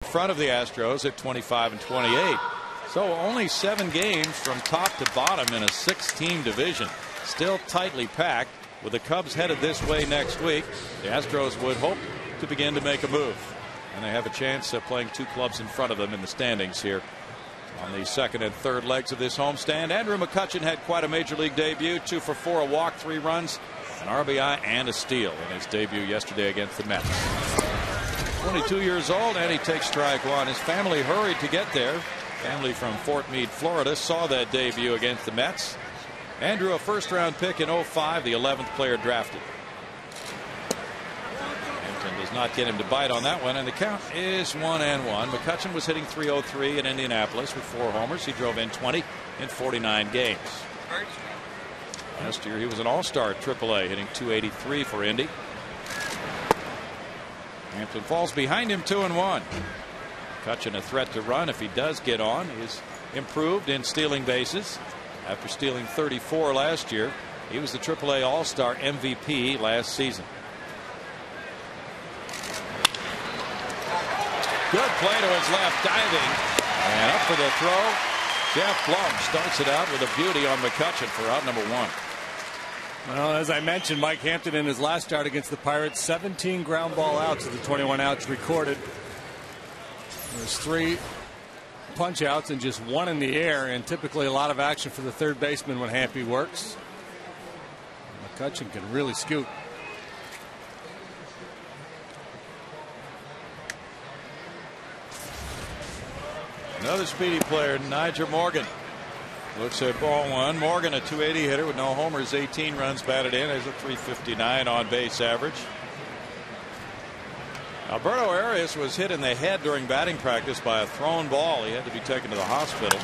Front of the Astros at 25 and 28. So only 7 games from top to bottom in a 6-team division. Still tightly packed. With the Cubs headed this way next week, the Astros would hope to begin to make a move. And they have a chance of playing 2 clubs in front of them in the standings here on the second and third legs of this homestand. Andrew McCutchen had quite a major league debut. 2 for 4, a walk, 3 runs, an RBI, and a steal in his debut yesterday against the Mets. 22 years old, and he takes strike one. His family hurried to get there. Family from Fort Meade, Florida, saw that debut against the Mets. Andrew, a first-round pick in 05, the 11th player drafted. Hampton does not get him to bite on that one, and the count is 1-1. McCutchen was hitting .303 in Indianapolis with 4 homers. He drove in 20 in 49 games. Last year, he was an all-star at AAA, hitting .283 for Indy. Hampton falls behind him 2-1. McCutchen a threat to run if he does get on. He's improved in stealing bases. After stealing 34 last year, he was the AAA All-Star MVP last season. Good play to his left, diving, and up for the throw. Jeff Blum starts it out with a beauty on McCutchen for out number 1. Well, as I mentioned, Mike Hampton in his last start against the Pirates, 17 ground ball outs of the 21 outs recorded. There's 3 punch outs and just 1 in the air, and typically a lot of action for the third baseman when Hampy works. McCutchen can really scoot. Another speedy player, Nigel Morgan. Looks at ball 1. Morgan, a .280 hitter with no homers, 18 runs batted in. There's a .359 on base average. Alberto Arias was hit in the head during batting practice by a thrown ball. He had to be taken to the hospital.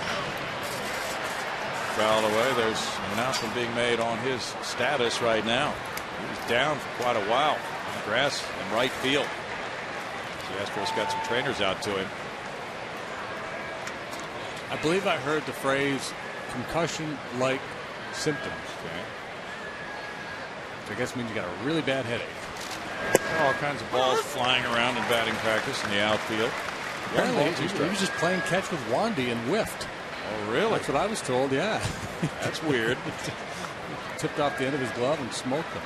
Fouled away. There's an announcement being made on his status right now. He was down for quite a while on the grass in right field. The Astros got some trainers out to him. I believe I heard the phrase concussion-like symptoms. Okay. Which I guess means you got a really bad headache. All kinds of balls flying around in batting practice in the outfield. Apparently, he was just playing catch with Wandy and whiffed. Oh, really? That's what I was told, yeah. That's weird. Tipped off the end of his glove and smoked him.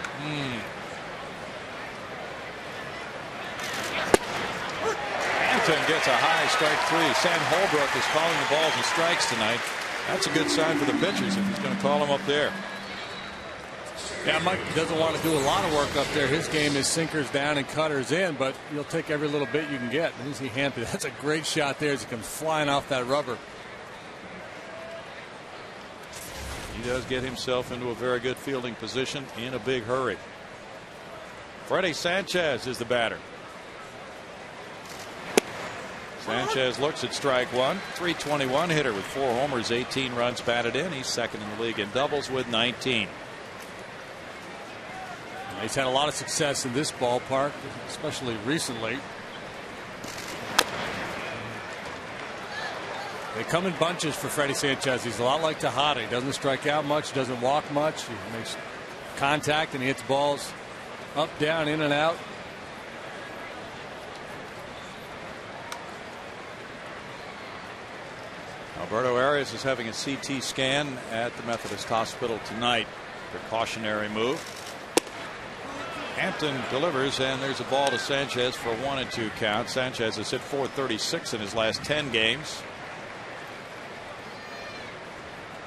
Hampton gets a high, strike 3. Sam Holbrook is calling the balls and strikes tonight. That's a good sign for the pitchers if he's going to call them up there. Yeah, Mike doesn't want to do a lot of work up there. His game is sinkers down and cutters in, but you'll take every little bit you can get. You see Hampton. That's a great shot there as he comes flying off that rubber. He does get himself into a very good fielding position in a big hurry. Freddie Sanchez is the batter. Sanchez looks at strike 1. .321 hitter with 4 homers, 18 runs batted in. He's second in the league in doubles with 19. He's had a lot of success in this ballpark, especially recently. They come in bunches for Freddie Sanchez. He's a lot like Tejada. He doesn't strike out much, doesn't walk much. He makes contact and he hits balls up, down, in and out. Alberto Arias is having a CT scan at the Methodist Hospital tonight. Precautionary move. Hampton delivers, and there's a ball to Sanchez for a 1-2 count. Sanchez has hit .436 in his last 10 games.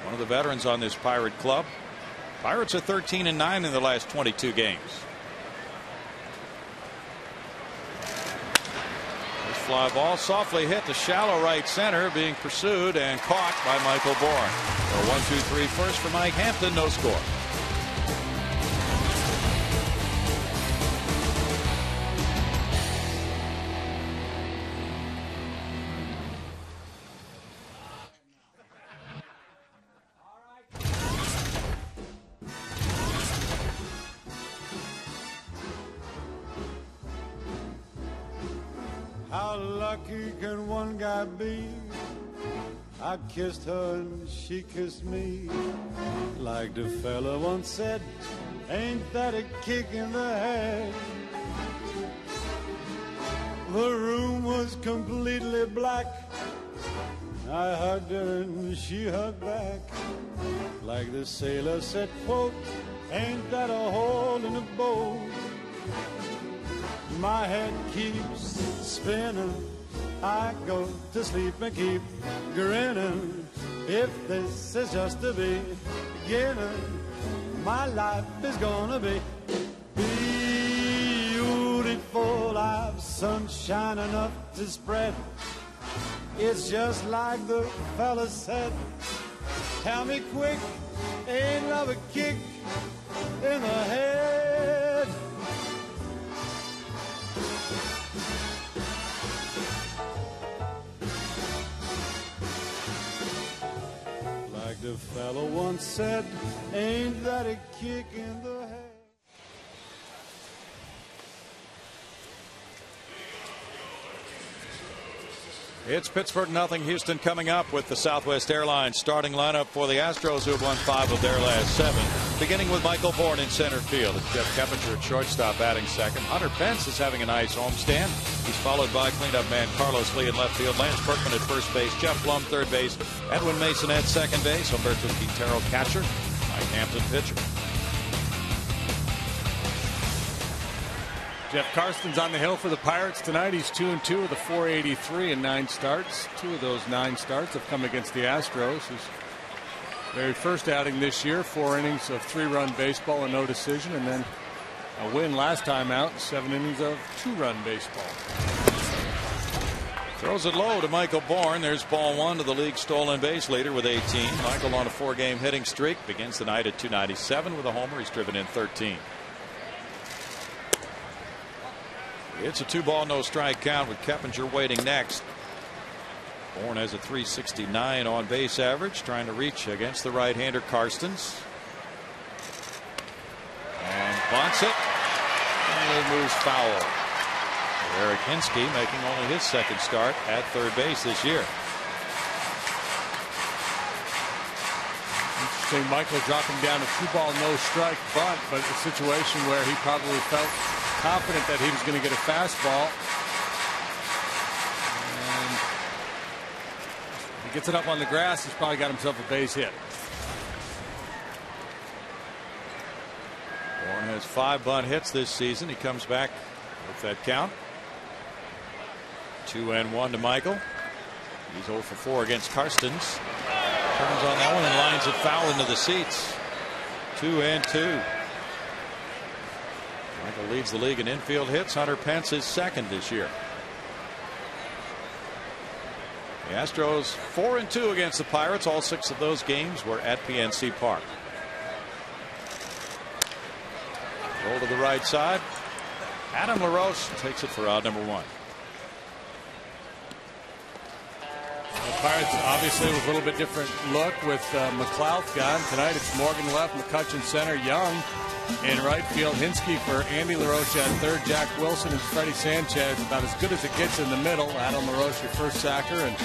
One of the veterans on this Pirate club. Pirates are 13-9 in the last 22 games. This fly ball softly hit the shallow right center, being pursued and caught by Michael Bourne. So 1-2-3 first for Mike Hampton, no score. How lucky can one guy be? I kissed her and she kissed me. Like the fella once said, ain't that a kick in the head? The room was completely black. I hugged her and she hugged back. Like the sailor said, quote, ain't that a hole in the boat? My head keeps spinning. I go to sleep and keep grinning. If this is just the beginning, my life is gonna be beautiful. I've sunshine enough to spread. It's just like the fella said. Tell me quick, ain't love a kick in the head? Like the fella once said, ain't that a kick in the head? It's Pittsburgh 0, Houston coming up with the Southwest Airlines starting lineup for the Astros, who have won 5 of their last 7. Beginning with Michael Bourne in center field. It's Jeff Keppinger at shortstop batting second. Hunter Pence is having a nice homestand. He's followed by cleanup man Carlos Lee in left field. Lance Berkman at first base. Jeff Blum third base. Edwin Mason at second base. Humberto Quintero catcher. Mike Hampton pitcher. Jeff Karsten's on the hill for the Pirates tonight. He's 2-2 with a .483 in 9 starts. 2 of those 9 starts have come against the Astros. His very first outing this year, 4 innings of 3-run baseball and no decision, and then a win last time out, 7 innings of 2-run baseball. Throws it low to Michael Bourne. There's ball 1 to the league stolen base leader with 18. Michael on a 4-game hitting streak. Begins the night at .297 with a homer. He's driven in 13. It's a 2-ball, no strike count with Keppinger waiting next. Bourne has a .369 on base average, trying to reach against the right-hander Karstens. And bunts it. And it moves foul. Eric Hinsky making only his second start at third base this year. Interesting, Michael dropping down a 2-ball, no strike bunt, but a situation where he probably felt confident that he was going to get a fastball. And if he gets it up on the grass, he's probably got himself a base hit. Bourne has 5 bunt hits this season. He comes back with that count. 2-1 to Michael. He's 0 for 4 against Karstens. Turns on that one and lines it foul into the seats. 2-2. Michael leads the league in infield hits. Hunter Pence is second this year. The Astros 4-2 against the Pirates. All 6 of those games were at PNC Park. Roll to the right side. Adam LaRoche takes it for out number 1. The Pirates obviously with a little bit different look with McLeod gone. Tonight it's Morgan left, McCutchen center, Young in right field, Hinsky for Andy LaRoche at third, Jack Wilson and Freddie Sanchez about as good as it gets in the middle. Adam LaRoche your first sacker, and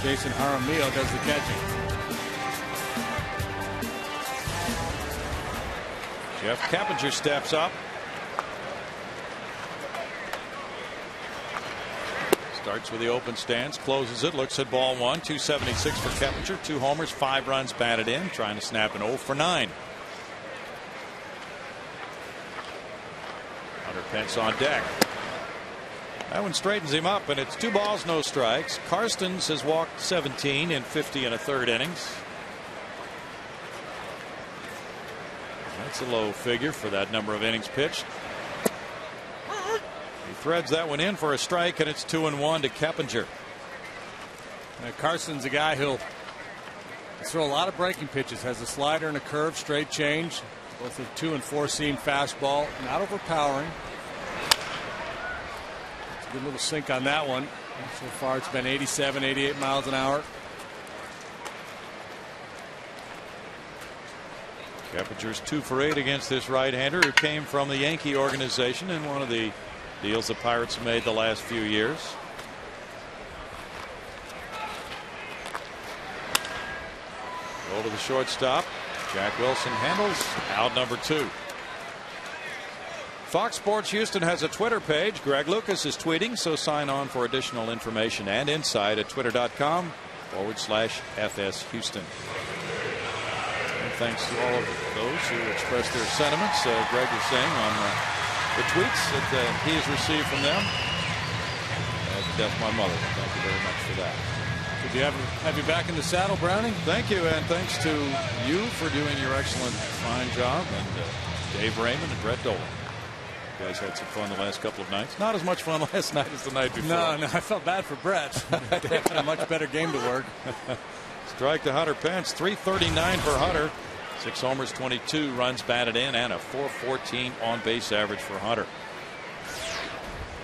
Jason Jaramillo does the catching. Jeff Keppinger steps up. Starts with the open stance, closes it, looks at ball 1, 276 for Keppinger, 2 homers, 5 runs batted in, trying to snap an 0 for 9. Hunter Pence on deck. That one straightens him up, and it's 2 balls, no strikes. Karstens has walked 17 in 50 1/3 innings. That's a low figure for that number of innings pitched. He threads that one in for a strike, and it's 2-1 to Keppinger. Karsten's a guy who'll throw a lot of breaking pitches. Has a slider and a curve, straight change, both a 2- and 4-seam fastball, not overpowering. It's a good little sink on that one. So far it's been 87, 88 miles an hour. Keppinger's 2 for 8 against this right-hander who came from the Yankee organization in one of the deals the Pirates have made the last few years. Roll to the shortstop. Jack Wilson handles, out number 2. Fox Sports Houston has a Twitter page. Greg Lucas is tweeting, so sign on for additional information and insight at twitter.com/FS Houston. And thanks to all of those who expressed their sentiments. Greg is saying on the tweets that he has received from them. That's my mother. Thank you very much for that. Good to have you back in the saddle, Browning. Thank you, and thanks to you for doing your excellent, fine job, and Dave Raymond and Brett Dolan. You guys had some fun the last couple of nights. Not as much fun last night as the night before. No, I felt bad for Brett. Dave had a much better game to work. Strike to Hunter Pence, 339 for Hunter. 6 homers, 22 runs batted in, and a .414 on base average for Hunter.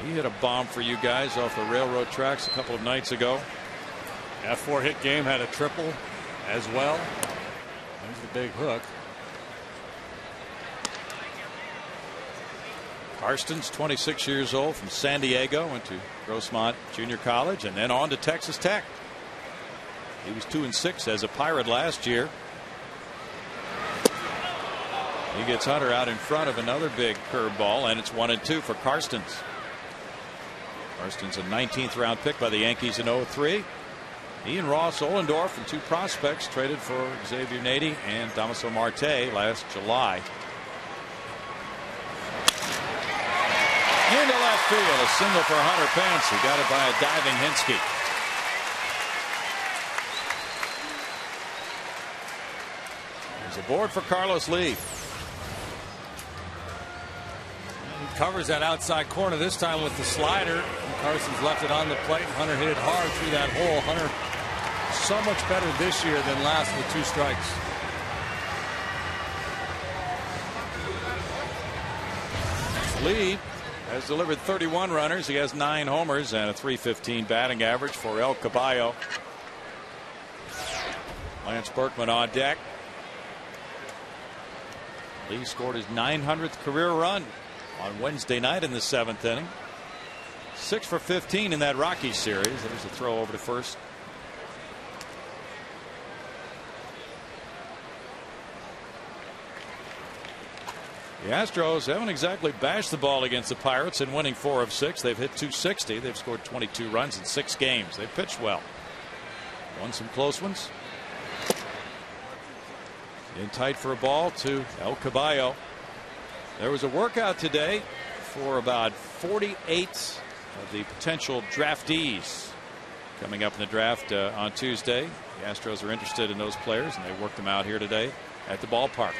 He hit a bomb for you guys off the railroad tracks a couple of nights ago. That 4-hit game had a triple as well. There's the big hook. Karsten's 26 years old from San Diego, went to Grossmont Junior College and then on to Texas Tech. He was 2-6 as a Pirate last year. He gets Hunter out in front of another big curveball, and it's 1-2 for Karstens. Karstens a 19th round pick by the Yankees in 2003. He and Ross Ollendorf and 2 prospects traded for Xavier Nady and Damaso Marte last July. Into left field, a single for Hunter Pence. He got it by a diving Hinsky. There's a board for Carlos Lee. He covers that outside corner this time with the slider. And Carson's left it on the plate. Hunter hit it hard through that hole. Hunter so much better this year than last with 2 strikes. Lee has delivered 31 runners. He has 9 homers and a .315 batting average for El Caballo. Lance Berkman on deck. Lee scored his 900th career run on Wednesday night in the 7th inning. 6 for 15 in that Rockies series. There's a throw over to first. The Astros haven't exactly bashed the ball against the Pirates in winning 4 of 6. They've hit .260. They've scored 22 runs in 6 games. They've pitched well. Won some close ones. In tight for a ball to El Caballo. There was a workout today for about 48 of the potential draftees coming up in the draft on Tuesday. The Astros are interested in those players, and they worked them out here today at the ballpark.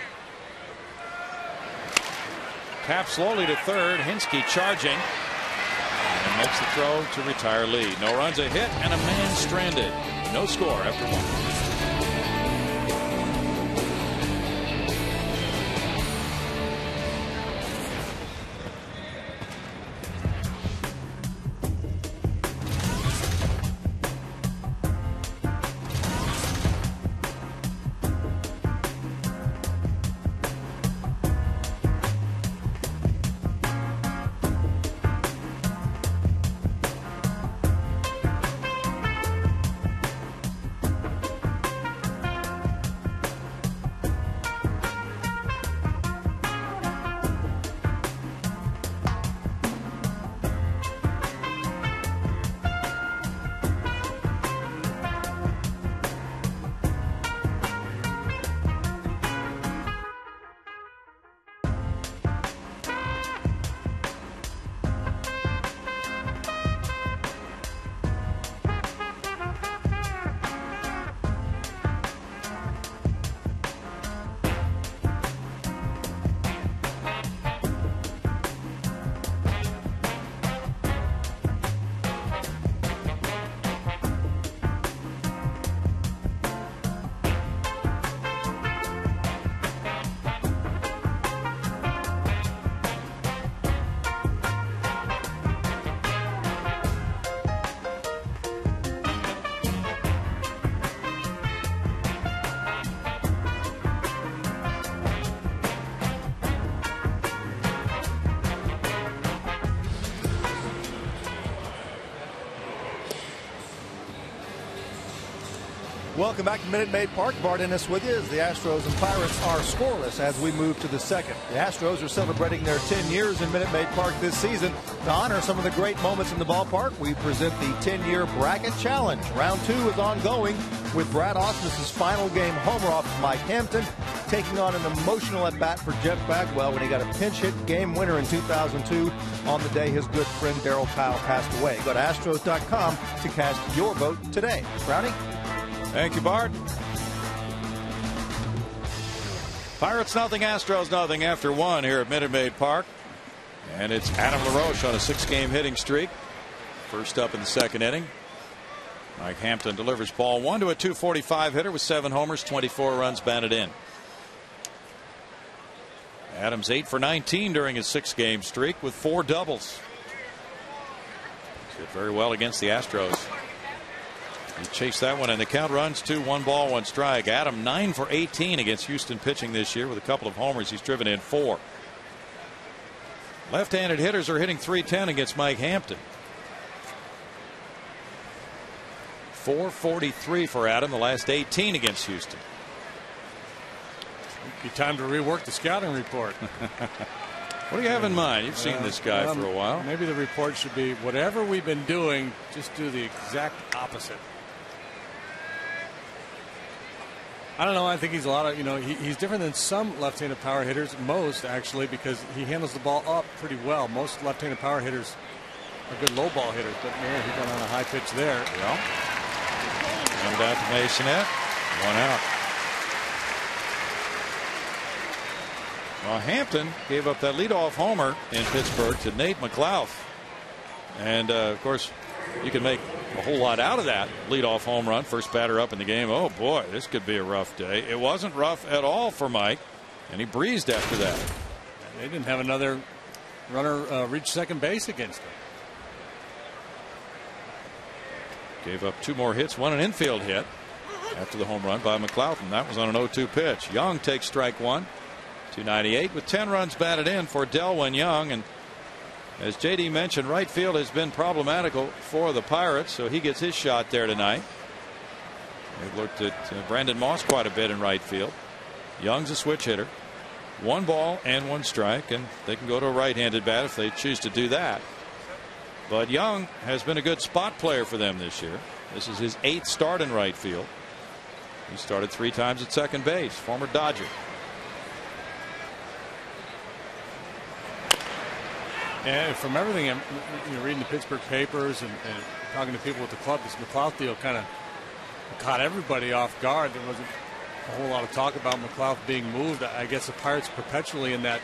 Tap slowly to third. Hinsky charging and makes the throw to retire Lee. No runs, a hit, and a man stranded. No score after 1. Welcome back to Minute Maid Park. Bart Ennis with you as the Astros and Pirates are scoreless as we move to the second. The Astros are celebrating their 10 years in Minute Maid Park this season. To honor some of the great moments in the ballpark, we present the 10-year Bracket Challenge. Round 2 is ongoing with Brad Ausmus's final game homer off of Mike Hampton, taking on an emotional at-bat for Jeff Bagwell when he got a pinch hit game winner in 2002 on the day his good friend Darryl Kyle passed away. Go to Astros.com to cast your vote today. Brownie? Thank you, Bart. Pirates nothing, Astros nothing after 1 here at Minute Maid Park. And it's Adam LaRoche on a 6-game hitting streak. First up in the second inning. Mike Hampton delivers ball 1 to a .245 hitter with 7 homers, 24 runs batted in. Adams 8 for 19 during his 6-game streak with 4 doubles. Did very well against the Astros. He chased that one, and the count runs to 1 ball, 1 strike. Adam 9 for 18 against Houston pitching this year with a couple of homers. He's driven in 4. Left-handed hitters are hitting .310 against Mike Hampton. .443 for Adam the last 18 against Houston. Be time to rework the scouting report. What do you have in mind? You've seen this guy for a while. Maybe the report should be whatever we've been doing, just do the exact opposite. I don't know. I think he's a lot of, he's different than some left-handed power hitters, most actually, because he handles the ball up pretty well. Most left-handed power hitters are good low ball hitters, but man, he got on a high pitch there. Yeah. One down to Masonette. 1 out. Well, Hampton gave up that leadoff homer in Pittsburgh to Nate McLouth. And, of course, you can make a whole lot out of that leadoff home run. First batter up in the game. Oh, boy, this could be a rough day. It wasn't rough at all for Mike, and he breezed after that. They didn't have another runner reach second base against him. Gave up 2 more hits, 1 an infield hit after the home run by McLouth, and that was on an 0-2 pitch. Young takes strike 1. 298 with 10 runs batted in for Delwyn Young. And as JD mentioned, right field has been problematical for the Pirates, so he gets his shot there tonight. They've looked at Brandon Moss quite a bit in right field. Young's a switch hitter. 1 ball and 1 strike, and they can go to a right-handed bat if they choose to do that. But Young has been a good spot player for them this year. This is his 8th start in right field. He started 3 times at second base. Former Dodger. And from everything I'm reading the Pittsburgh papers and talking to people at the club, this McLouth deal kind of caught everybody off guard. There wasn't a whole lot of talk about McLouth being moved. I guess the Pirates perpetually in that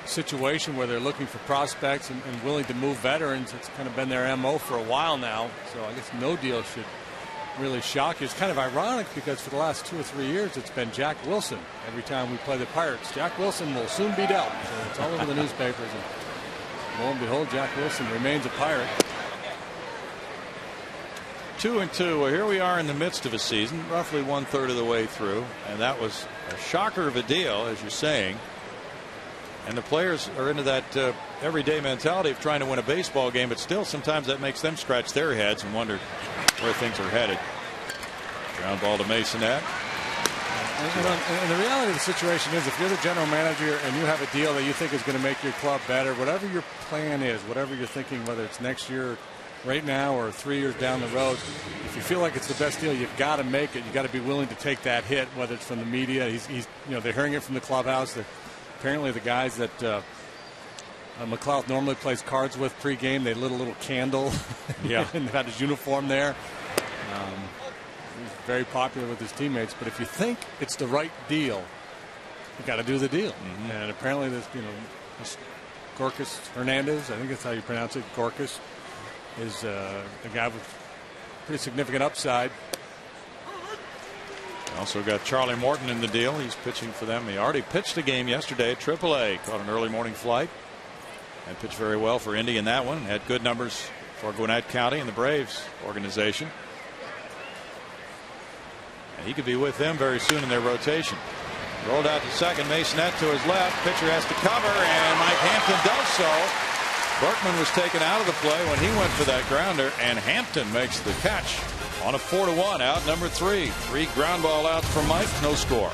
situation where they're looking for prospects and willing to move veterans. It's kind of been their MO for a while now. So I guess no deal should really shock you. It's kind of ironic because for the last 2 or 3 years it's been Jack Wilson every time we play the Pirates. Jack Wilson will soon be dealt. So it's all over the newspapers. And lo and behold, Jack Wilson remains a Pirate. 2-2. Well, here we are in the midst of a season, roughly 1/3 of the way through, and that was a shocker of a deal, as you're saying. And the players are into that everyday mentality of trying to win a baseball game, but still sometimes that makes them scratch their heads and wonder where things are headed. Ground ball to Masonette. And the reality of the situation is, if you're the general manager and you have a deal that you think is going to make your club better, whatever your plan is, whatever you're thinking, whether it's next year, right now, or 3 years down the road, if you feel like it's the best deal, you've got to make it. You've got to be willing to take that hit, whether it's from the media. They're hearing it from the clubhouse. Apparently the guys that McLouth normally plays cards with pregame, they lit a little candle. Yeah. And had his uniform there. He's very popular with his teammates. But if you think it's the right deal, you got to do the deal. Mm-hmm. And apparently this Gorkas Hernandez, I think that's how you pronounce it, Gorkas, is a guy with pretty significant upside. Also got Charlie Morton in the deal. He's pitching for them. He already pitched a game yesterday at AAA. Caught an early morning flight and pitched very well for Indy in that one. Had good numbers for Gwinnett County and the Braves organization. And he could be with them very soon in their rotation. Rolled out to second. Masonette to his left. Pitcher has to cover, and Mike Hampton does so. Berkman was taken out of the play when he went for that grounder, and Hampton makes the catch on a 4-1 out number 3. 3 ground ball outs for Mike. No score.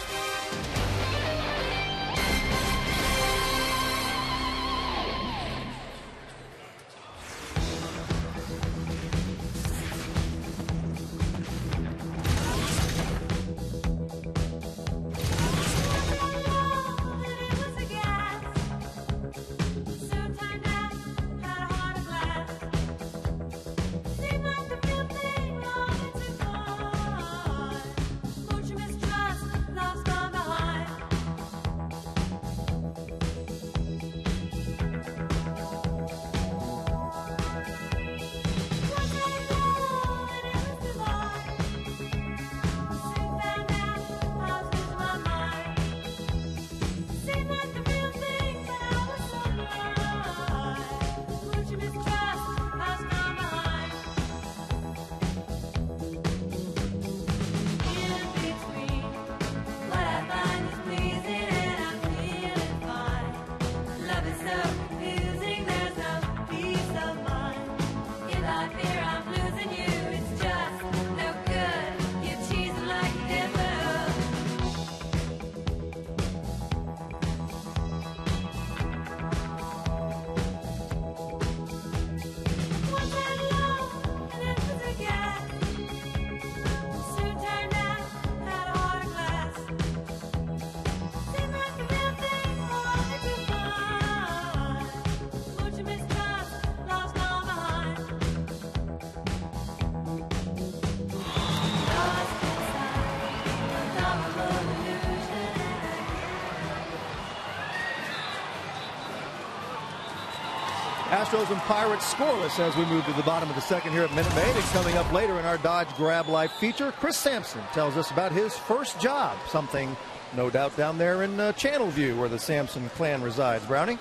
Astros and Pirates scoreless as we move to the bottom of the second here at Minute Maid. And coming up later in our Dodge Grab Life feature, Chris Sampson tells us about his first job, something no doubt down there in Channelview where the Sampson clan resides. Brownie?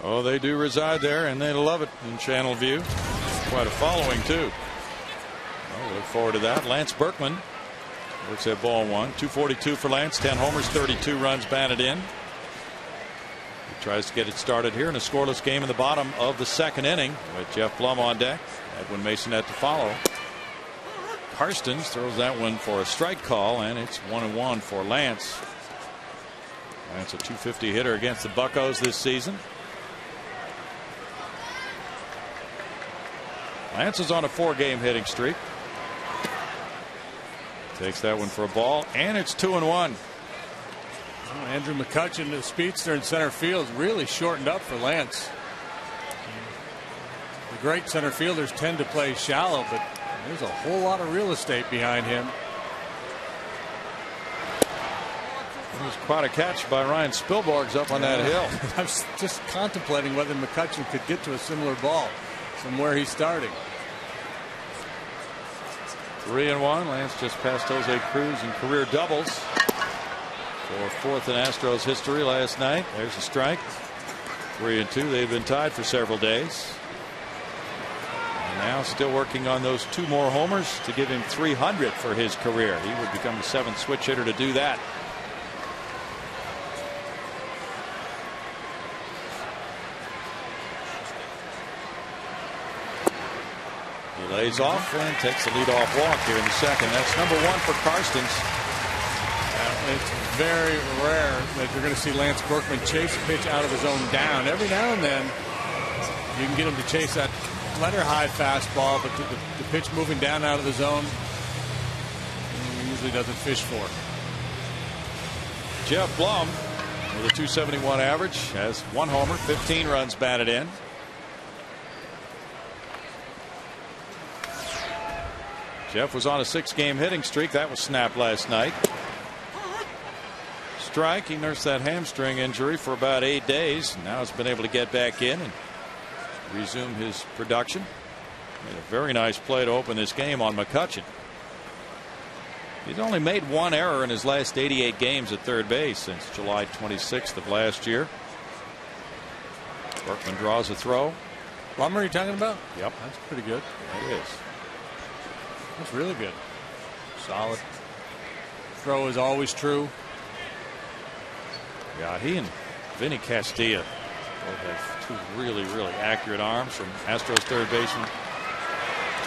Oh, they do reside there, and they love it in Channelview. Quite a following, too. Well, we look forward to that. Lance Berkman works at ball 1. 242 for Lance, 10 homers, 32 runs batted in. He tries to get it started here in a scoreless game in the bottom of the second inning with Jeff Blum on deck. Edwin Masonette to follow. Karstens throws that one for a strike call, and it's 1-1 for Lance. Lance a .250 hitter against the Buccos this season. Lance is on a 4-game hitting streak. Takes that one for a ball, and it's 2-1. Oh, Andrew McCutchen, the speedster in center field, really shortened up for Lance. The great center fielders tend to play shallow, but there's a whole lot of real estate behind him. It was quite a catch by Ryan Spilborghs up on that hill. I was just contemplating whether McCutchen could get to a similar ball from where he's starting. 3-1. Lance just passed Jose Cruz in career doubles for 4th in Astros history last night. There's a strike. 3-2. They've been tied for several days. And now still working on those 2 more homers to give him 300 for his career. He would become the 7th switch hitter to do that. He lays off and takes the leadoff walk here in the second. That's number 1 for Karstens. It's very rare that you're going to see Lance Berkman chase a pitch out of his own down. Every now and then you can get him to chase that letter high fastball, but the pitch moving down out of the zone he usually doesn't fish for. Jeff Blum with a .271 average has 1 homer, 15 runs batted in. Jeff was on a 6-game hitting streak that was snapped last night. Strike. He nursed that hamstring injury for about 8 days. Now has been able to get back in and resume his production. Made a very nice play to open this game on McCutchen. He's only made 1 error in his last 88 games at third base since July 26th of last year. Berkman draws a throw. Blum, are you talking about? Yep. That's pretty good. It is. That's really good. Solid. Throw is always true. Yeah, he and Vinny Castilla both have 2 really accurate arms from Astros third baseman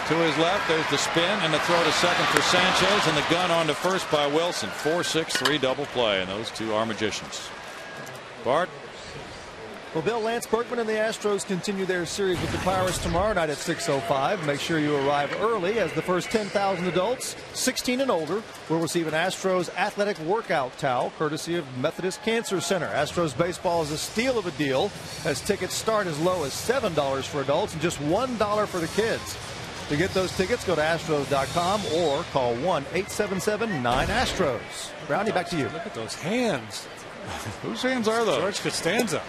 To his left, there's the spin and the throw to second for Sanchez, and the gun on to first by Wilson. 4-6-3 double play, and those two are magicians. Bart. Well, Bill, Lance Berkman and the Astros continue their series with the Pirates tomorrow night at 6:05. Make sure you arrive early, as the first 10,000 adults 16 and older will receive an Astros athletic workout towel courtesy of Methodist Cancer Center. Astros baseball is a steal of a deal, as tickets start as low as $7 for adults and just $1 for the kids. To get those tickets, go to Astros.com or call 1-877-9-ASTROS. Brownie, back to you. Look at those hands. Whose hands are those? George Costanza.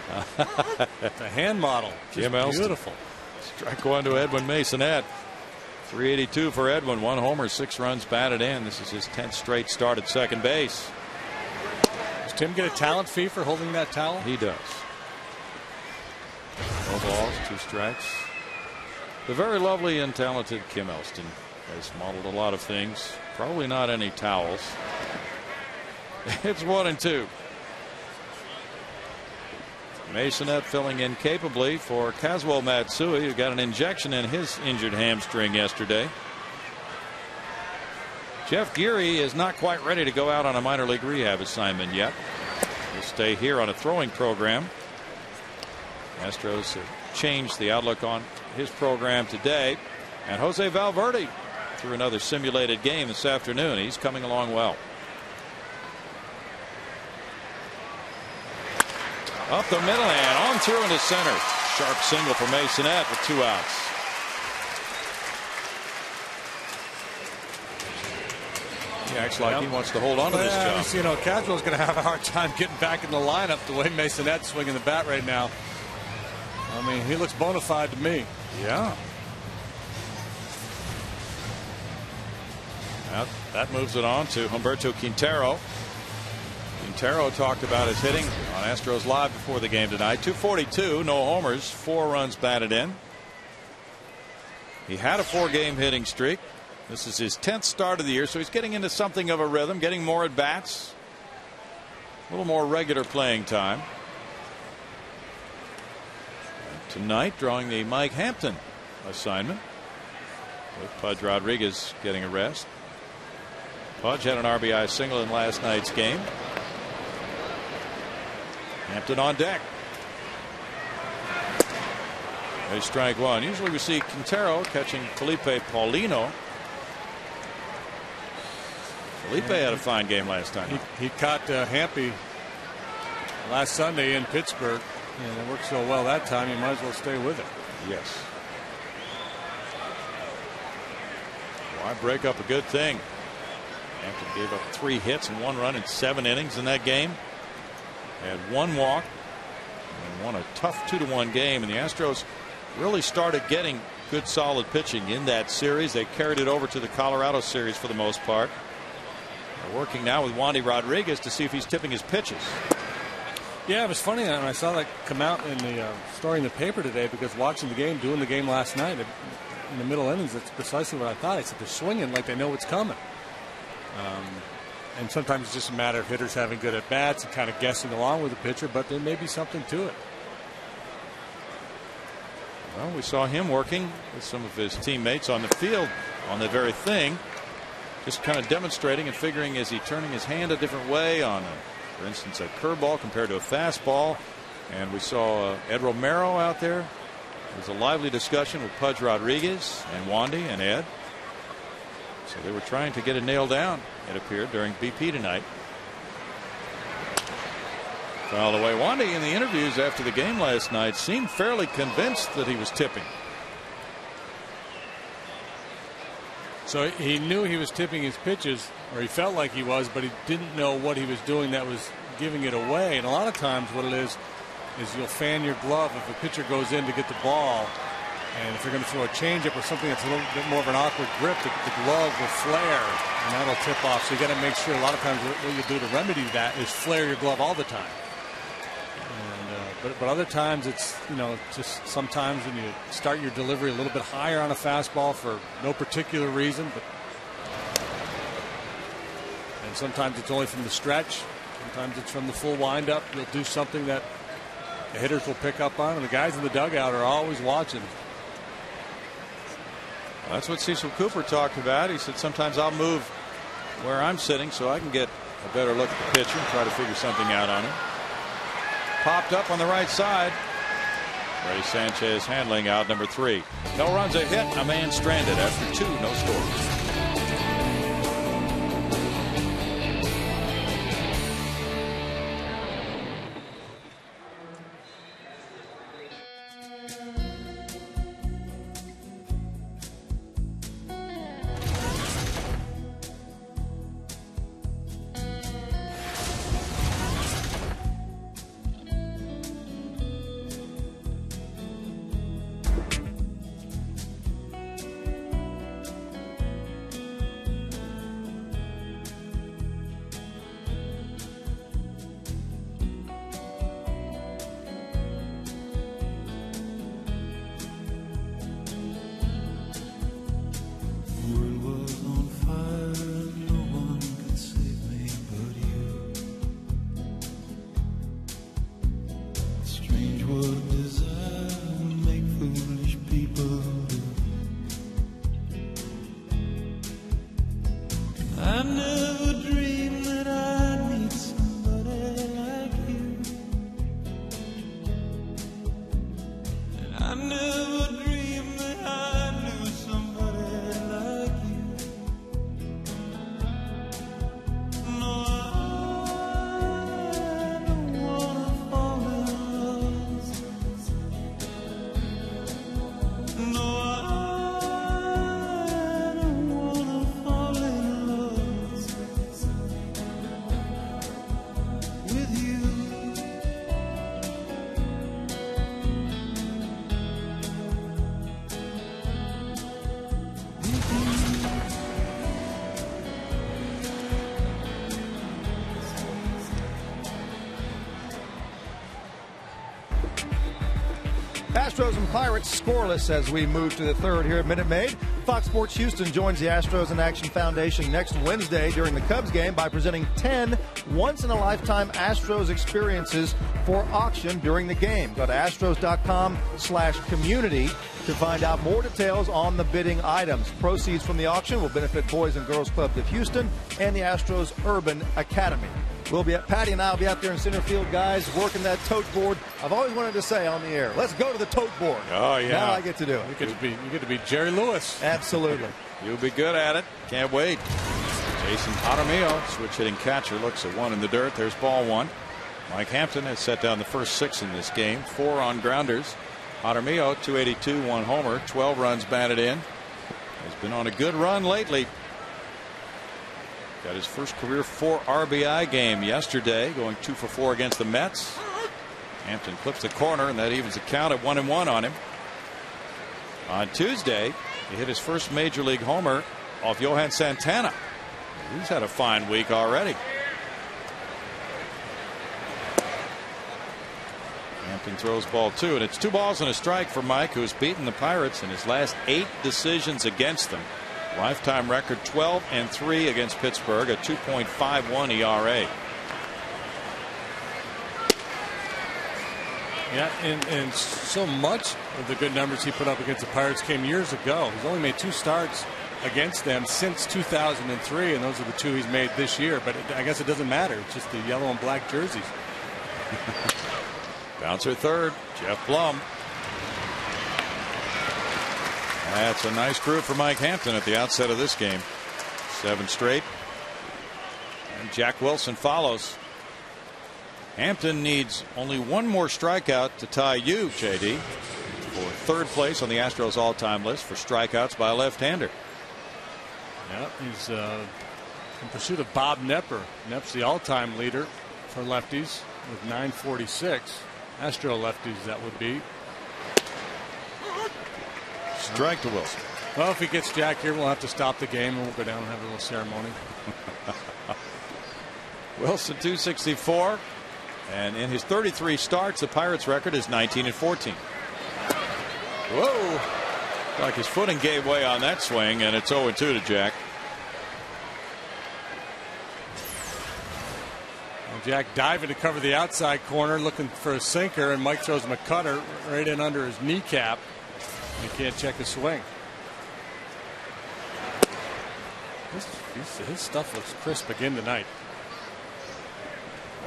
The hand model. Jim Elston. Beautiful. Strike one to Edwin Masonette. 382 for Edwin. 1 homer, 6 runs batted in. This is his 10th straight start at second base. Does Tim get a talent fee for holding that towel? He does. No balls, 2 strikes. The very lovely and talented Kim Elston has modeled a lot of things. Probably not any towels. It's 1-2. Masonette filling in capably for Kazuo Matsui, who got an injection in his injured hamstring yesterday. Jeff Geary is not quite ready to go out on a minor league rehab assignment yet. He'll stay here on a throwing program. Astros have changed the outlook on his program today. And Jose Valverde threw another simulated game this afternoon. He's coming along well. Up the middle and on through into center. Sharp single for Masonette with 2 outs. He acts like he wants to hold on to this job. You know, Casual's going to have a hard time getting back in the lineup the way Masonette's swinging the bat right now. I mean, he looks bona fide to me. Yeah. That moves it on to Humberto Quintero. Quintero talked about his hitting on Astros Live before the game tonight. 242, no homers, 4 runs batted in. He had a 4-game hitting streak. This is his 10th start of the year, so he's getting into something of a rhythm, getting more at bats, a little more regular playing time. And tonight, drawing the Mike Hampton assignment, with Pudge Rodriguez getting a rest. Pudge had an RBI single in last night's game. Hampton on deck. There's strike one. Usually we see Quintero catching Felipe Paulino. Felipe had a fine game last time. He caught Hampy last Sunday in Pittsburgh, and it worked so well that time, you might as well stay with it. Yes. Why break up a good thing? Hampton gave up 3 hits and 1 run in 7 innings in that game. Had 1 walk and won a tough 2-1 game, and the Astros really started getting good solid pitching in that series. They carried it over to the Colorado series for the most part. They're working now with Wandy Rodriguez to see if he's tipping his pitches. Yeah, it was funny when I saw that come out in the story in the paper today, because watching the game, doing the game last night in the middle innings, that's precisely what I thought. I said they're swinging like they know what's coming. And sometimes it's just a matter of hitters having good at bats and kind of guessing along with the pitcher, but there may be something to it. Well, we saw him working with some of his teammates on the field on that very thing, just kind of demonstrating and figuring, is he turning his hand a different way on, for instance, a curveball compared to a fastball. And we saw Ed Romero out there. There was a lively discussion with Pudge Rodriguez and Wandy and Ed. So they were trying to get it nailed down, it appeared, during BP tonight. Fouled away. Wandy, in the interviews after the game last night, seemed fairly convinced that he was tipping. So he knew he was tipping his pitches, or he felt like he was, but he didn't know what he was doing that was giving it away. And a lot of times what it is you'll fan your glove if a pitcher goes in to get the ball. And if you're going to throw a changeup or something that's a little bit more of an awkward grip, the glove will flare, and that'll tip off. So you got to make sure. A lot of times, what you do to remedy that is flare your glove all the time. And, but other times, it's just sometimes when you start your delivery a little bit higher on a fastball for no particular reason, and sometimes it's only from the stretch. Sometimes it's from the full windup. You'll do something that the hitters will pick up on, and the guys in the dugout are always watching. That's what Cecil Cooper talked about. He said sometimes I'll move where I'm sitting so I can get a better look at the pitcher and try to figure something out on him. Popped up on the right side. Ray Sanchez handling out number 3. No runs, a hit, a man stranded after 2, no score. Astros and Pirates scoreless as we move to the third here at Minute Maid. Fox Sports Houston joins the Astros in Action Foundation next Wednesday during the Cubs game by presenting 10 once-in-a-lifetime Astros experiences for auction during the game. Go to astros.com/community to find out more details on the bidding items. Proceeds from the auction will benefit Boys and Girls Clubs of Houston and the Astros Urban Academy. Patty and I will be out there in center field, guys, working that tote board. I've always wanted to say on the air, let's go to the tote board. Oh, yeah. Now I get to do it. You get to be Jerry Lewis. Absolutely. You'll be good at it. Can't wait. Jason Jaramillo, switch hitting catcher, looks at one in the dirt. There's ball 1. Mike Hampton has set down the first 6 in this game. 4 on grounders. Jaramillo, 282, 1 homer, 12 runs batted in. Has been on a good run lately. Got his first career 4 RBI game yesterday, going 2 for 4 against the Mets. Hampton clips the corner, and that evens the count at 1-1 on him. On Tuesday, he hit his first major league homer off Johan Santana. He's had a fine week already. Hampton throws ball 2, and it's 2 balls and a strike for Mike, who has beaten the Pirates in his last 8 decisions against them. Lifetime record 12-3 against Pittsburgh, a 2.51 ERA. Yeah, and so much of the good numbers he put up against the Pirates came years ago. He's only made 2 starts against them since 2003, and those are the 2 he's made this year. But I guess it doesn't matter. It's just the yellow and black jerseys. Bouncer third, Jeff Blum. That's a nice groove for Mike Hampton at the outset of this game. 7 straight. And Jack Wilson follows. Hampton needs only 1 more strikeout to tie you, JD, for 3rd place on the Astros all-time list for strikeouts by a left-hander. Yeah, he's in pursuit of Bob Knepper. Knep's the all-time leader for lefties with 946. Astro lefties, that would be. Strike to Wilson. Well, if he gets Jack here, we'll have to stop the game and we'll go down and have a little ceremony. Wilson 264, and in his 33 starts, the Pirates record is 19-14. Whoa! Like his footing gave way on that swing, and it's 0-2 to Jack. Well, Jack diving to cover the outside corner, looking for a sinker, and Mike throws him a cutter right in under his kneecap. He can't check a swing. His stuff looks crisp again tonight.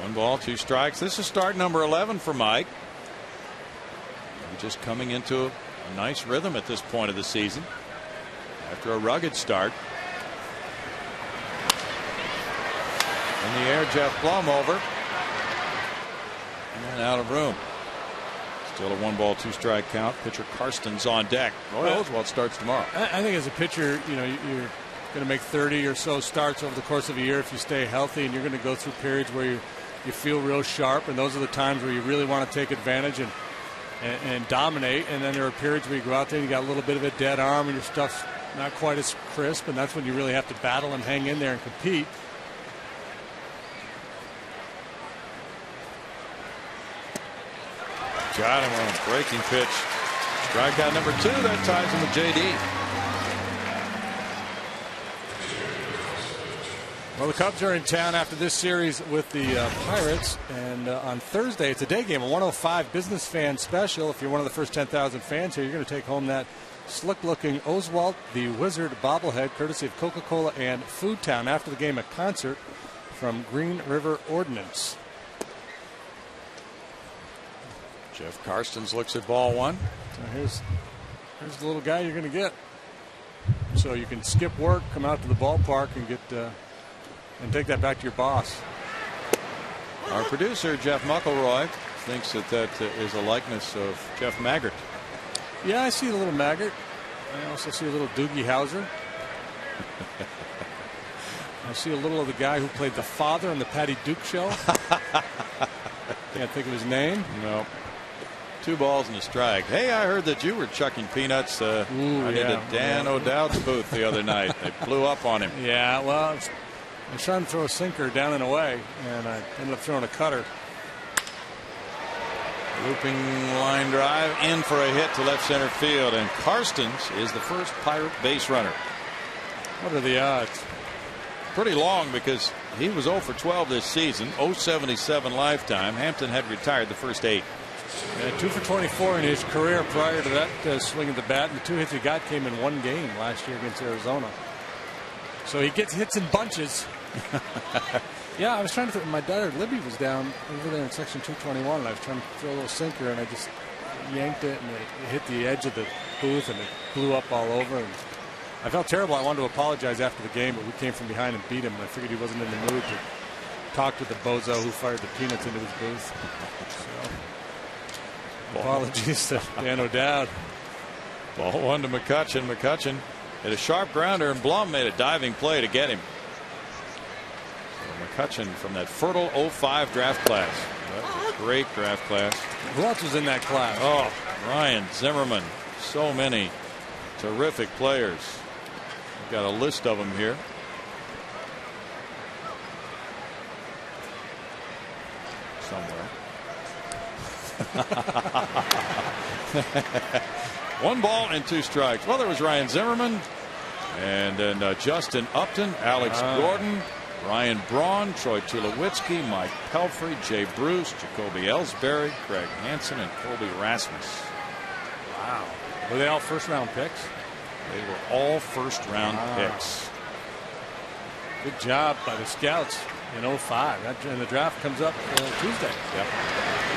1 ball, 2 strikes. This is start number 11 for Mike. Just coming into a nice rhythm at this point of the season after a rugged start. In the air, Jeff Blum over and out of room. Still a 1 ball, 2 strike count. Pitcher Karsten's on deck. Roy Oswalt starts tomorrow. I think as a pitcher, you're going to make 30 or so starts over the course of a year if you stay healthy, and you're going to go through periods where you feel real sharp, and those are the times where you really want to take advantage and dominate. And then there are periods where you go out there and you got a little bit of a dead arm and your stuff's not quite as crisp, and that's when you really have to battle and hang in there and compete. Got him on a breaking pitch. Strikeout number 2. That ties him with J.D. Well, the Cubs are in town after this series with the Pirates, and on Thursday it's a day game, a 105 business fan special. If you're one of the first 10,000 fans here, you're going to take home that slick-looking Oswalt the Wizard bobblehead, courtesy of Coca-Cola and Food Town. After the game, a concert from Green River Ordnance. Jeff Karstens looks at ball 1. So here's the little guy you're going to get. So you can skip work, come out to the ballpark, and get and take that back to your boss. Our producer Jeff McElroy thinks that is a likeness of Jeff Maggart. Yeah, I see a little Maggart. I also see a little Doogie Howser. I see a little of the guy who played the father on the Patty Duke show. Can't think of his name. No. 2 balls and a strike. Hey, I heard that you were chucking peanuts. I did a Dan O'Dowd's booth the other night. They blew up on him. Yeah, well, I was trying to throw a sinker down and away, and I ended up throwing a cutter. Looping line drive in for a hit to left center field, and Karstens is the first Pirate base runner. What are the odds? Pretty long, because he was 0 for 12 this season, 0.77 lifetime. Hampton had retired the first 8. 2 for 24 in his career prior to that swing of the bat, and the 2 hits he got came in 1 game last year against Arizona. So he gets hits in bunches. Yeah, I was trying to think. My daughter Libby was down over there in section 221, and I was trying to throw a little sinker, and I just yanked it, and it hit the edge of the booth, and it blew up all over. And I felt terrible. I wanted to apologize after the game, but we came from behind and beat him, and I figured he wasn't in the mood to talk to the bozo who fired the peanuts into his booth. So, apologies to Dan O'Dowd. Ball 1 to McCutchen. McCutchen hit a sharp grounder, and Blum made a diving play to get him. McCutchen from that fertile 05 draft class. That was a great draft class. Who else was in that class? Oh, Ryan Zimmerman. So many terrific players. We've got a list of them here. Somewhere. 1 ball and 2 strikes. Well, there was Ryan Zimmerman, and then Justin Upton, Alex Gordon, Ryan Braun, Troy Tulowitzki, Mike Pelfrey, Jay Bruce, Jacoby Ellsbury, Craig Hansen, and Colby Rasmus. Wow. Were they all first-round picks? They were all first-round picks. Good job by the scouts in 05. And the draft comes up Tuesday. Yep.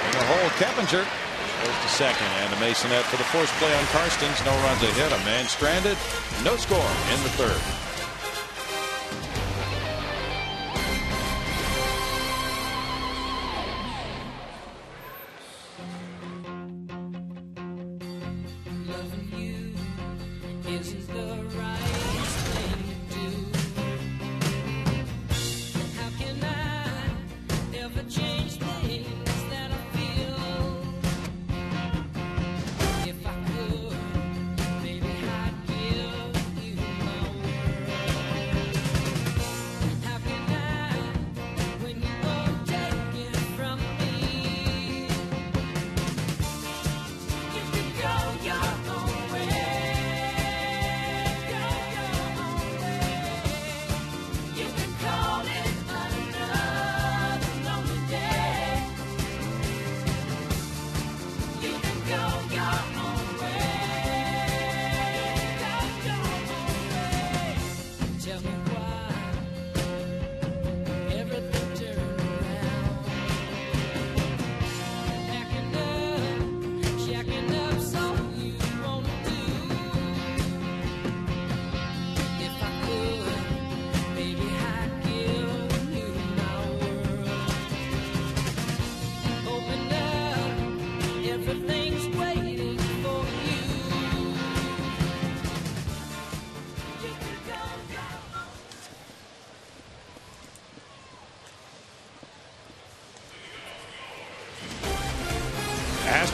In the hole, Keppinger goes to second, and a Masonette for the forced play on Karstens. No runs a hit, a man stranded, no score in the 3rd.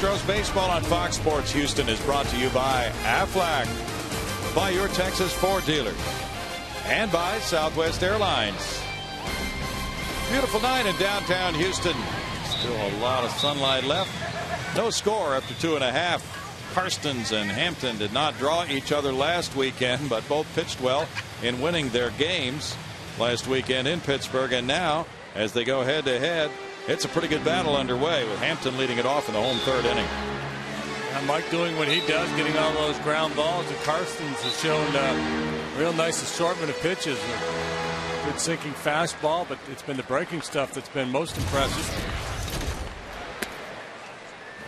Astros baseball on Fox Sports Houston is brought to you by Aflac, by your Texas Ford dealers, and by Southwest Airlines. Beautiful night in downtown Houston. Still a lot of sunlight left. No score after 2.5. Karstens and Hampton did not draw each other last weekend, but both pitched well in winning their games last weekend in Pittsburgh. And now, as they go head to head, it's a pretty good battle underway with Hampton leading it off in the home third inning. And Mike doing what he does, getting all those ground balls. And Karstens has shown a real nice assortment of pitches. Good sinking fastball, but it's been the breaking stuff that's been most impressive.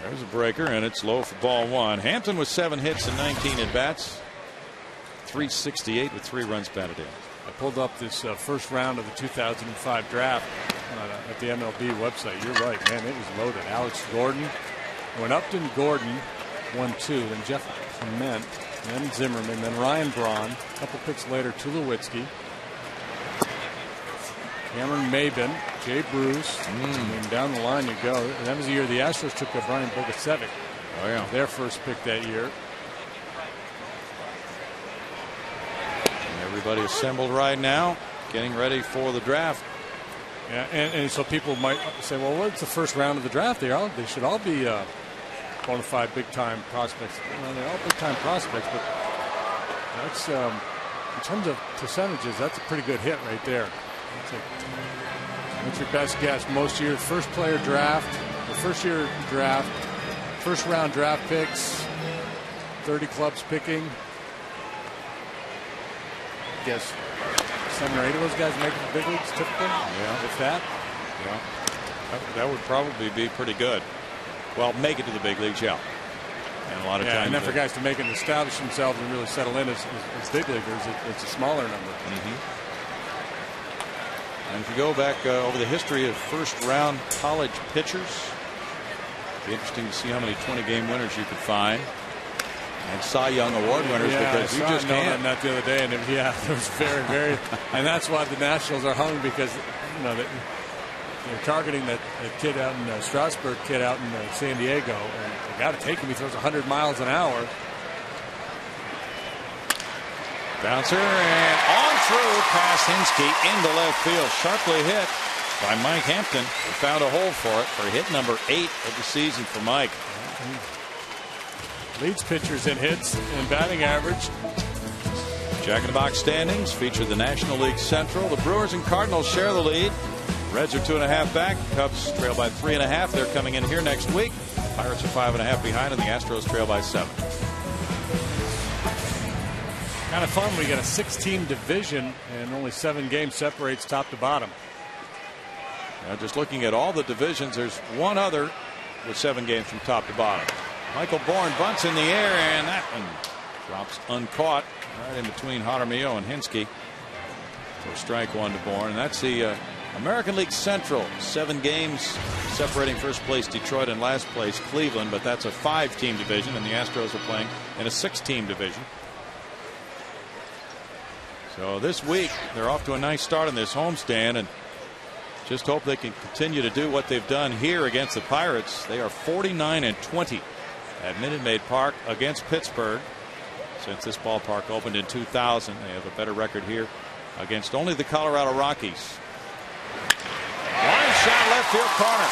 There's a breaker, and it's low for ball one. Hampton with 7 hits and 19 at bats. 368 with 3 runs batted in. I pulled up this first round of the 2005 draft at the MLB website. You're right, man. It was loaded. Alex Gordon, when Upton Gordon 1-2, then Jeff Clement, then Zimmerman, then Ryan Braun. A couple picks later, Tulowitzki, Cameron Maben, Jay Bruce, and down the line you go. And that was the year the Astros took Brian Bogasevic. Oh yeah, their first pick that year. And everybody assembled right now, getting ready for the draft. Yeah, and so people might say, well, what's the first round of the draft? They should all be bona fide big time prospects. Well, they're all big time prospects, but that's in terms of percentages, that's a pretty good hit right there. What's your best guess? Most years, first player draft, the first year draft, first round draft picks, 30 clubs picking. Guess 7 or 8 of those guys make the big leagues typically. Yeah, if that. Yeah, that would probably be pretty good. Well, make it to the big leagues, yeah. And a lot of times, and then for guys to make it and establish themselves and really settle in as big leaguers, it's a smaller number. And if you go back over the history of first-round college pitchers, it'd be interesting to see how many 20-game winners you could find, and Cy Young Award winners, because you just can't. On that the other day, and it was very, very, and that's why the Nationals are hung, because they're targeting that kid out in Strasburg, kid out in San Diego, and they got to take him. He throws 100 miles an hour. Bouncer and on through past Hinsky into left field. Sharply hit by Mike Hampton. He found a hole for it for hit number 8 of the season for Mike. Leads pitchers in hits and batting average. Jack in the Box standings feature the National League Central. The Brewers and Cardinals share the lead. Reds are 2.5 back. Cubs trail by 3.5. They're coming in here next week. Pirates are 5.5 behind, and the Astros trail by 7. Kind of fun. We got a 6-team division, and only 7 games separates top to bottom. Now, just looking at all the divisions, there's one other with 7 games from top to bottom. Michael Bourne bunts in the air, and that one drops uncaught right in between Jaramillo and Hinsky. So strike 1 to Bourne, and that's the American League Central. 7 games separating first place Detroit and last place Cleveland, but that's a 5-team division, and the Astros are playing in a 6-team division. So this week they're off to a nice start in this homestand, and just hope they can continue to do what they've done here against the Pirates. They are 49-20 at Minute Maid Park against Pittsburgh. Since this ballpark opened in 2000, they have a better record here against only the Colorado Rockies. Line shot left field corner.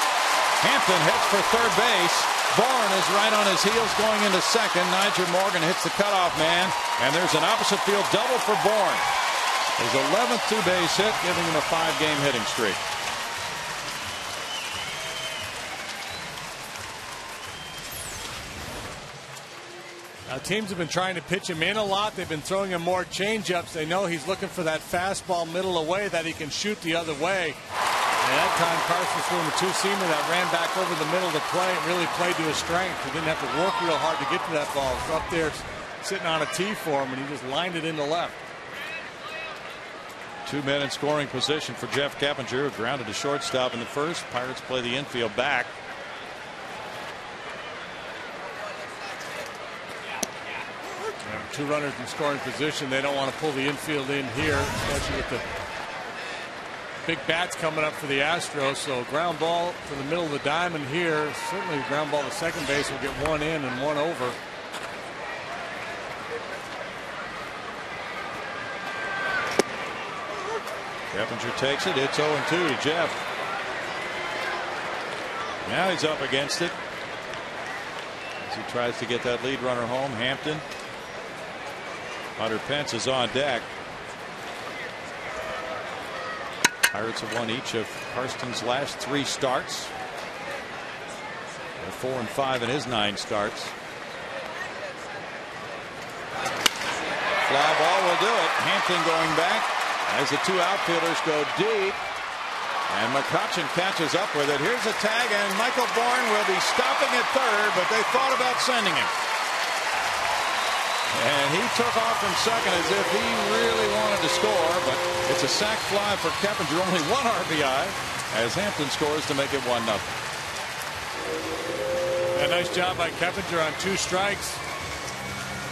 Hampton hits for third base. Bourne is right on his heels going into second. Nigel Morgan hits the cutoff man, and there's an opposite field double for Bourne. His 11th two-base hit, giving him a 5-game hitting streak. Teams have been trying to pitch him in a lot. They've been throwing him more changeups. They know he's looking for that fastball middle away that he can shoot the other way. And that time, Carson threw him a 2-seamer that ran back over the middle of the plate and really played to his strength. He didn't have to work real hard to get to that ball. It was up there sitting on a tee for him, and he just lined it into left. 2 men in scoring position for Jeff Keppinger, who grounded to shortstop in the first. Pirates play the infield back. Two runners in scoring position. They don't want to pull the infield in here, especially with the big bats coming up for the Astros, so ground ball to the middle of the diamond here. Certainly ground ball to second base will get one in and one over. Keppinger takes it. It's 0-2 to Jeff. Now he's up against it as he tries to get that lead runner home. Hampton. Hunter Pence is on deck. Pirates have won each of Karsten's last 3 starts. They're 4-5 in his 9 starts. Fly ball will do it. Hampton going back as the 2 outfielders go deep. And McCutchen catches up with it. Here's a tag, and Michael Bourne will be stopping at third, but they thought about sending him. And he took off from second as if he really wanted to score, but it's a sac fly for Keppinger. Only 1 RBI as Hampton scores to make it 1-0. A nice job by Keppinger on 2 strikes.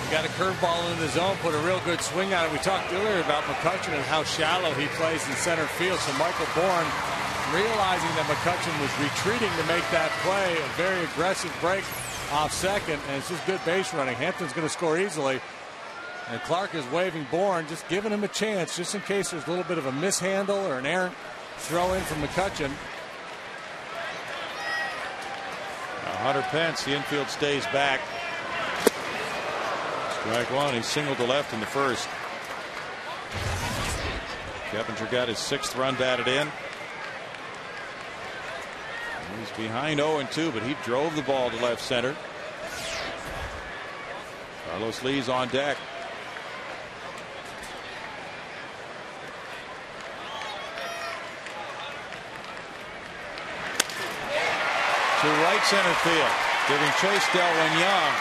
He got a curveball in the zone, put a real good swing on it. We talked earlier about McCutchen and how shallow he plays in center field. So Michael Bourne, realizing that McCutchen was retreating to make that play, a very aggressive break off second, and it's just good base running. Hampton's going to score easily, and Clark is waving Bourne, just giving him a chance, just in case there's a little bit of a mishandle or an errant throw in from McCutchen. Hunter Pence, the infield stays back. Strike 1. He singled to left in the first. Keppinger got his 6th run batted in. He's behind 0-2, but he drove the ball to left center. Carlos Lee's on deck. To right center field, giving chase Delwyn Young.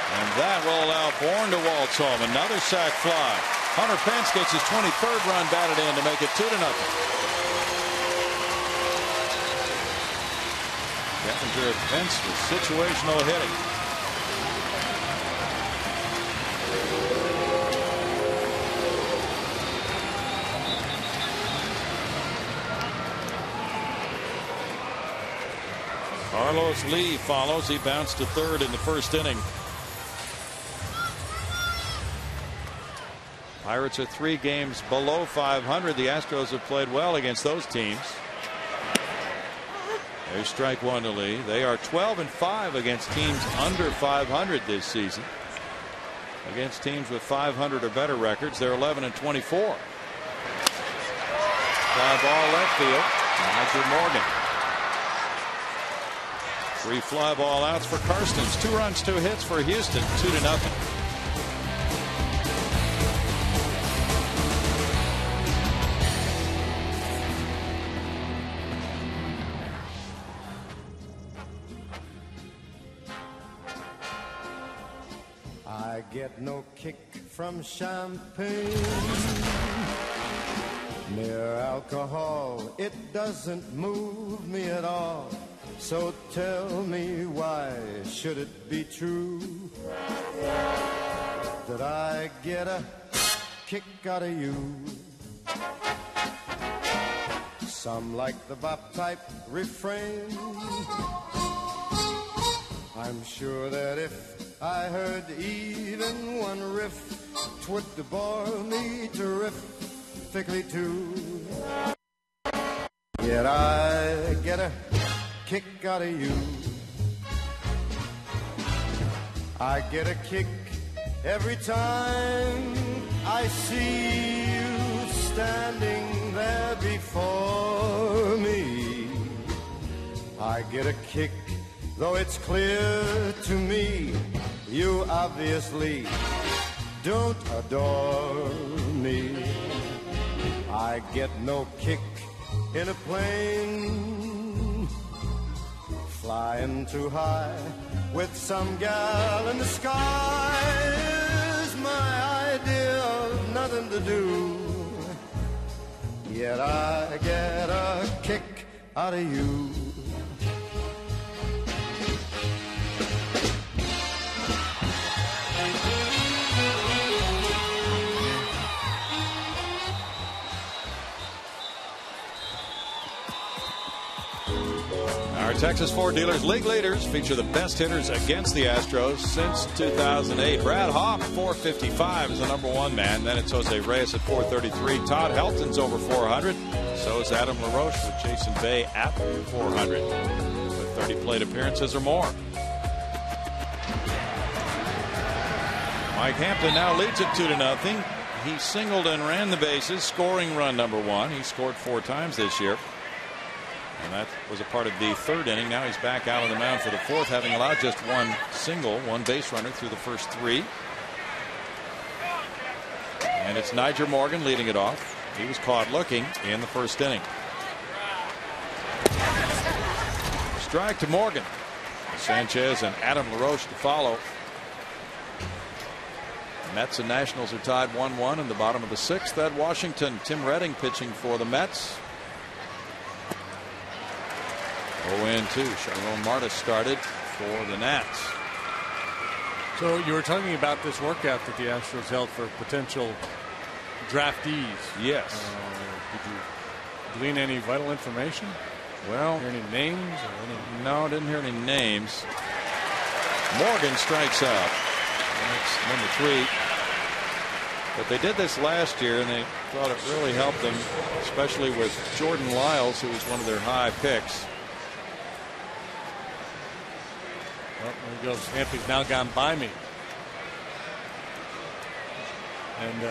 And that will allow Bourne to waltz home. Another sac fly. Hunter Pence gets his 23rd run batted in to make it 2-0. Keppinger and Pence with situational hitting. Carlos Lee follows. He bounced to third in the first inning. Pirates are 3 games below 500. The Astros have played well against those teams. There's strike 1 to Lee. They are 12-5 against teams under 500 this season. Against teams with 500 or better records, they're 11-24. Fly ball left field. Nigel Morgan. 3 fly ball outs for Karstens. 2 runs, 2 hits for Houston. 2-0. I get no kick from champagne. Mere alcohol, it doesn't move me at all. So tell me, why should it be true that I get a kick out of you? Some like the bop type refrain. I'm sure that if I heard even one riff, 'twould bore me terrifically too. Yet I get a kick out of you. I get a kick every time I see you standing there before me. I get a kick, though it's clear to me you obviously don't adore me. I get no kick in a plane flying too high with some gal in the sky is my idea of nothing to do. Yet I get a kick out of you. Our Texas Ford dealers league leaders feature the best hitters against the Astros since 2008. Brad Hoff, 455, is the #1 man. Then it's Jose Reyes at 433. Todd Helton's over 400. So is Adam LaRoche with Jason Bay at 400. With 30 plate appearances or more. Mike Hampton now leads it 2-0. He singled and ran the bases, scoring run #1. He scored 4 times this year. And that was a part of the 3rd inning. Now he's back out on the mound for the 4th, having allowed just 1 single, 1 base runner through the first 3. And it's Niger Morgan leading it off. He was caught looking in the 1st inning. Strike to Morgan. Sanchez and Adam LaRoche to follow. Mets and Nationals are tied 1-1 in the bottom of the 6th at Washington. Tim Redding pitching for the Mets. 0-2. Sharon Martis started for the Nats. So you were talking about this workout that the Astros held for potential draftees. Yes. Did you glean any vital information? Well, hear any names? Or any... No, didn't hear any names. Morgan strikes out. That's #3. But they did this last year, and they thought it really helped them, especially with Jordan Lyles, who was one of their high picks. Well, there he goes. Hampy's now gone by me. And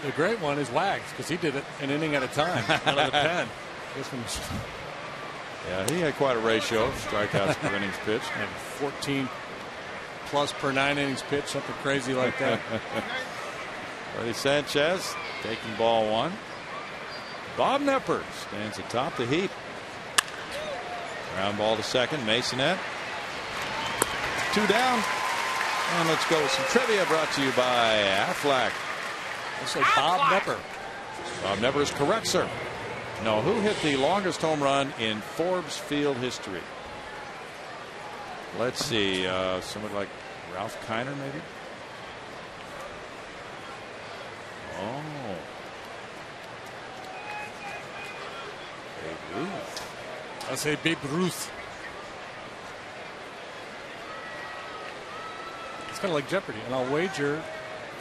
the great one is Wags, because he did it an inning at a time out of the pen. This one's... Yeah, he had quite a ratio of strikeouts per innings pitched. And 14 plus per 9 innings pitched, something crazy like that. Freddie Sanchez taking ball 1. Bob Knepper stands atop the heap. Ground ball to second. Masonette. 2 down. And let's go with some trivia brought to you by Aflac. Let's say Bob Knepper. Bob Knepper is correct, sir. No, who hit the longest home run in Forbes Field history? Let's see. Someone like Ralph Kiner, maybe? Oh. Babe Ruth. I'll say Babe Ruth. It's kind of like Jeopardy, and I'll wager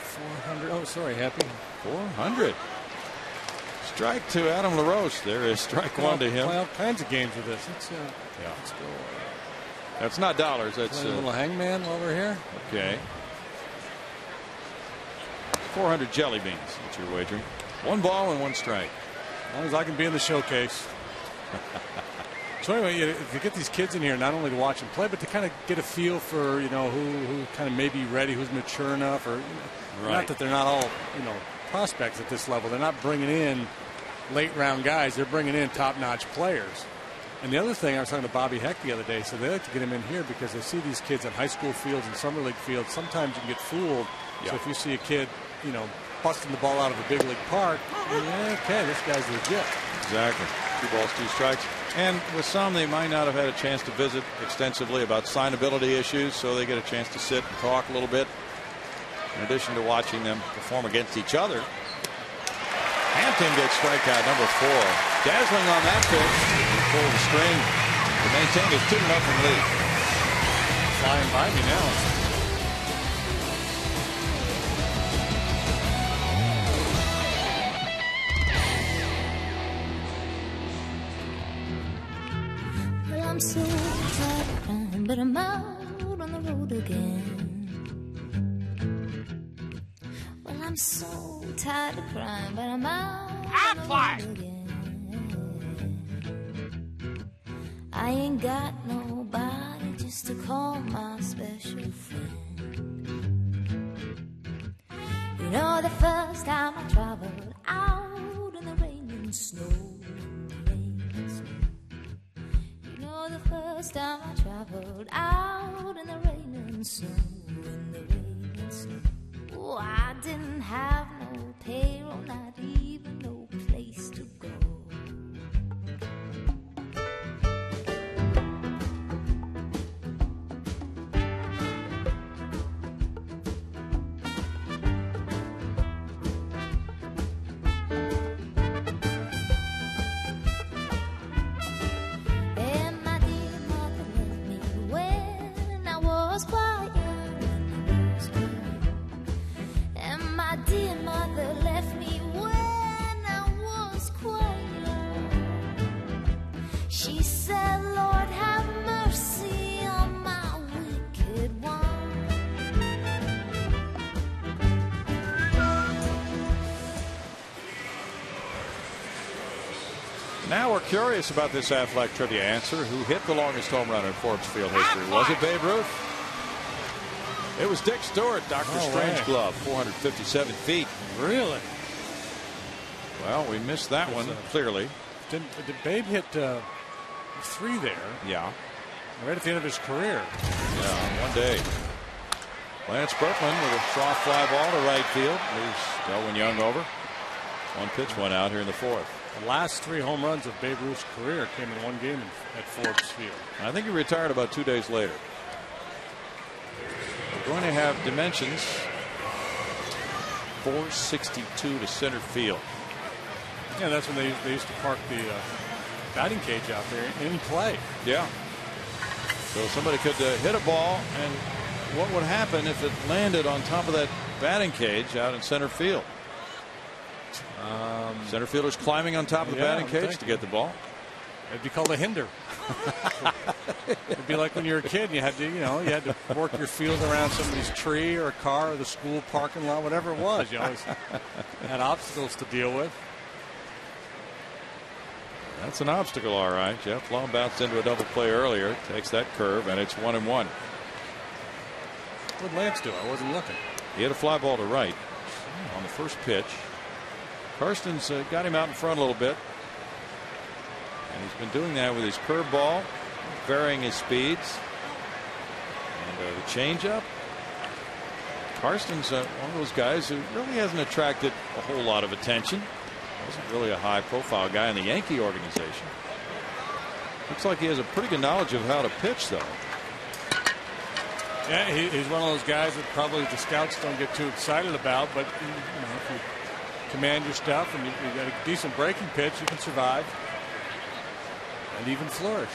400. Oh, sorry, Happy. 400. Strike to Adam LaRoche. There is strike 1 to him. Play all kinds of games with this. Let's go. That's not dollars. That's a little hangman while we're here. Okay. 400 jelly beans. That's your wagering. 1 ball and 1 strike. As long as I can be in the showcase. So anyway, you get these kids in here not only to watch them play, but to kind of get a feel for who kind of may be ready, who's mature enough, or not that they're not all prospects at this level. They're not bringing in late round guys. They're bringing in top notch players. And the other thing, I was talking to Bobby Heck the other day, so they like to get him in here because they see these kids at high school fields and summer league fields. Sometimes you can get fooled. Yeah. So if you see a kid, busting the ball out of a big league park, okay, this guy's legit. Exactly. 2 balls, 2 strikes. And with some, they might not have had a chance to visit extensively about signability issues, so they get a chance to sit and talk a little bit. In addition to watching them perform against each other. Hampton gets strikeout #4. Dazzling on that pitch. Pull the string to maintain his 2-0 lead. Flying by me now. Well, I'm so tired of crying, but I'm out on the road again. Well, I'm so tired of crying, but I'm out on the road again. I ain't got nobody just to call my special friend. The first time I traveled out in the rain and snow. The first time I traveled out in the rain and snow. Oh, I didn't have no payroll, not even no place to go. And my Now we're curious about this Athletic Trivia answer. Who hit the longest home run in Forbes Field history? Was it Babe Ruth? It was Dick Stewart, Dr. Strangeglove, 457 feet. Really? Well, we missed that one clearly. Did Babe hit 3 there? Yeah. Right at the end of his career. Yeah, one day. Lance Berkman with a soft fly ball to right field. Moves Delwyn Young over. One pitch went out here in the 4th. The last 3 home runs of Babe Ruth's career came in one game at Forbes Field. I think he retired about 2 days later. We're going to have dimensions. 462 to center field. Yeah, that's when they used to park the batting cage out there in play. Yeah. So somebody could hit a ball, and what would happen if it landed on top of that batting cage out in center field? Center fielders climbing on top of the batting cage to get the ball. It'd be called a hinder. It'd be like when you were a kid and you had to work your field around somebody's tree or a car or the school parking lot, whatever it was. You always had obstacles to deal with. That's an obstacle, all right. Jeff Long bounced into a double play earlier. Takes that curve, and it's 1-1. What did Lance do? I wasn't looking. He hit a fly ball to right on the first pitch. Karsten's got him out in front a little bit. And he's been doing that with his curveball, varying his speeds. And the changeup. Karsten's one of those guys who really hasn't attracted a whole lot of attention. Wasn't really a high profile guy in the Yankee organization. Looks like he has a pretty good knowledge of how to pitch, though. Yeah, he's one of those guys that probably the scouts don't get too excited about, but if you command your stuff and you got a decent breaking pitch, you can survive and even flourish.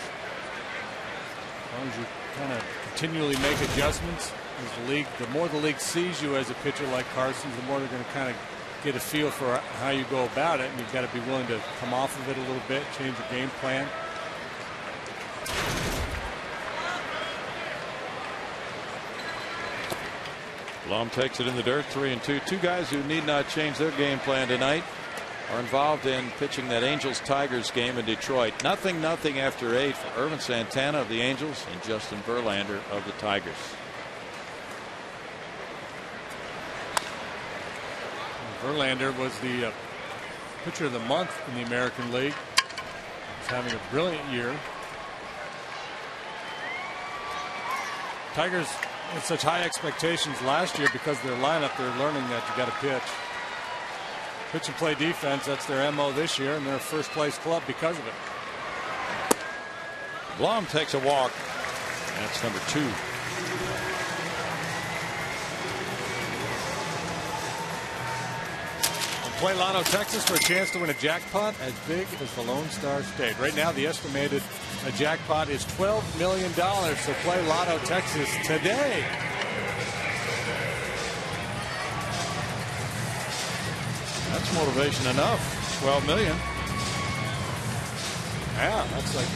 As long as you kind of continually make adjustments. As the more the league sees you as a pitcher like Karsten, the more they're going to kind of get a feel for how you go about it, and you've got to be willing to come off of it a little bit, change your game plan. Blum takes it in the dirt, 3-2. Two guys who need not change their game plan tonight are involved in pitching that Angels-Tigers game in Detroit. 0-0 after 8 for Ervin Santana of the Angels and Justin Verlander of the Tigers. Verlander was the pitcher of the month in the American League. He's having a brilliant year. Tigers had such high expectations last year because of their lineup. They're learning that you got to pitch. Pitch and play defense, that's their MO this year, and they're a first place club because of it. Blum takes a walk. That's number 2. Play Lotto Texas for a chance to win a jackpot as big as the Lone Star State. Right now, the estimated jackpot is $12 million. So play Lotto Texas today. That's motivation enough. $12 million. Yeah, that's like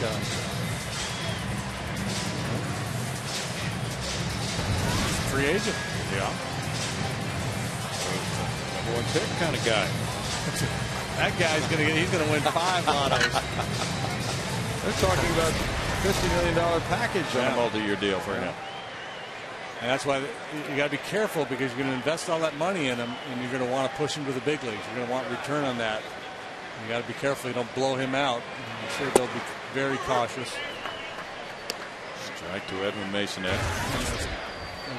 free agent. Yeah. Number 1 pick kind of guy. That guy's he's gonna win 5 lottos. They're talking about $50 million package on a multi-year deal for him. And that's why you got to be careful, because you're going to invest all that money in him, and you're going to want to push him to the big leagues. You're going to want return on that. You got to be careful you don't blow him out. I'm sure they'll be very cautious. Strike to Edwin Masonette.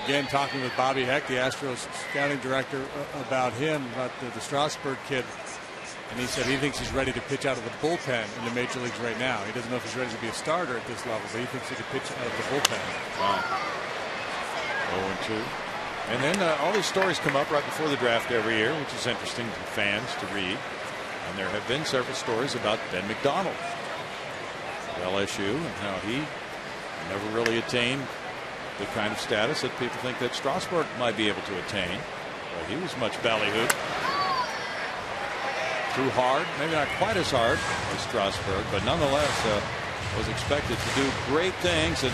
Again, talking with Bobby Heck, the Astros scouting director, about him, about the Strasburg kid. And he said he thinks he's ready to pitch out of the bullpen in the major leagues right now. He doesn't know if he's ready to be a starter at this level, but he thinks he could pitch out of the bullpen. Wow. 0-2. And then all these stories come up right before the draft every year, which is interesting to fans to read. And there have been several stories about Ben McDonald of LSU and how he never really attained the kind of status that people think that Strasburg might be able to attain. But he was much ballyhooed. Threw hard, maybe not quite as hard as Strasburg, but nonetheless was expected to do great things. And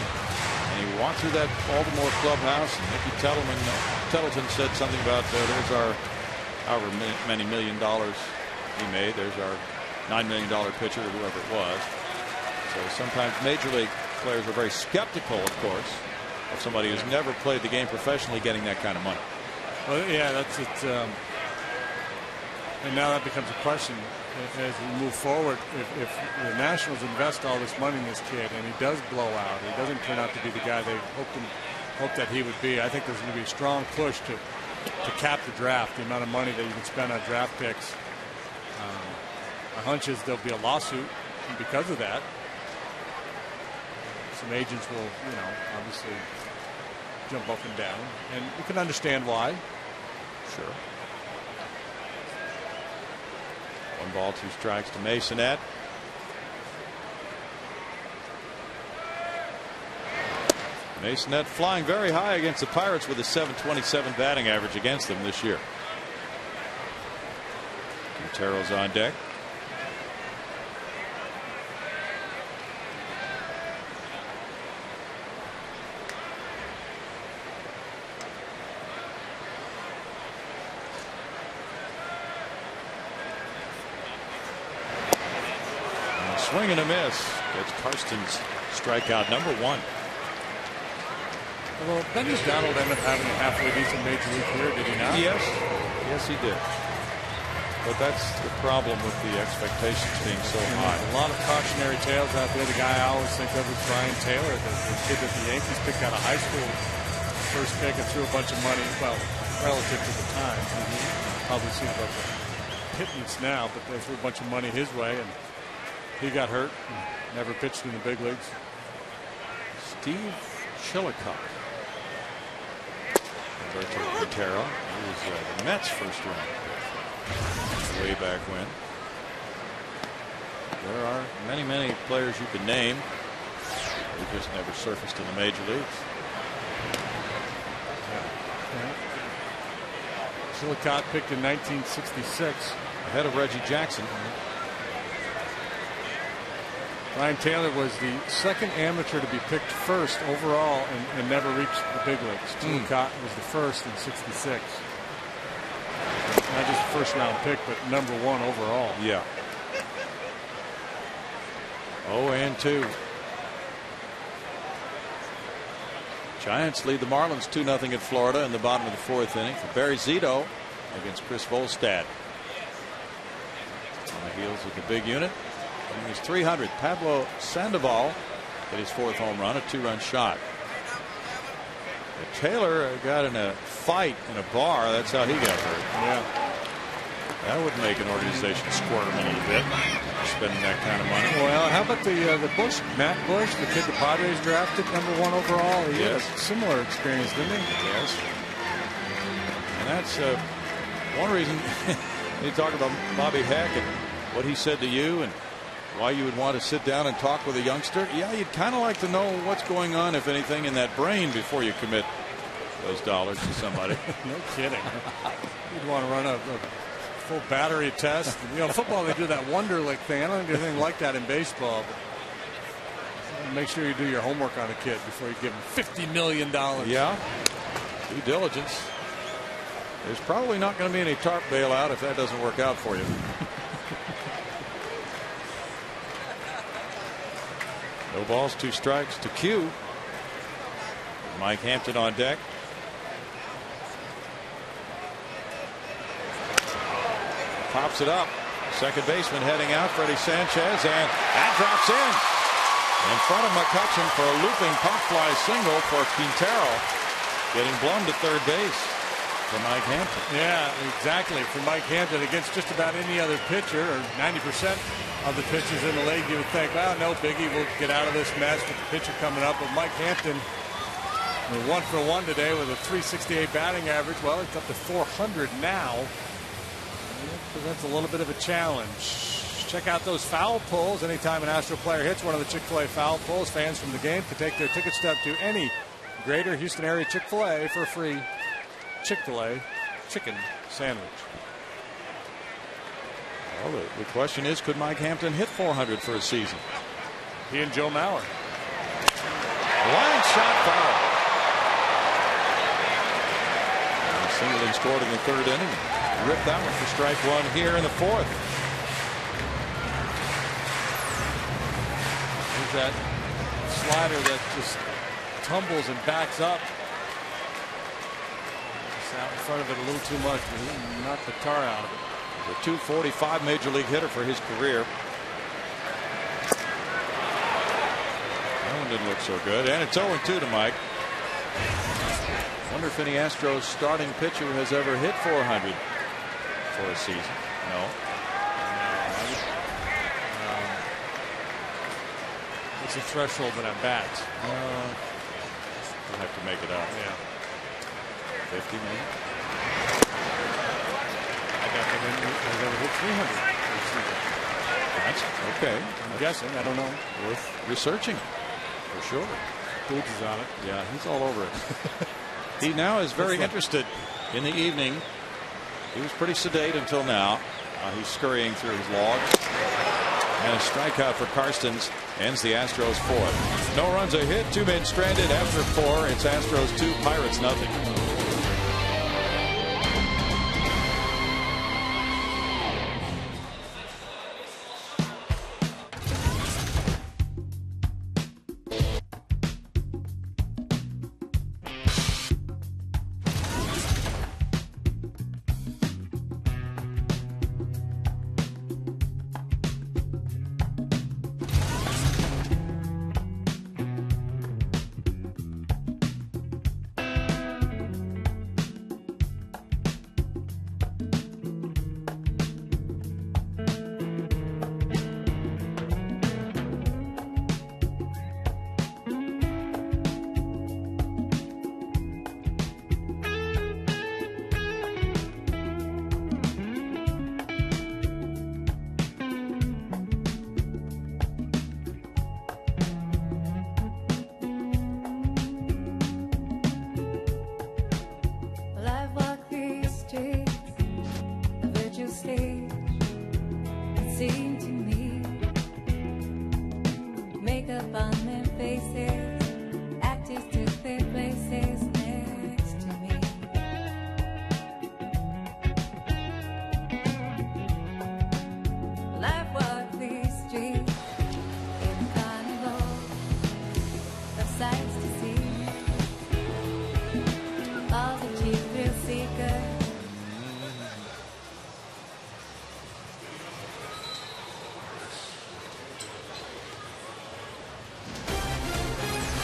he walked through that Baltimore clubhouse, and Mickey Tettleton said something about there's our however many $1 million he made. There's our $9 million pitcher or whoever it was. So sometimes major league players are very skeptical, of course, of somebody who's never played the game professionally getting that kind of money. Well, yeah, that's it. And now that becomes a question as we move forward. If the Nationals invest all this money in this kid and he does blow out, he doesn't turn out to be the guy they hoped that he would be, I think there's going to be a strong push to cap the draft, the amount of money that you can spend on draft picks. My hunch is there'll be a lawsuit because of that. Some agents will, obviously jump up and down, and you can understand why. Sure. 1 ball, 2 strikes to Masonette. Masonette flying very high against the Pirates with a .727 batting average against them this year. Quintero's on deck. Swing and a miss. Gets Karsten's strikeout number 1. Well, Benny Donald ended up having a halfway decent major league career, did he not? Yes. Yes, he did. But that's the problem with the expectations being so high. A lot of cautionary tales out there. The guy I always think of is Brian Taylor, the kid that the Yankees picked out of high school, first pick, and threw a bunch of money, well, relative to the time. Probably seems like a pittance now, but they threw a bunch of money his way, and he got hurt and never pitched in the big leagues. Steve Chillicott. Roberto Quintero. He was the Mets' first round pick way back when. There are many players you could name who just never surfaced in the major leagues. Chillicott picked in 1966. Ahead of Reggie Jackson. Brian Taylor was the second amateur to be picked first overall and never reached the big leagues. Chillicott was the first in '66. Not just a first round pick, but number 1 overall. Yeah. 0-2. Giants lead the Marlins 2-0 at Florida in the bottom of the 4th inning for Barry Zito against Chris Volstad. On the heels of the big unit. He was 300. Pablo Sandoval hit his 4th home run, a 2-run shot. But Taylor got in a fight in a bar. That's how he got hurt. Yeah. That would make an organization squirm a little bit, spending that kind of money. Well, how about the Bush, Matt Bush, the kid the Padres drafted number 1 overall? He had a similar experience, didn't he? Yes. And that's one reason you talk about Bobby Heck and what he said to you and why you would want to sit down and talk with a youngster. Yeah, you'd kind of like to know what's going on, if anything, in that brain before you commit those dollars to somebody. No kidding. You'd want to run a full battery test. Football, they do that Wonderlic thing. I don't think there's anything like that in baseball. But make sure you do your homework on a kid before you give him $50 million. Yeah. Due diligence. There's probably not going to be any TARP bailout if that doesn't work out for you. No balls, 2 strikes to Q. Mike Hampton on deck. Pops it up. Second baseman heading out, Freddie Sanchez, and that drops in front of McCutchen for a looping pop fly single for Quintero, getting blown to third base for Mike Hampton. Yeah, exactly. For Mike Hampton against just about any other pitcher, or 90% of the pitchers in the league, you would think, well, no biggie, we'll get out of this mess with the pitcher coming up. But Mike Hampton, 1 for 1 today with a .368 batting average. Well, it's up to .400 now. So that's a little bit of a challenge. Check out those foul pulls. Anytime an Astro player hits one of the Chick-fil-A foul pulls, fans from the game can take their ticket stub to any greater Houston area Chick-fil-A for a free Chick-fil-A chicken sandwich. Well, the question is, could Mike Hampton hit .400 for a season? He and Joe Mauer. Line shot foul. Singleton scored in the 3rd inning. Ripped that one for strike 1 here in the 4th. that slider that just tumbles and backs up. Just out in front of it a little too much, but he knocked the tar out of it. The .245 major league hitter for his career. That one didn't look so good, and it's 0-2 to Mike. Wonder if any Astros starting pitcher has ever hit 400 for a season. No. What's the threshold that I bat? We'll have to make it up. Yeah. 50 maybe. I've never hit 300 for a season. That's okay. I'm guessing. I don't know. Worth researching for sure. Boots is on it. Yeah, he's all over it. He now is very interested in the evening. He was pretty sedate until now. He's scurrying through his logs. And a strikeout for Karstens ends the Astros fourth. No runs, a hit, 2 men stranded after 4. It's Astros 2, Pirates nothing.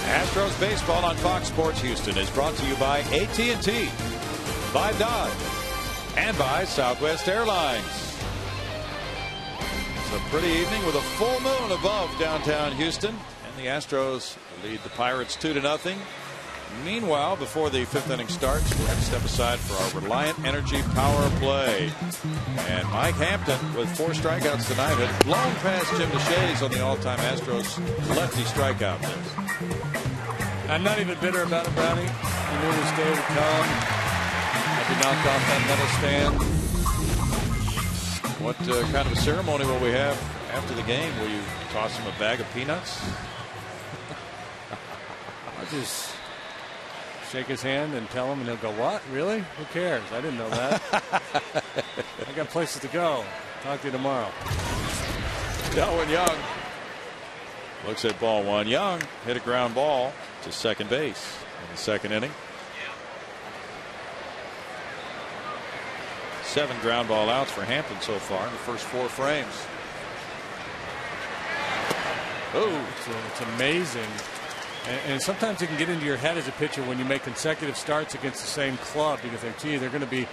Astros baseball on Fox Sports Houston is brought to you by AT&T, by Dodge, and by Southwest Airlines. It's a pretty evening with a full moon above downtown Houston, and the Astros lead the Pirates 2-0. Meanwhile, before the 5th inning starts, we're going to step aside for our Reliant Energy power play. And Mike Hampton, with 4 strikeouts tonight, had blown past Jim DeShays on the all-time Astros lefty strikeout list. I'm not even bitter about it, Brownie. I knew this day would come. I'd be knocked off that medal stand. What kind of a ceremony will we have after the game? Will you toss him a bag of peanuts? I'll just shake his hand and tell him, and he'll go, "What? Really? Who cares? I didn't know that." I got places to go. Talk to you tomorrow. Delwyn Young looks at ball 1. Young hit a ground ball to second base in the 2nd inning. 7 ground ball outs for Hampton so far in the first 4 frames. Oh, it's amazing. And sometimes it can get into your head as a pitcher when you make consecutive starts against the same club. You can think, gee, they're going to be,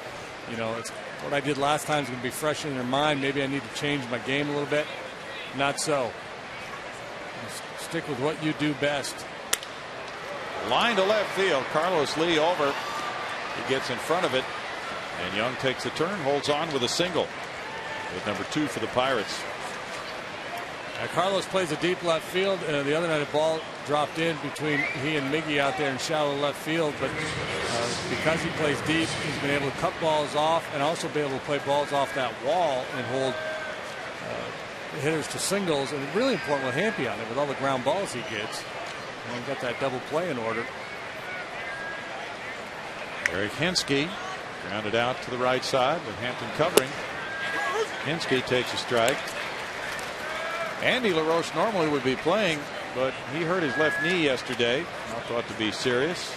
it's what I did last time is going to be fresh in their mind. Maybe I need to change my game a little bit. Not so. Stick with what you do best. Line to left field. Carlos Lee over. He gets in front of it. And Young takes the turn, holds on with a single. With number 2 for the Pirates. Carlos plays a deep left field. The other night a ball dropped in between he and Miggy out there in shallow left field. But because he plays deep, he's been able to cut balls off and also be able to play balls off that wall and hold hitters to singles. And it's really important with Hampy on it with all the ground balls he gets. And he got that double play in order. Eric Hensky grounded out to the right side with Hampton covering. Hensky takes a strike. Andy LaRoche normally would be playing but he hurt his left knee yesterday. Not thought to be serious.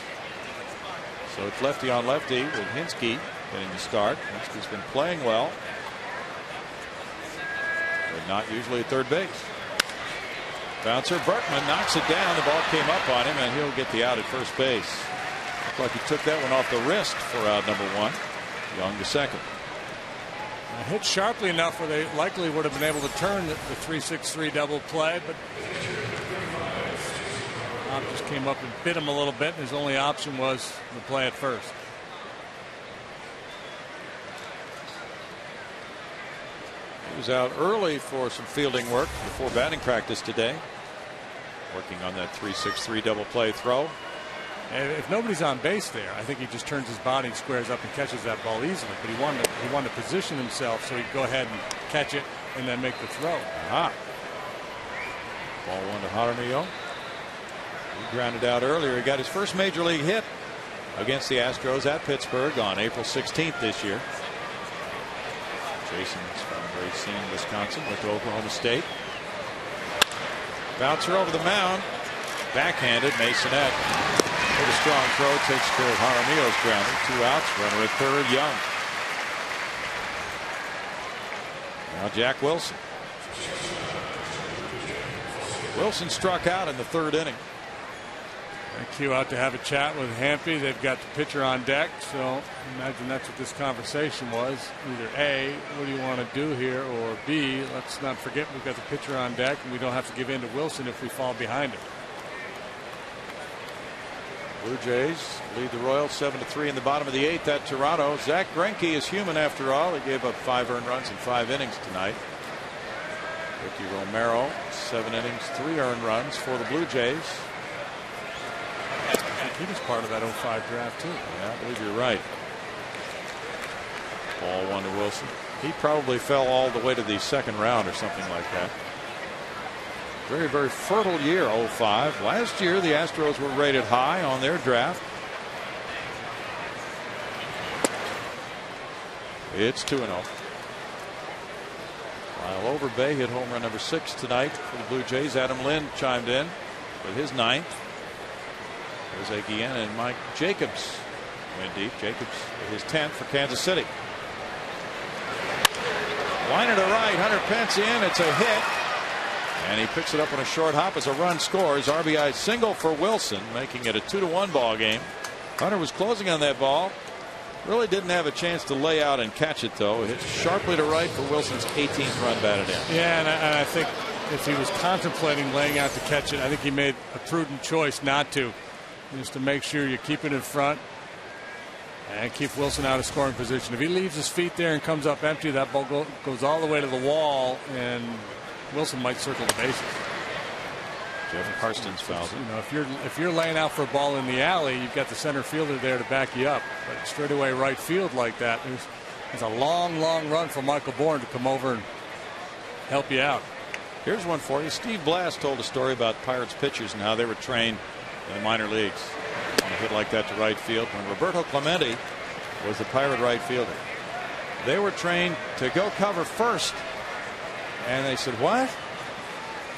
So it's lefty on lefty with Hinske getting the start. Hinske's been playing well, but not usually at third base. Bouncer Berkman knocks it down. The ball came up on him, and he'll get the out at first base. Looked like he took that one off the wrist for out number 1. Young to second. Hit sharply enough where they likely would have been able to turn the 3-6-3 double play, but Bob just came up and bit him a little bit, and his only option was the play at first. He was out early for some fielding work before batting practice today, working on that 3-6-3 double play throw. And if nobody's on base there, I think he just turns his body and squares up and catches that ball easily. But he wanted to position himself so he'd go ahead and catch it and then make the throw. Aha. Ball 1 to Jaramillo. He grounded out earlier. He got his first major league hit against the Astros at Pittsburgh on April 16th this year. Jason's from Racine, Wisconsin, went to Oklahoma State. Bouncer over the mound. Backhanded. Masonette with a strong throw takes care of Jaramillo's grounder. 2 outs. Runner at third. Young. Now Jack Wilson. Wilson struck out in the 3rd inning. Cue out to have a chat with Hampy. They've got the pitcher on deck, so imagine that's what this conversation was. Either A, what do you want to do here, or B, let's not forget we've got the pitcher on deck and we don't have to give in to Wilson if we fall behind him. Blue Jays lead the Royals 7-3 in the bottom of the 8th at Toronto. Zach Greinke is human after all. He gave up 5 earned runs in 5 innings tonight. Ricky Romero, 7 innings, 3 earned runs for the Blue Jays. He was part of that 05 draft too. Yeah, I believe you're right. Ball 1 to Wilson. He probably fell all the way to the 2nd round or something like that. Very, very fertile year, 05. Last year, the Astros were rated high on their draft. It's 2-0. While Overbay hit home run number 6 tonight for the Blue Jays. Adam Lind chimed in with his 9th. Jose Guillen and Mike Jacobs went deep. Jacobs his 10th for Kansas City. Line to right. Hunter Pence in. It's a hit. And he picks it up on a short hop as a run scores. RBI single for Wilson, making it a 2-1 ball game. Hunter was closing on that ball. Really didn't have a chance to lay out and catch it, though. Hit sharply to right for Wilson's 18th run batted in. Yeah, and I think if he was contemplating laying out to catch it, I think he made a prudent choice not to. Just to make sure you keep it in front and keep Wilson out of scoring position. If he leaves his feet there and comes up empty, that ball goes all the way to the wall, and Wilson might circle the bases. Jeff Karstens fouls it. You know, if you're laying out for a ball in the alley, you've got the center fielder there to back you up. But straightaway right field like that, there's a long run for Michael Bourne to come over and help you out. Here's one for you. Steve Blass told a story about Pirates pitchers and how they were trained in the minor leagues on a hit like that to right field. When Roberto Clemente was the Pirate right fielder, they were trained to go cover first. And they said, what?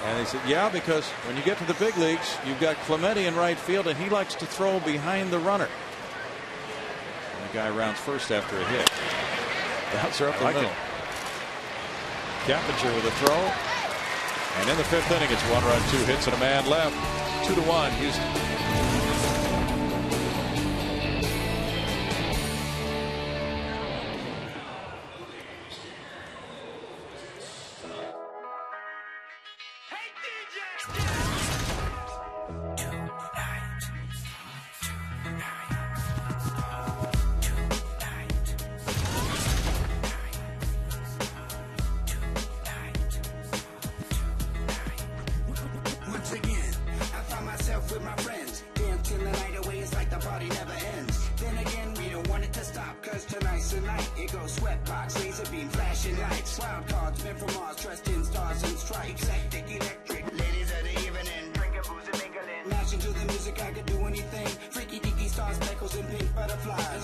And they said, yeah, because when you get to the big leagues, you've got Clemente in right field, and he likes to throw behind the runner. And the guy rounds first after a hit. Bouncer up the middle. Cappinger with a throw. And in the 5th inning, it's 1 run, 2 hits, and a man left. 2-1, Houston.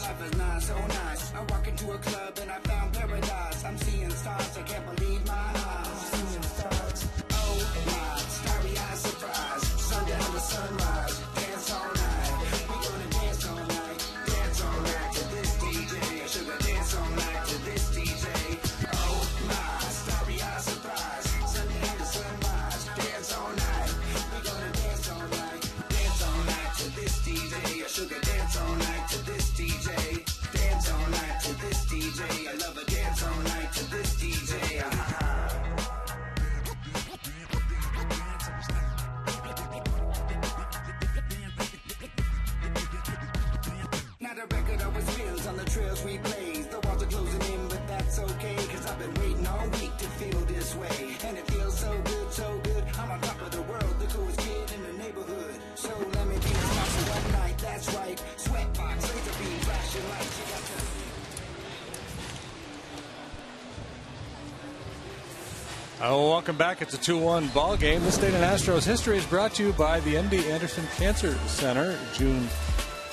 Life is not so nice. I walk into a club and I found paradise. I'm seeing stars, I can't believe my eyes. Oh my, starry-eyed surprise. trails we blaze. The walls are closing in, but that's okay, cause I've been waiting all week to feel this way. And it feels so good, so good. I'm on top of the world, the coolest kid in the neighborhood. So let me be a sponsor one night, that's right. Sweatbox, laser beam, flashing lights, you got to... Welcome back. It's a 2-1 ball game. This State and Astros history is brought to you by the MD Anderson Cancer Center. June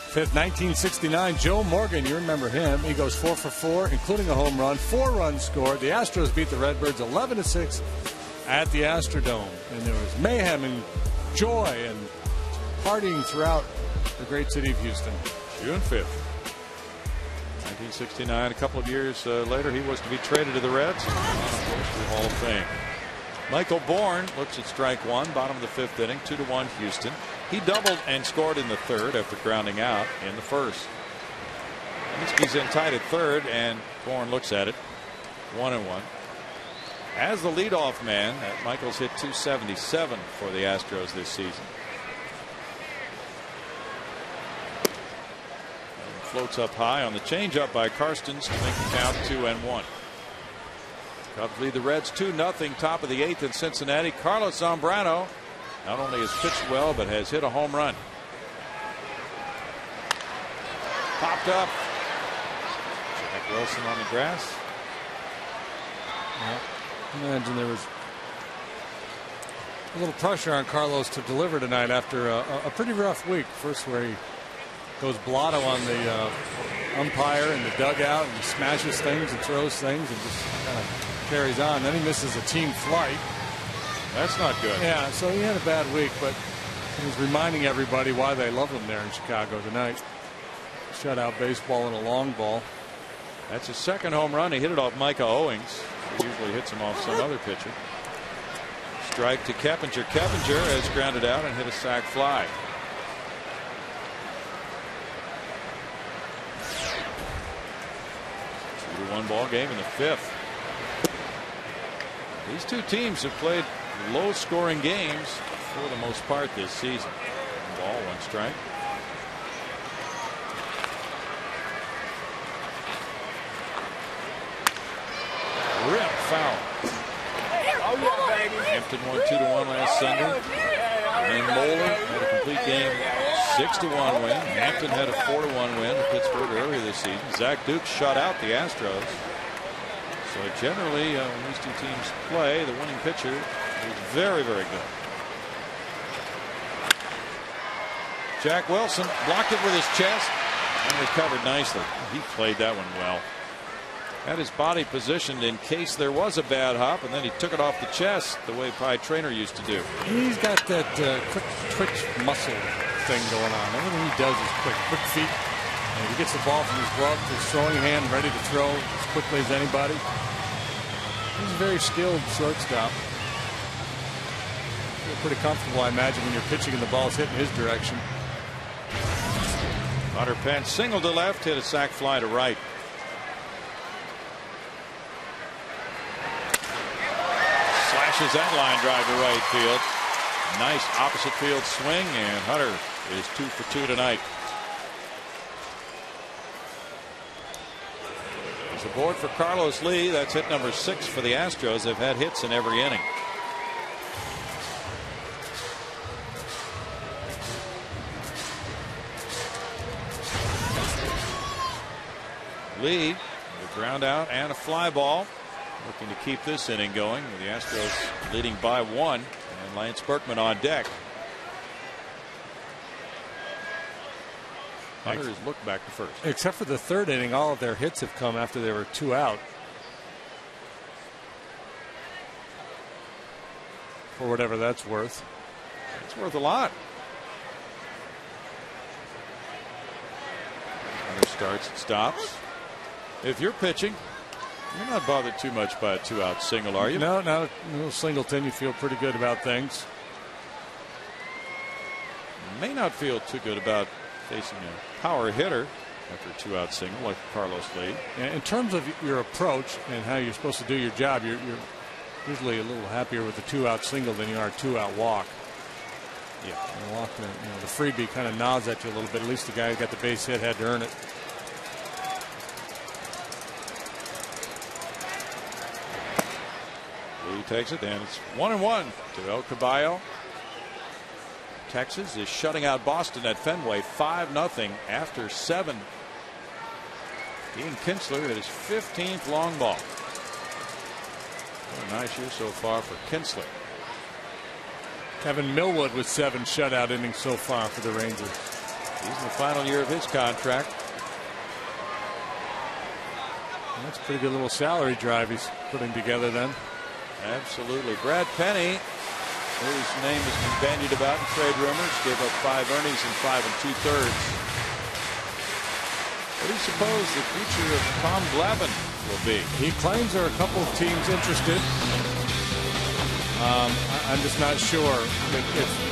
5th, 1969. Joe Morgan, you remember him. He goes 4 for 4, including a home run. 4 runs scored. The Astros beat the Redbirds 11-6 at the Astrodome. And there was mayhem and joy and partying throughout the great city of Houston. June 5th. 1969, a couple of years later, he was to be traded to the Reds. Of course, the Hall of Fame. Michael Bourne looks at strike one, bottom of the 5th inning, 2-1 Houston. He doubled and scored in the 3rd after grounding out in the 1st. He's in tight at 3rd, and Bourne looks at it, 1-1. As the leadoff man, Michaels hit .277 for the Astros this season. Floats up high on the changeup by Karstens to make the count 2-1. Cubs lead the Reds 2-0, top of the 8th in Cincinnati. Carlos Zambrano not only has pitched well, but has hit a home run. Popped up. Jack Wilson on the grass. Well, imagine there was a little pressure on Carlos to deliver tonight after a pretty rough week. First where he goes blotto on the umpire in the dugout and smashes things and throws things and just kind of carries on. Then he misses a team flight. That's not good. Yeah, so he had a bad week, but he was reminding everybody why they love him there in Chicago tonight. Shutout baseball and a long ball. That's his 2nd home run. He hit it off Micah Owings. He usually hits him off some other pitcher. Strike to Keppinger. Keppinger has grounded out and hit a sac fly. 2-1 ball game in the 5th. These two teams have played low scoring games for the most part this season. Ball, 1 strike. Rip foul. Hampton won 2-1 last Sunday. And Moeller had a complete game 6-1 win. Hampton had a 4-1 win to Pittsburgh earlier this season. Zach Duke shut out the Astros. So generally, when these two teams play, the winning pitcher is very, very good. Jack Wilson blocked it with his chest and recovered nicely. He played that one well. Had his body positioned in case there was a bad hop, and then he took it off the chest the way Pie Traynor used to do. He's got that quick twitch muscle thing going on. Everything he does is quick feet. And he gets the ball from his glove to his throwing hand, ready to throw as quickly as anybody. He's a very skilled shortstop. Feel pretty comfortable, I imagine, when you're pitching and the ball's hitting his direction. Hunter Pence singled to left, hit a sac fly to right. Slashes that line drive to right field. Nice opposite field swing, and Hunter is 2 for 2 tonight. There's a board for Carlos Lee. That's hit number 6 for the Astros. They've had hits in every inning. Lee, a ground out and a fly ball. Looking to keep this inning going with the Astros leading by 1, and Lance Berkman on deck. Hunter has looked back to first. Except for the 3rd inning, all of their hits have come after they were 2 out. For whatever that's worth. It's worth a lot. Hunter starts and stops. If you're pitching, you're not bothered too much by a 2-out single, are you? No, not a little Singleton. You feel pretty good about things. You may not feel too good about facing a power hitter after a 2-out single like Carlos Lee. In terms of your approach and how you're supposed to do your job, you're usually a little happier with a 2-out single than you are a 2-out walk. Yeah, the walk, the freebie kind of nods at you a little bit. At least the guy who got the base hit had to earn it. He takes it, and it's 1-1 to El Caballo. Texas is shutting out Boston at Fenway 5-0 after 7. Dean Kinsler at his 15th long ball. What a nice year so far for Kinsler. Kevin Millwood with 7 shutout innings so far for the Rangers. He's in the final year of his contract. That's a pretty good little salary drive he's putting together then. Absolutely. Brad Penny, whose name has been bandied about in trade rumors, gave up 5 earnings in 5 2/3. What do you suppose the future of Tom Glavine will be? He claims there are a couple of teams interested. I'm just not sure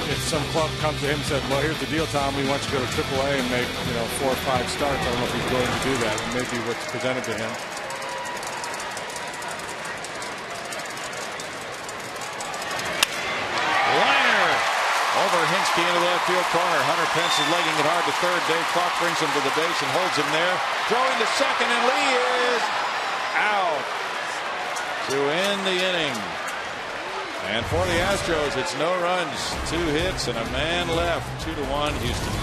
if some club comes to him and says, well, here's the deal, Tom, we want you to go to AAA and make 4 or 5 starts. I don't know if he's willing to do that. It may be what's presented to him. Liner over Hinsky into the left field corner. Hunter Pence is legging it hard to third. Dave Clark brings him to the base and holds him there. Throwing to second, and Lee is out to end the inning. And for the Astros, it's no runs, 2 hits, and a man left. 2-1 Houston.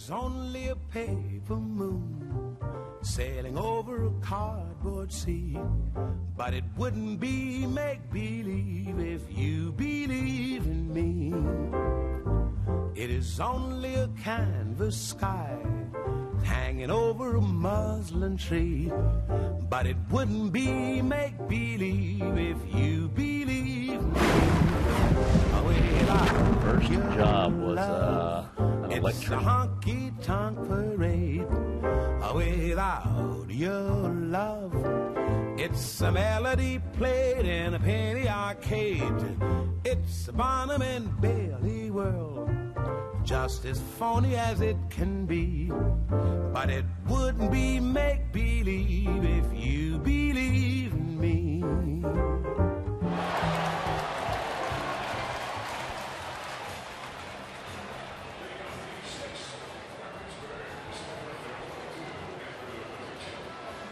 Only a paper moon sailing over a cardboard sea, but it wouldn't be make-believe if you believe in me. It is only a canvas sky hanging over a muslin tree, but it wouldn't be make-believe if you believe me. First job was an electrician. It's a honky-tonk parade without your love. It's a melody played in a penny arcade. It's a Bonham and Bailey world, just as phony as it can be. But it wouldn't be make-believe if you believe in me.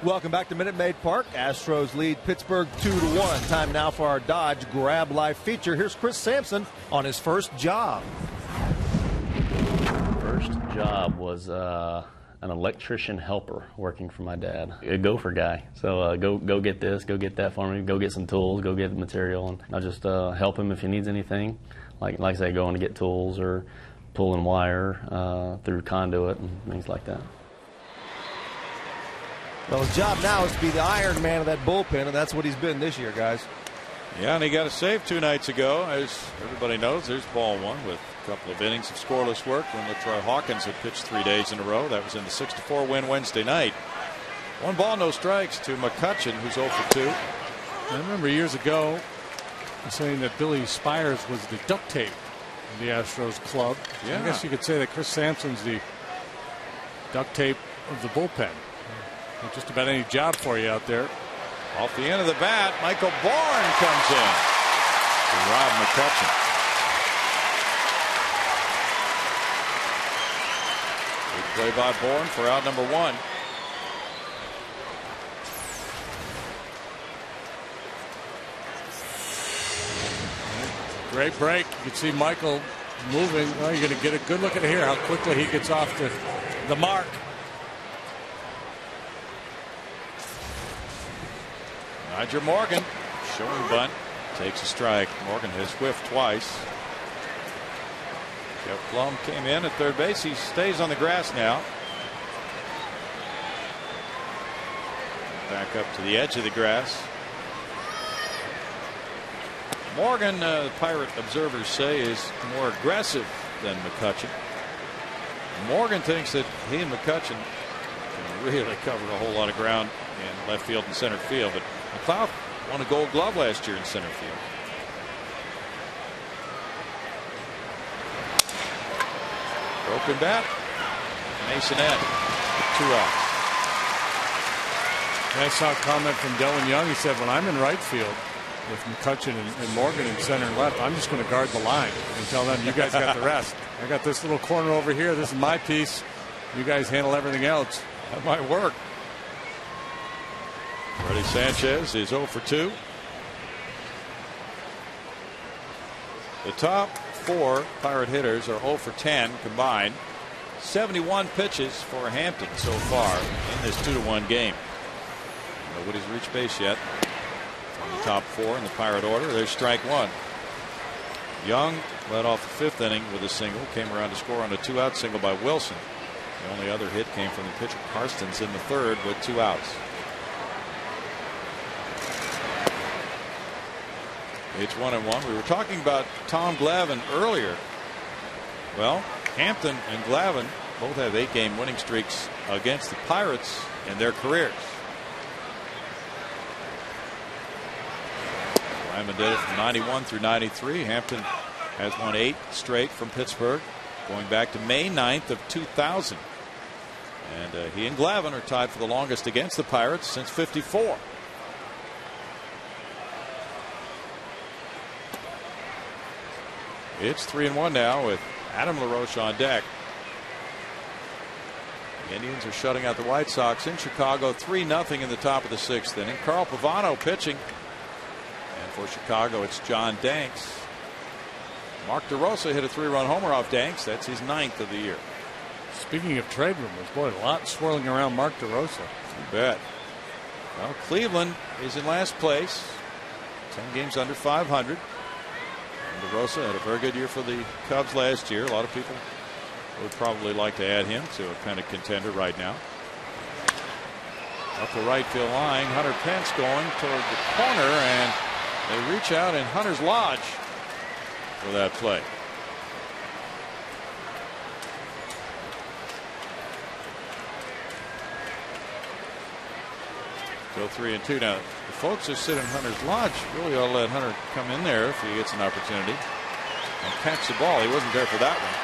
Welcome back to Minute Maid Park. Astros lead Pittsburgh 2-1. Time now for our Dodge Grab Life feature. Here's Chris Sampson on his first job. First job was an electrician helper working for my dad. A gopher guy. So go get this, go get that for me, go get some tools, go get the material, and I'll just help him if he needs anything. Like I say, going to get tools or pulling wire through conduit and things like that. Well, his job now is to be the Iron Man of that bullpen, and that's what he's been this year, guys. Yeah, and he got a save 2 nights ago. As everybody knows, there's ball 1 with a couple of innings of scoreless work when LaTroy Hawkins had pitched 3 days in a row. That was in the 6-4 win Wednesday night. 1 ball, no strikes to McCutchen, who's 0 for 2. I remember years ago saying that Billy Spires was the duct tape of the Astros club. Yeah. I guess you could say that Chris Sampson's the duct tape of the bullpen. Just about any job for you out there. Off the end of the bat, Michael Bourne comes in to Rob McCutchen. Big play by Bourne for out number 1. Great break. You can see Michael moving. Well, you're going to get a good look at here how quickly he gets off the mark. Roger Morgan showing bunt, takes a strike. Morgan has whiffed twice. Jeff Plum came in at third base. He stays on the grass now. Back up to the edge of the grass. Morgan, Pirate observers say, is more aggressive than McCutchen. Morgan thinks that he and McCutchen can really cover a whole lot of ground in left field and center field. But McLeod won a Gold Glove last year in center field. Broken bat. Masonette. 2 outs. I saw a comment from Dylan Young. He said, when I'm in right field with McCutchen and Morgan in center and left, I'm just going to guard the line and tell them, you guys got the rest. I got this little corner over here. This is my piece. You guys handle everything else. That might work. Freddie Sanchez is 0 for 2. The top 4 Pirate hitters are 0 for 10 combined. 71 pitches for Hampton so far in this 2-1 game. Nobody's reached base yet. From the top 4 in the Pirate order. There's strike 1. Young led off the 5th inning with a single. Came around to score on a 2-out single by Wilson. The only other hit came from the pitcher Karstens in the 3rd with 2 outs. It's 1-1. We were talking about Tom Glavine earlier. Well, Hampton and Glavine both have 8-game winning streaks against the Pirates in their careers. Glavine did it from 91 through 93. Hampton has won 8 straight from Pittsburgh, going back to May 9th of 2000. And he and Glavine are tied for the longest against the Pirates since '54. It's 3-1 now with Adam LaRoche on deck. The Indians are shutting out the White Sox in Chicago 3-0 in the top of the 6th inning. Carl Pavano pitching. And for Chicago, it's John Danks. Mark DeRosa hit a 3-run homer off Danks. That's his 9th of the year. Speaking of trade rumors, boy, a lot swirling around Mark DeRosa. You bet. Well, Cleveland is in last place, 10 games under 500. And DeRosa had a very good year for the Cubs last year. A lot of people would probably like to add him to a kind of contender right now. Up the right field line, Hunter Pence going toward the corner, and they reach out in Hunter's Lodge for that play. Go 3-2 now. The folks who sit in Hunter's Lodge really ought to let Hunter come in there if he gets an opportunity and catch the ball. He wasn't there for that one.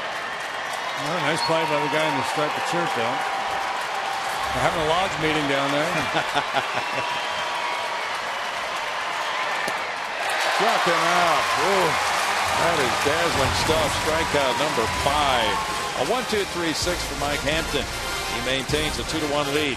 Well, nice play by the guy in the striped shirt, though. They're having a lodge meeting down there. Struck him out. Ooh, that is dazzling stuff. Strikeout number 5. A 1-2-3-6 for Mike Hampton. He maintains a 2-1 lead.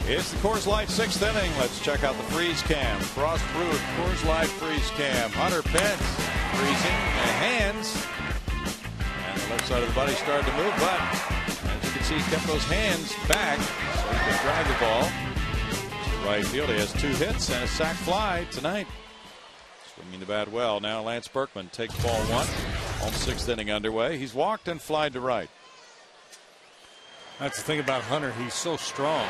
It's the Coors Light 6th inning. Let's check out the freeze cam. Frost Brewed Coors Light freeze cam. Hunter Pence freezing the hands. And the left side of the body started to move, but as you can see, he's kept those hands back so he can drag the ball to right field. He has 2 hits and a sac fly tonight. Swinging the bat well. Now Lance Berkman takes ball 1. Home 6th inning underway. He's walked and flied to right. That's the thing about Hunter. He's so strong.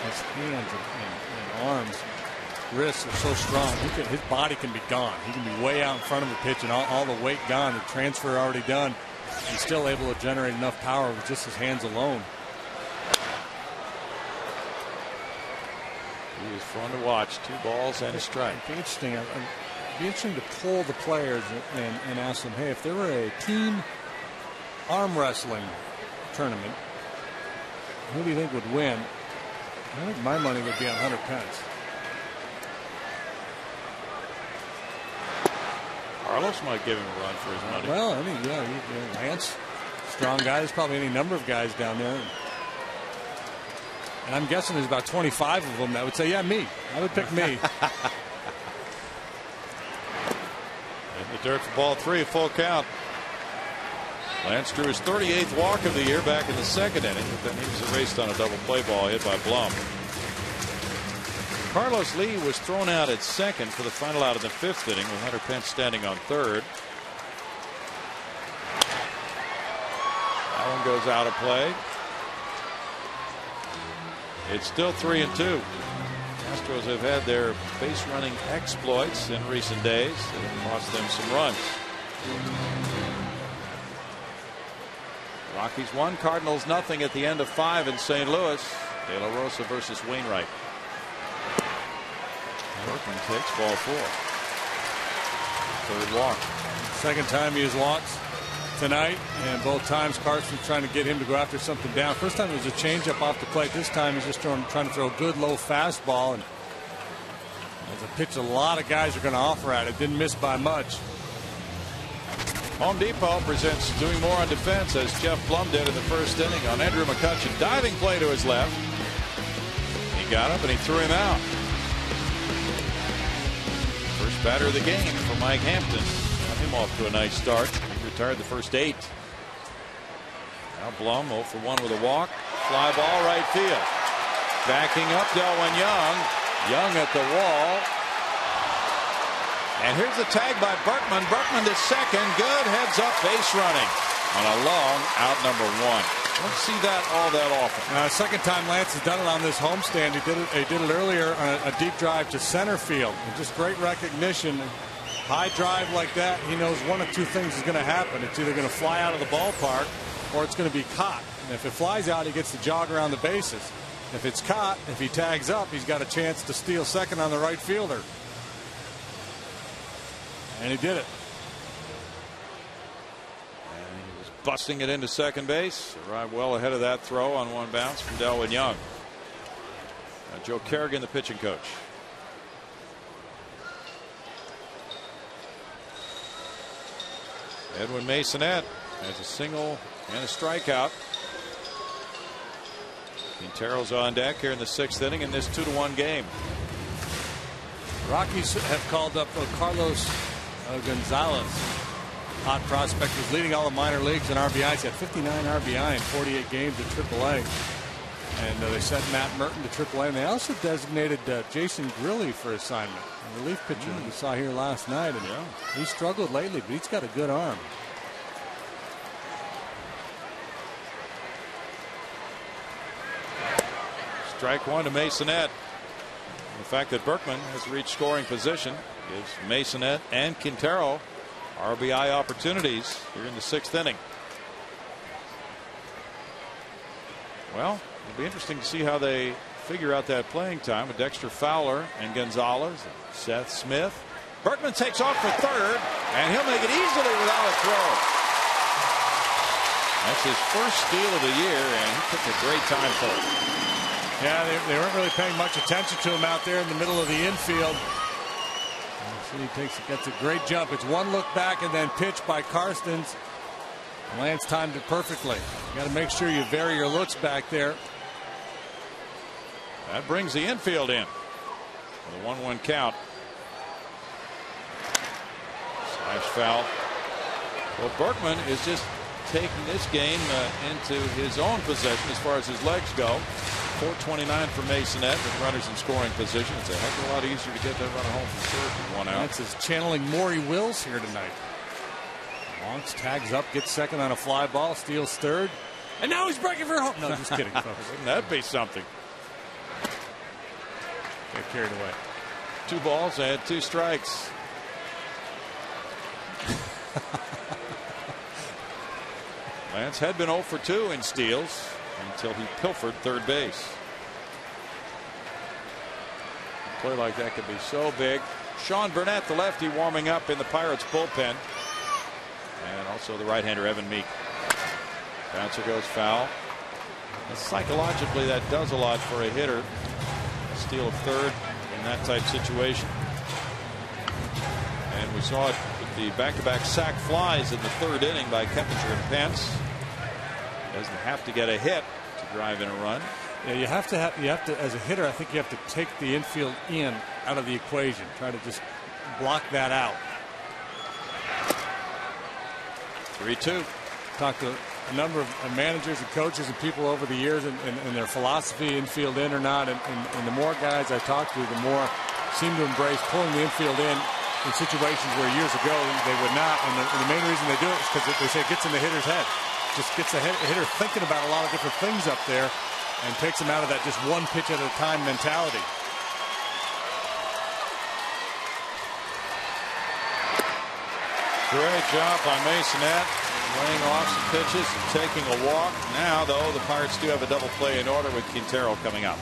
His hands and arms, wrists are so strong. His body can be gone. He can be way out in front of the pitch and all the weight gone, the transfer already done. He's still able to generate enough power with just his hands alone. He is fun to watch. 2 balls and a strike. It'd be interesting. It'd be interesting to poll the players and ask them, hey, if there were a team arm wrestling tournament, who do you think would win? I think my money would be on Hunter Pence. Carlos might give him a run for his money. Well, I mean, yeah, Lance, strong guy. There's probably any number of guys down there. And I'm guessing there's about 25 of them that would say, yeah, me. I would pick me. In the dirt for ball 3, full count. Lance drew his 38th walk of the year back in the 2nd inning, but then he was erased on a double play ball hit by Blum. Carlos Lee was thrown out at 2nd for the final out of the 5th inning with Hunter Pence standing on 3rd. That one goes out of play. It's still 3-2. Astros have had their base running exploits in recent days that have cost them some runs. Rockies 1, Cardinals 0 at the end of 5 in St. Louis. De La Rosa versus Wainwright. Berkman takes ball 4. 3rd walk. 2nd time he has walked tonight, and both times Carson's trying to get him to go after something down. First time it was a changeup off the plate. This time he's just trying to throw a good low fastball, and it's a pitch a lot of guys are going to offer at it. Didn't miss by much. Home Depot presents doing more on defense as Jeff Blum did in the 1st inning on Andrew McCutchen. Diving play to his left. He got up and he threw him out. First batter of the game for Mike Hampton. Got him off to a nice start. He retired the first 8. Now Blum 0 for 1 with a walk. Fly ball right field. Backing up Delwyn Young. Young at the wall. And here's the tag by Berkman. Berkman to 2nd. Good heads up base running on a long out number 1. Don't see that all that often. 2nd time Lance has done it on this homestand. He did it earlier on a deep drive to center field. And just great recognition. High drive like that, he knows one of 2 things is going to happen. It's either going to fly out of the ballpark or it's going to be caught. And if it flies out, he gets to jog around the bases. If it's caught, if he tags up, he's got a chance to steal 2nd on the right fielder. And he did it. And he was busting it into 2nd base. Arrived well ahead of that throw on 1 bounce from Delwyn Young. Joe Kerrigan, the pitching coach. Edwin Masonette has a single and a strikeout. Quintero's on deck here in the 6th inning in this 2-1 game. Rockies have called up Carlos Gonzalez. Hot prospect, was leading all the minor leagues in RBIs. He had 59 RBI in 48 games at AAA. And they sent Matt Merton to AAA. And they also designated Jason Grilli for assignment, a relief pitcher that we saw here last night. And he struggled lately, but he's got a good arm. Strike 1 to Masonette. The fact that Berkman has reached scoring position gives Masonette and Quintero RBI opportunities here in the 6th inning. Well, it'll be interesting to see how they figure out that playing time with Dexter Fowler and Gonzalez and Seth Smith. Berkman takes off for 3rd, and he'll make it easily without a throw. That's his first steal of the year, and he took a great time for it. Yeah, they weren't really paying much attention to him out there in the middle of the infield. He gets a great jump. It's 1 look back and then pitch by Karstens. Lance timed it perfectly. You got to make sure you vary your looks back there. That brings the infield in with a 1-1 count. Slash foul. Well, Berkman is just taking this game into his own possession as far as his legs go. 4:29 for Masonette with runners in scoring position. It's a heck of a lot easier to get that runner home from third with 1 out. That's his channeling Maury Wills here tonight. Lonks tags up, gets second on a fly ball, steals third, and now he's breaking for home. No, just kidding, folks. Wouldn't that be something? Get carried away. 2 balls and 2 strikes. Lance had been 0 for 2 in steals until he pilfered third base. A play like that could be so big. Sean Burnett, the lefty, warming up in the Pirates bullpen. And also the right-hander Evan Meek. Bouncer goes foul. And psychologically, that does a lot for a hitter. Steal of third in that type situation. And we saw it with the back-to-back sac flies in the third inning by Keppinger and Pence. Doesn't have to get a hit to drive in a run. Yeah, you have to as a hitter, I think you have to take the infield in out of the equation. Try to just block that out. 3-2. Talked to a number of managers and coaches and people over the years and their philosophy, infield in or not. And the more guys I talk to, the more seem to embrace pulling the infield in situations where years ago they would not. And the main reason they do it is because they say it gets in the hitter's head. Just gets the hitter thinking about a lot of different things up there and takes him out of that just one pitch at a time mentality. Great job by Masonette, laying off some pitches and taking a walk. Now, though, the Pirates do have a double play in order with Quintero coming up.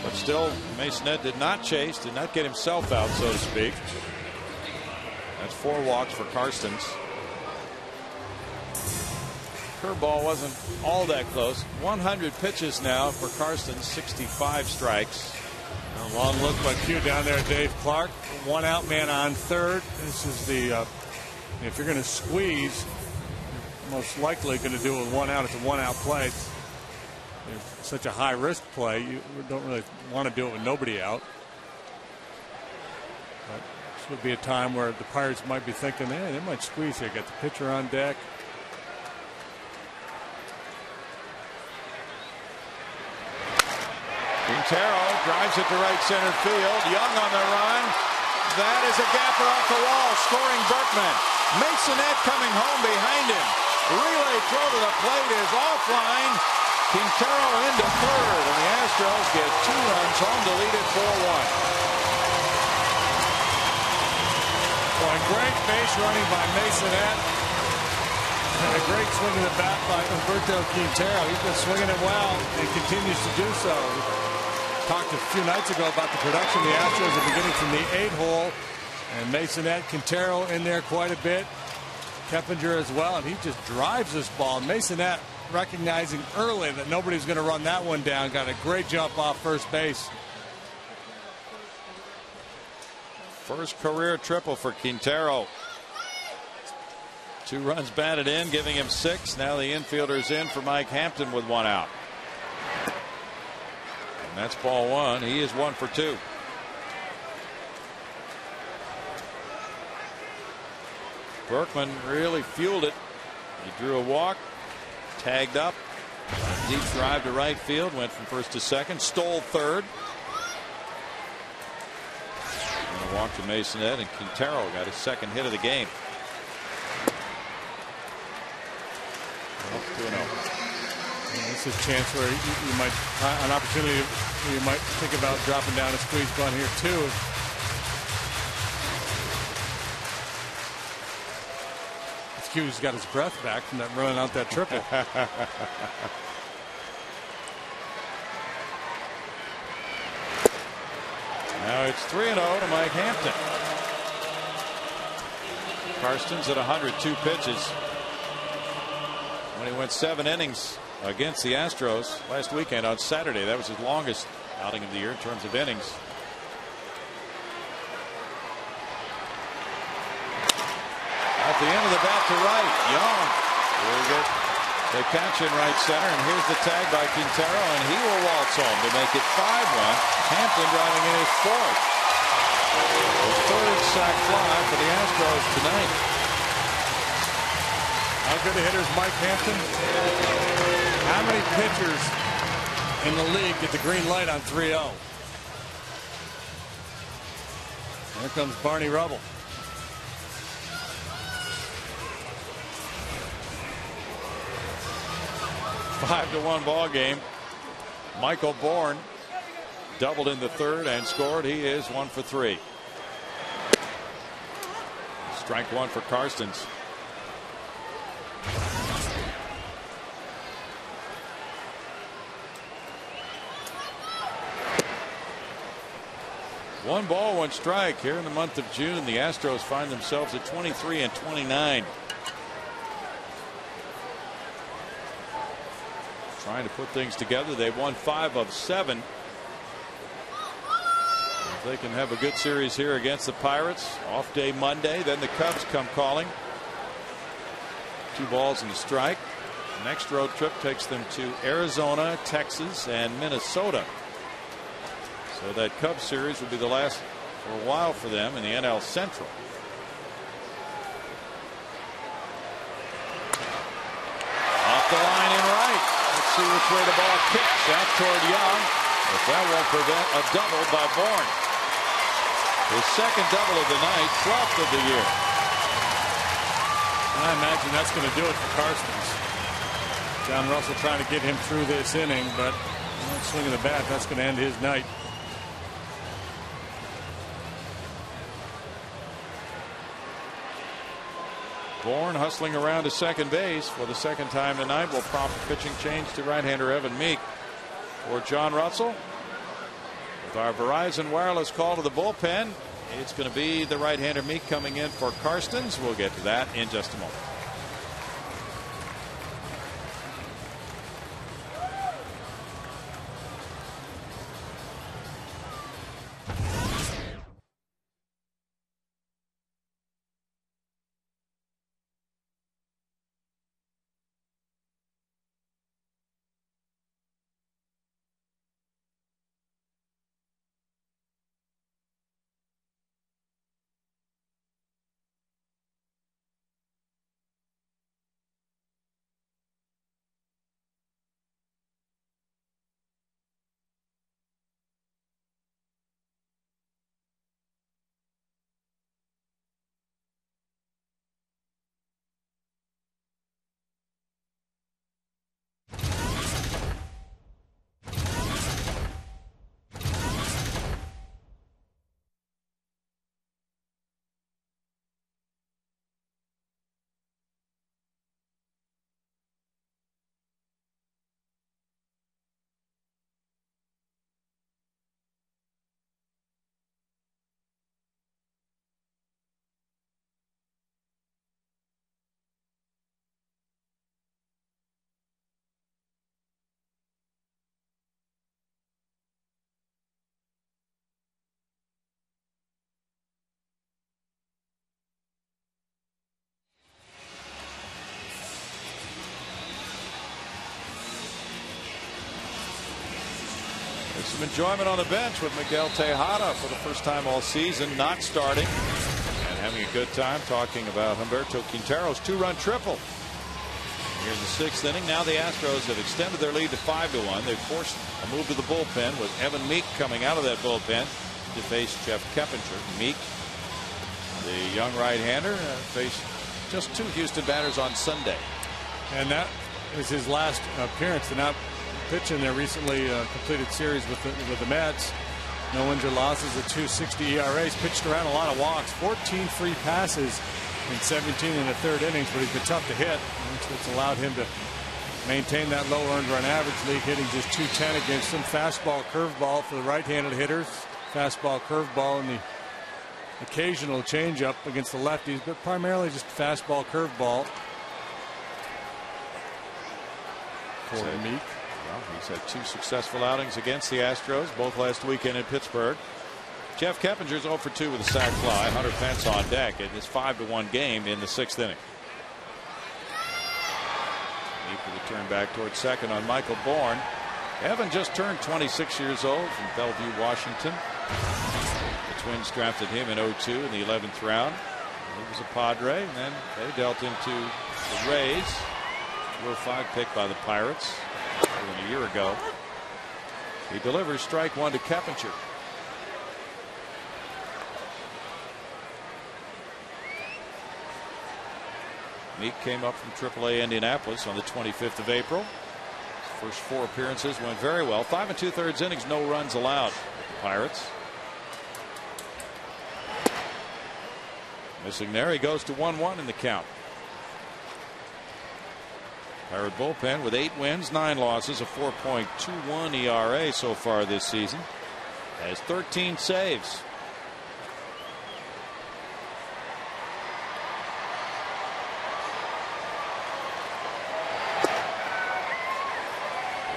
But still, Masonette did not chase, did not get himself out, so to speak. That's 4 walks for Karstens. Curveball wasn't all that close. 100 pitches now for Karstens, 65 strikes. A long look by Q down there, Dave Clark. 1 out, man on third. This is the if you're going to squeeze, you're most likely going to do it with 1 out. It's a 1 out play. It's such a high risk play. You don't really want to do it with nobody out. But this would be a time where the Pirates might be thinking, hey, they might squeeze here. Get the pitcher on deck. Quintero drives it to right center field. Young on the run. That is a gapper off the wall, scoring Berkman. Masonette coming home behind him. Relay throw to the plate is offline. Quintero into third, and the Astros get 2 runs home to lead it 4-1. Boy, great base running by Masonette. And a great swing of the bat by Humberto Quintero. He's been swinging it well and continues to do so. Talked a few nights ago about the production the Astros are beginning from the 8 hole. And Masonette, Quintero in there quite a bit. Keppinger as well. And he just drives this ball. Masonette recognizing early that nobody's going to run that one down. Got a great jump off first base. First career triple for Quintero. 2 runs batted in, giving him 6. Now the infielder's in for Mike Hampton with 1 out. And that's ball 1. He is 1 for 2. Berkman really fueled it. He drew a walk, tagged up, deep drive to right field, went from first to second, stole third. And a walk to Masonette, and Quintero got his 2nd hit of the game. 2-0. This is a chance where you might, an opportunity where you might think about dropping down a squeeze bunt here too. Q's got his breath back from that running out that triple. Now it's 3-0 to Mike Hampton. Karstens at 102 pitches. When he went 7 innings against the Astros last weekend on Saturday. That was his longest outing of the year in terms of innings. At the end of the bat to right, Young. Very good. They catch in right center, and here's the tag by Quintero, and he will waltz home to make it 5-1. Hampton driving in his fourth. The third sac fly for the Astros tonight. How good a hitter is Mike Hampton? How many pitchers in the league get the green light on 3-0? Here comes Barney Rubble. A 5-1 ball game. Michael Bourne doubled in the third and scored. He is 1 for 3. Strike one for Karstens. One ball, one strike here in the month of June. The Astros find themselves at 23-29. Trying to put things together. They won 5 of 7. If they can have a good series here against the Pirates. Off day Monday. Then the Cubs come calling. 2 balls and a strike. The next road trip takes them to Arizona, Texas, and Minnesota. So that Cubs series will be the last for a while for them in the NL Central. Off the line in right. Let's see which way the ball kicks out toward Young. But that won't prevent a double by Bourne. His second double of the night, 12th of the year. I imagine that's going to do it for Karstens. John Russell trying to get him through this inning, but swinging the bat, that's going to end his night. Bourne hustling around to second base for the second time tonight will prompt a pitching change to right-hander Evan Meek. For John Russell, with our Verizon Wireless call to the bullpen, it's going to be the right-hander Meek coming in for Karstens. We'll get to that in just a moment. Some enjoyment on the bench with Miguel Tejada for the first time all season, not starting and having a good time talking about Humberto Quintero's 2-run triple here in the 6th inning. Now the Astros have extended their lead to 5-1. They've forced a move to the bullpen with Evan Meek coming out of that bullpen to face Jeff Keppinger. Meek, the young right-hander, faced just 2 Houston batters on Sunday. And that is his last appearance. They're not pitching their recently completed series with the Mets. No wins or losses, a 2.60 ERA. He's pitched around a lot of walks, 14 free passes in 17 in the 3rd innings, but he's been tough to hit. That's allowed him to maintain that low earned run average. League hitting just 210 against him. Fastball, curveball for the right-handed hitters. Fastball, curveball, and the occasional changeup against the lefties, but primarily just fastball, curveball for Meek. Well, he's had 2 successful outings against the Astros, both last weekend in Pittsburgh. Jeff Keppinger's 0 for 2 with a sac fly. Hunter Pence on deck in his 5-1 game in the 6th inning. With a turn back towards second on Michael Bourne. Evan just turned 26 years old from Bellevue, Washington. The Twins drafted him in 2002 in the 11th round. He was a Padre, and then they dealt into the Rays. 205 pick by the Pirates more than a year ago. He delivers strike one to Keppinger. Meek came up from AAA Indianapolis on the 25th of April. His first 4 appearances went very well. 5 2/3 innings, no runs allowed with the Pirates. Missing there, he goes to 1-1 in the count. Pirate bullpen with 8 wins, 9 losses, a 4.21 ERA so far this season. Has 13 saves.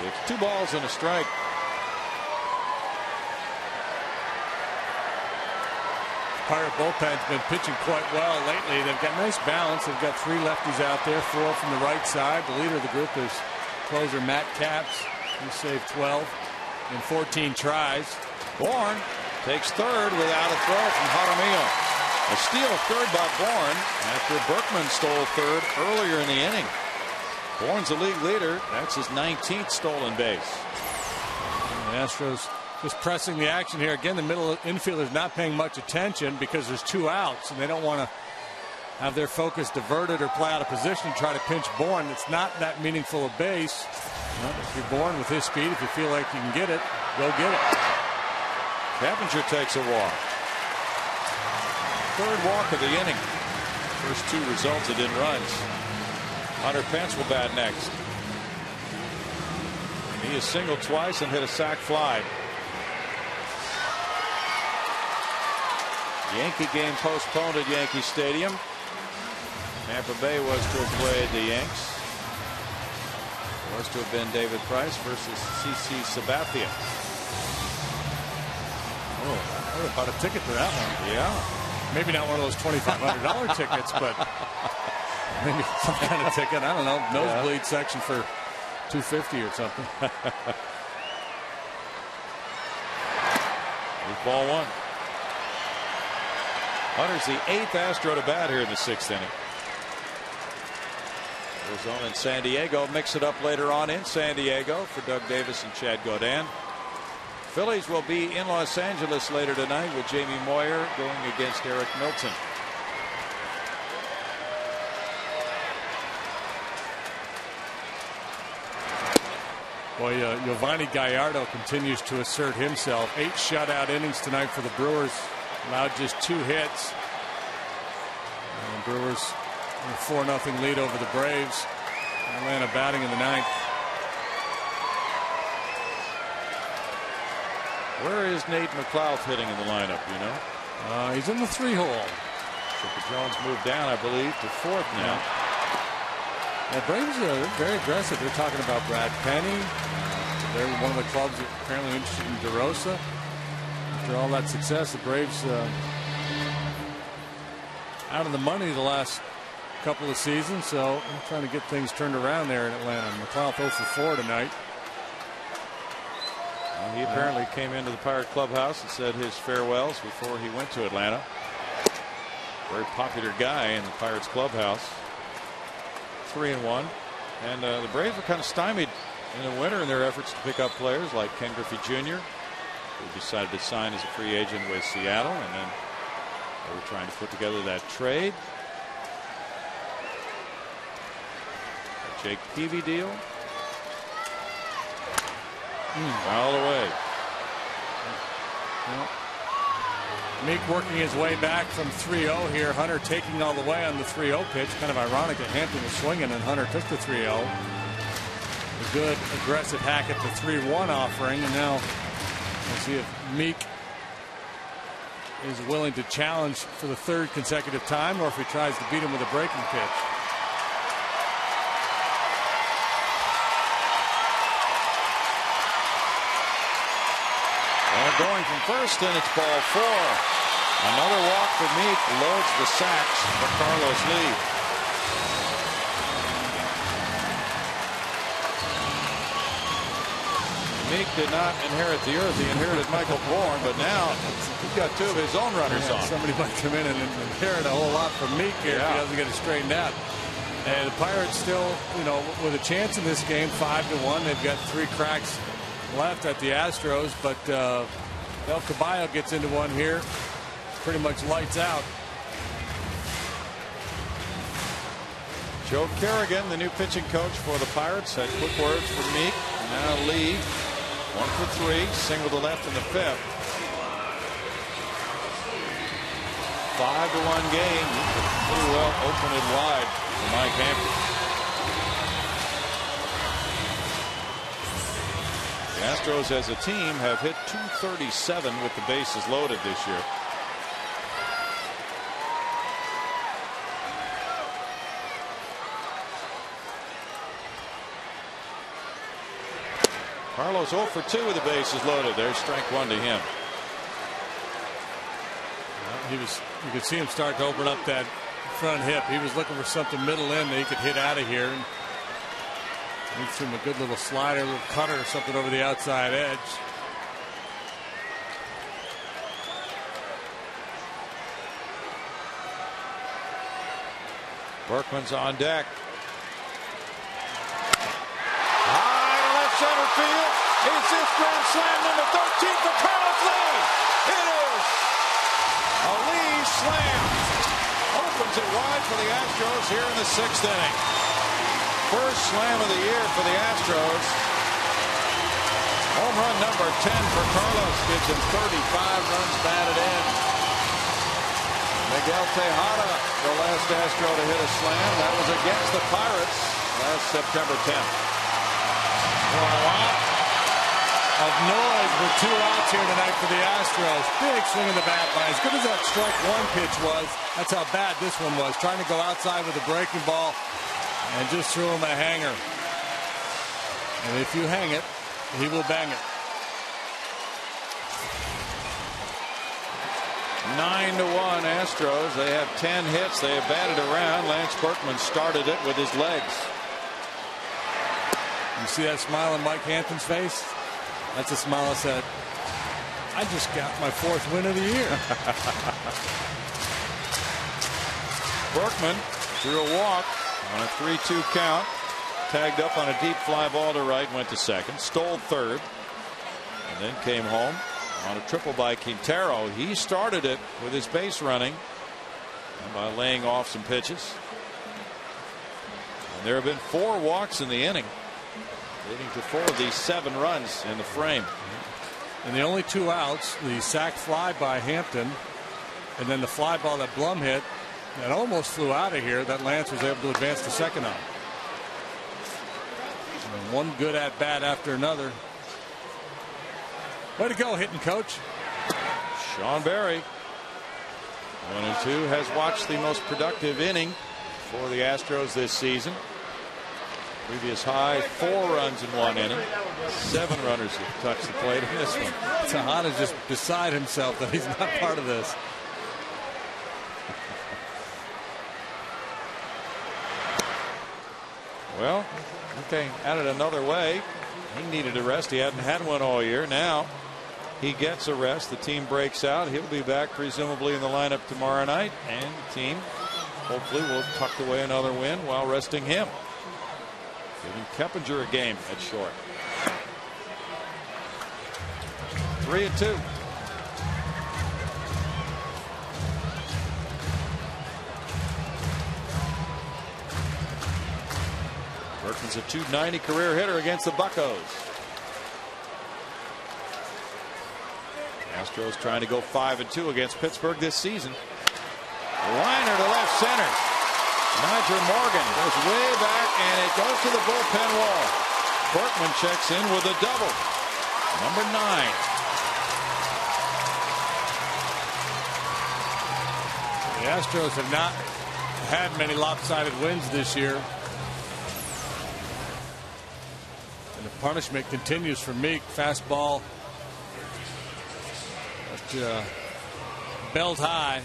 It's 2 balls and a strike. Pirate bullpen's been pitching quite well lately. They've got nice balance. They've got 3 lefties out there, 4 from the right side. The leader of the group is closer Matt Capps. He saved 12 in 14 tries. Bourne takes third without a throw from Jaramillo. A steal of third by Bourne after Berkman stole third earlier in the inning. Bourne's a league leader. That's his 19th stolen base. The Astros just pressing the action here. Again, the middle infielder's not paying much attention because there's 2 outs, and they don't want to have their focus diverted or play out of position to try to pinch Bourne. It's not that meaningful a base. Well, if you're Bourne with his speed, if you feel like you can get it, go get it. Keppinger takes a walk. 3rd walk of the inning. First 2 resulted in runs. Hunter Pence will bat next. He has singled twice and hit a sac fly. Yankee game postponed at Yankee Stadium. Tampa Bay was to have played the Yanks. Was to have been David Price versus CC Sabathia. Oh, I would have bought a ticket to that one. Yeah. Maybe not one of those $2,500 tickets, but maybe some kind of ticket. I don't know. Nosebleed section for $250 or something. With ball 1. Hunter's the 8th Astro to bat here in the 6th inning. Arizona and San Diego mix it up later on in San Diego for Doug Davis and Chad Gaudin. Phillies will be in Los Angeles later tonight with Jamie Moyer going against Eric Milton. Boy, Giovanni Gallardo continues to assert himself. 8 shutout innings tonight for the Brewers. Allowed just 2 hits. And the Brewers in a 4-0 lead over the Braves. Atlanta batting in the 9th. Where is Nate McLouth hitting in the lineup, you know? He's in the 3-hole. Chipper Jones moved down, I believe, to 4th now. The Braves are very aggressive. They're talking about Brad Penny. They're one of the clubs apparently interested in DeRosa. After all that success, the Braves out of the money the last couple of seasons, so I'm trying to get things turned around there in Atlanta. McLouth 0 for 4 tonight. He apparently came into the Pirate clubhouse and said his farewells before he went to Atlanta. Very popular guy in the Pirates clubhouse. 3-1, and the Braves were kind of stymied in the winter in their efforts to pick up players like Ken Griffey Jr., who decided to sign as a free agent with Seattle, and then they were trying to put together that trade. The Jake Peavy deal. Foul away. Well, Meek working his way back from 3-0 here. Hunter taking all the way on the 3-0 pitch. Kind of ironic that Hampton was swinging and Hunter took the 3-0. A good aggressive hack at the 3-1 offering, and now we'll see if Meek is willing to challenge for the 3rd consecutive time, or if he tries to beat him with a breaking pitch. Going from first, and it's ball 4. Another walk for Meek loads the sacks for Carlos Lee. Meek did not inherit the earth. He inherited Michael Bourne, but now he's got two of his own runners on. Somebody might come in and inherit a whole lot from Meek here if he doesn't get it straightened out. And the Pirates still, with a chance in this game, 5-1. They've got 3 cracks left at the Astros, but El Caballo gets into one here. Pretty much lights out. Joe Kerrigan, the new pitching coach for the Pirates, had quick words for Meek. Now Lee, 1 for 3, single to left in the 5th. 5-1 game. He could pretty well open it wide for Mike Hampton. The Astros as a team have hit .237 with the bases loaded this year. Carlos 0 for 2 with the bases loaded. There's strike 1 to him. You could see him start to open up that front hip. He was looking for something middle in that he could hit out of here. And he threw him a good little slider, a little cutter or something over the outside edge. Berkman's on deck. High to left center field. Is this grand slam number 13 for Carlos Lee? It is. A Lee slam opens it wide for the Astros here in the 6th inning. First slam of the year for the Astros. Home run number 10 for Carlos. Gives him 35 runs batted in. Miguel Tejada, the last Astro to hit a slam. That was against the Pirates last September 10th. A lot of noise with 2 outs here tonight for the Astros. Big swing in the bat by. As good as that strike 1 pitch was, that's how bad this one was. Trying to go outside with a breaking ball and just threw him a hanger. And if you hang it, he will bang it. 9-1 Astros. They have 10 hits. They have batted around. Lance Berkman started it with his legs. You see that smile on Mike Hampton's face? That's a smile that said, I just got my 4th win of the year. Berkman drew a walk on a 3-2 count. Tagged up on a deep fly ball to right. Went to second. Stole third. And then came home on a triple by Quintero. He started it with his base running and by laying off some pitches. And there have been 4 walks in the inning, leading to 4 of these 7 runs in the frame. And the only 2 outs, the sac fly by Hampton, and then the fly ball that Blum hit that almost flew out of here that Lance was able to advance to second on. And one good at bat after another. Way to go, hitting coach. Sean Berry, 1-2, has watched the most productive inning for the Astros this season. Previous high, 4 runs in 1 inning. 7 runners have touched the plate in this one. Tejada's just beside himself that he's not part of this. Well, okay, at it another way. He needed a rest. He hadn't had one all year. Now he gets a rest. The team breaks out. He'll be back presumably in the lineup tomorrow night, and the team hopefully will tuck away another win while resting him. Giving Keppinger a game at short. 3-2. Berkman's a .290 career hitter against the Buccos. Astros trying to go 5-2 against Pittsburgh this season. Liner to left center. Nigel Morgan goes way back, and it goes to the bullpen wall. Berkman checks in with a double. Number 9. The Astros have not had many lopsided wins this year. And the punishment continues for Meek. Fastball belt high.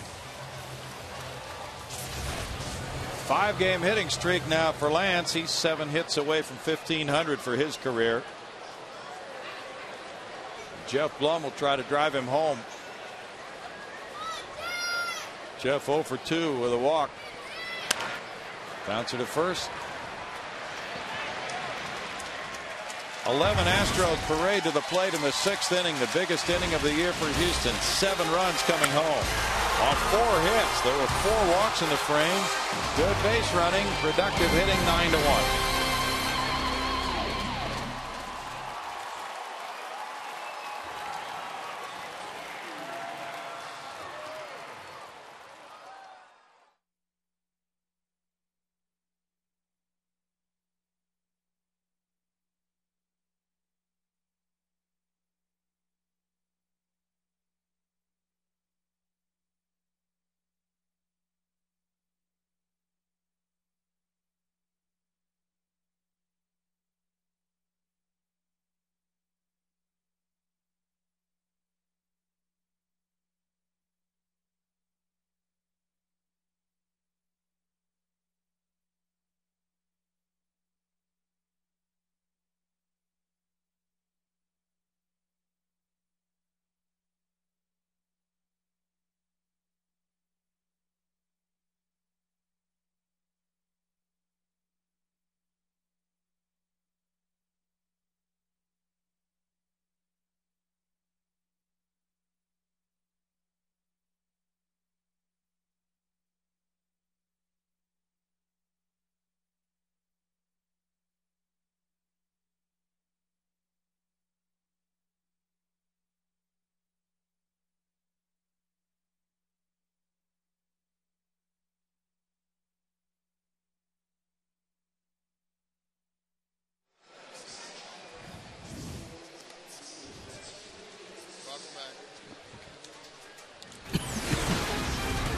5-game hitting streak now for Lance. He's 7 hits away from 1,500 for his career. Jeff Blum will try to drive him home. Jeff 0 for 2 with a walk. Bouncer to first. 11 Astros parade to the plate in the 6th inning, the biggest inning of the year for Houston. 7 runs coming home on 4 hits. There were 4 walks in the frame. Good base running, productive hitting, 9-1.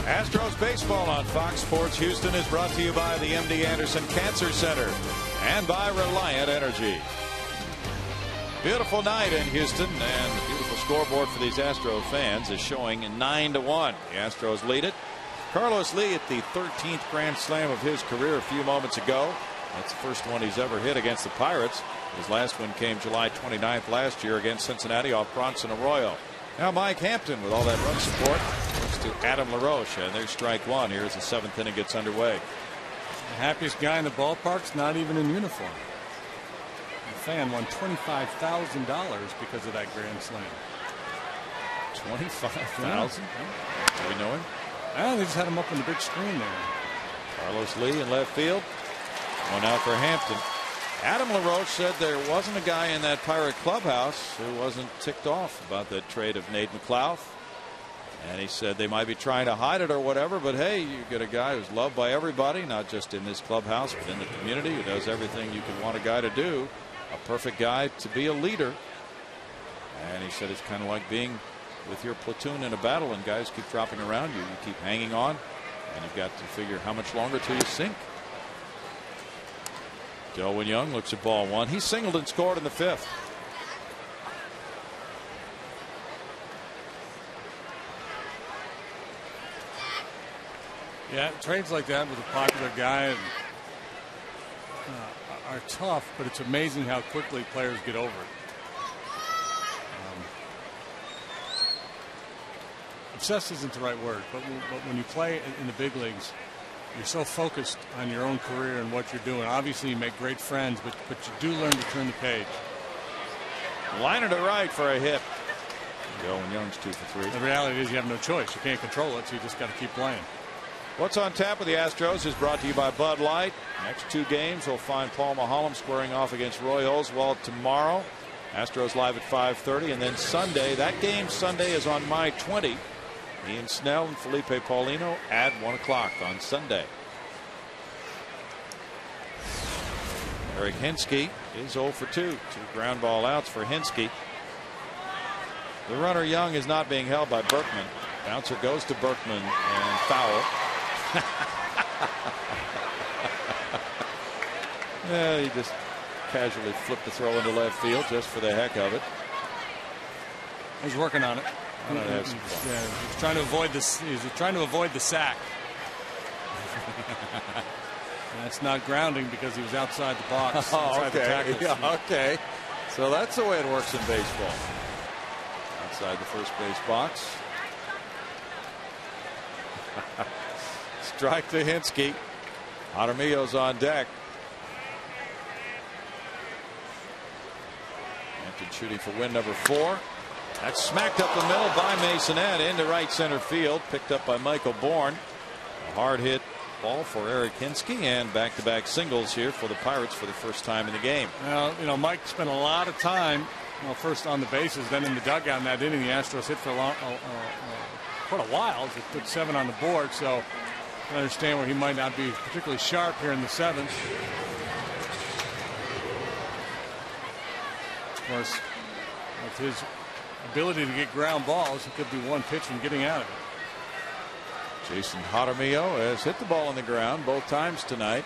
Astros baseball on Fox Sports Houston is brought to you by the MD Anderson Cancer Center and by Reliant Energy. Beautiful night in Houston, and the beautiful scoreboard for these Astro fans is showing 9-1. The Astros lead it. Carlos Lee at the 13th grand slam of his career a few moments ago. That's the first one he's ever hit against the Pirates. His last one came July 29th last year against Cincinnati off Bronson Arroyo. Now Mike Hampton with all that run support looks to Adam LaRoche, and there's strike one here as the 7th inning gets underway. The happiest guy in the ballpark's not even in uniform. The fan won $25,000 because of that grand slam. 25,000? Do we know him? They just had him up on the big screen there. Carlos Lee in left field. One out for Hampton. Adam LaRoche said there wasn't a guy in that Pirate clubhouse who wasn't ticked off about that trade of Nate McLeod. And he said they might be trying to hide it or whatever, but hey, you get a guy who's loved by everybody, not just in this clubhouse, but in the community, who does everything you could want a guy to do. A perfect guy to be a leader. And he said it's kind of like being with your platoon in a battle, and guys keep dropping around you. You keep hanging on, and you've got to figure how much longer till you sink. Delwyn Young looks at ball one. He singled and scored in the 5th. Yeah, trades like that with a popular guy are tough, but it's amazing how quickly players get over it. Obsessed isn't the right word, but when you play in the big leagues, you're so focused on your own career and what you're doing. Obviously, you make great friends, but you do learn to turn the page. Liner to right for a hit. Delwyn Young's 2 for 3. The reality is you have no choice. You can't control it, so you just got to keep playing. What's on tap with the Astros is brought to you by Bud Light. Next 2 games will find Paul Maholm squaring off against Roy Oswalt tomorrow. Astros live at 5:30, and then Sunday. That game Sunday is on May 20. Ian Snell and Felipe Paulino at 1 o'clock on Sunday. Eric Hinske is 0 for 2. 2 ground ball outs for Hinske. The runner Young is not being held by Berkman. Bouncer goes to Berkman and foul. Yeah, he just casually flipped the throw into left field just for the heck of it. He's working on it. Yeah, he's trying to avoid this. He's trying to avoid the sack. That's not grounding because he was outside the box. Oh, okay. Yeah, okay. So that's the way it works in baseball. inside the first base box. Strike to Hinske. Jaramillo's on deck. Hampton shooting for win number 4. That's smacked up the middle by Masonette into right center field. Picked up by Michael Bourne. A hard hit ball for Eric Hinske, and back-to-back singles here for the Pirates for the first time in the game. Well, you know, Mike spent a lot of time, first on the bases, then in the dugout in that inning. The Astros hit for quite a while. They put 7 on the board, so I understand where he might not be particularly sharp here in the 7th. Of course, with his ability to get ground balls, he could be one pitch from getting out of it. Jason Jaramillo has hit the ball on the ground both times tonight.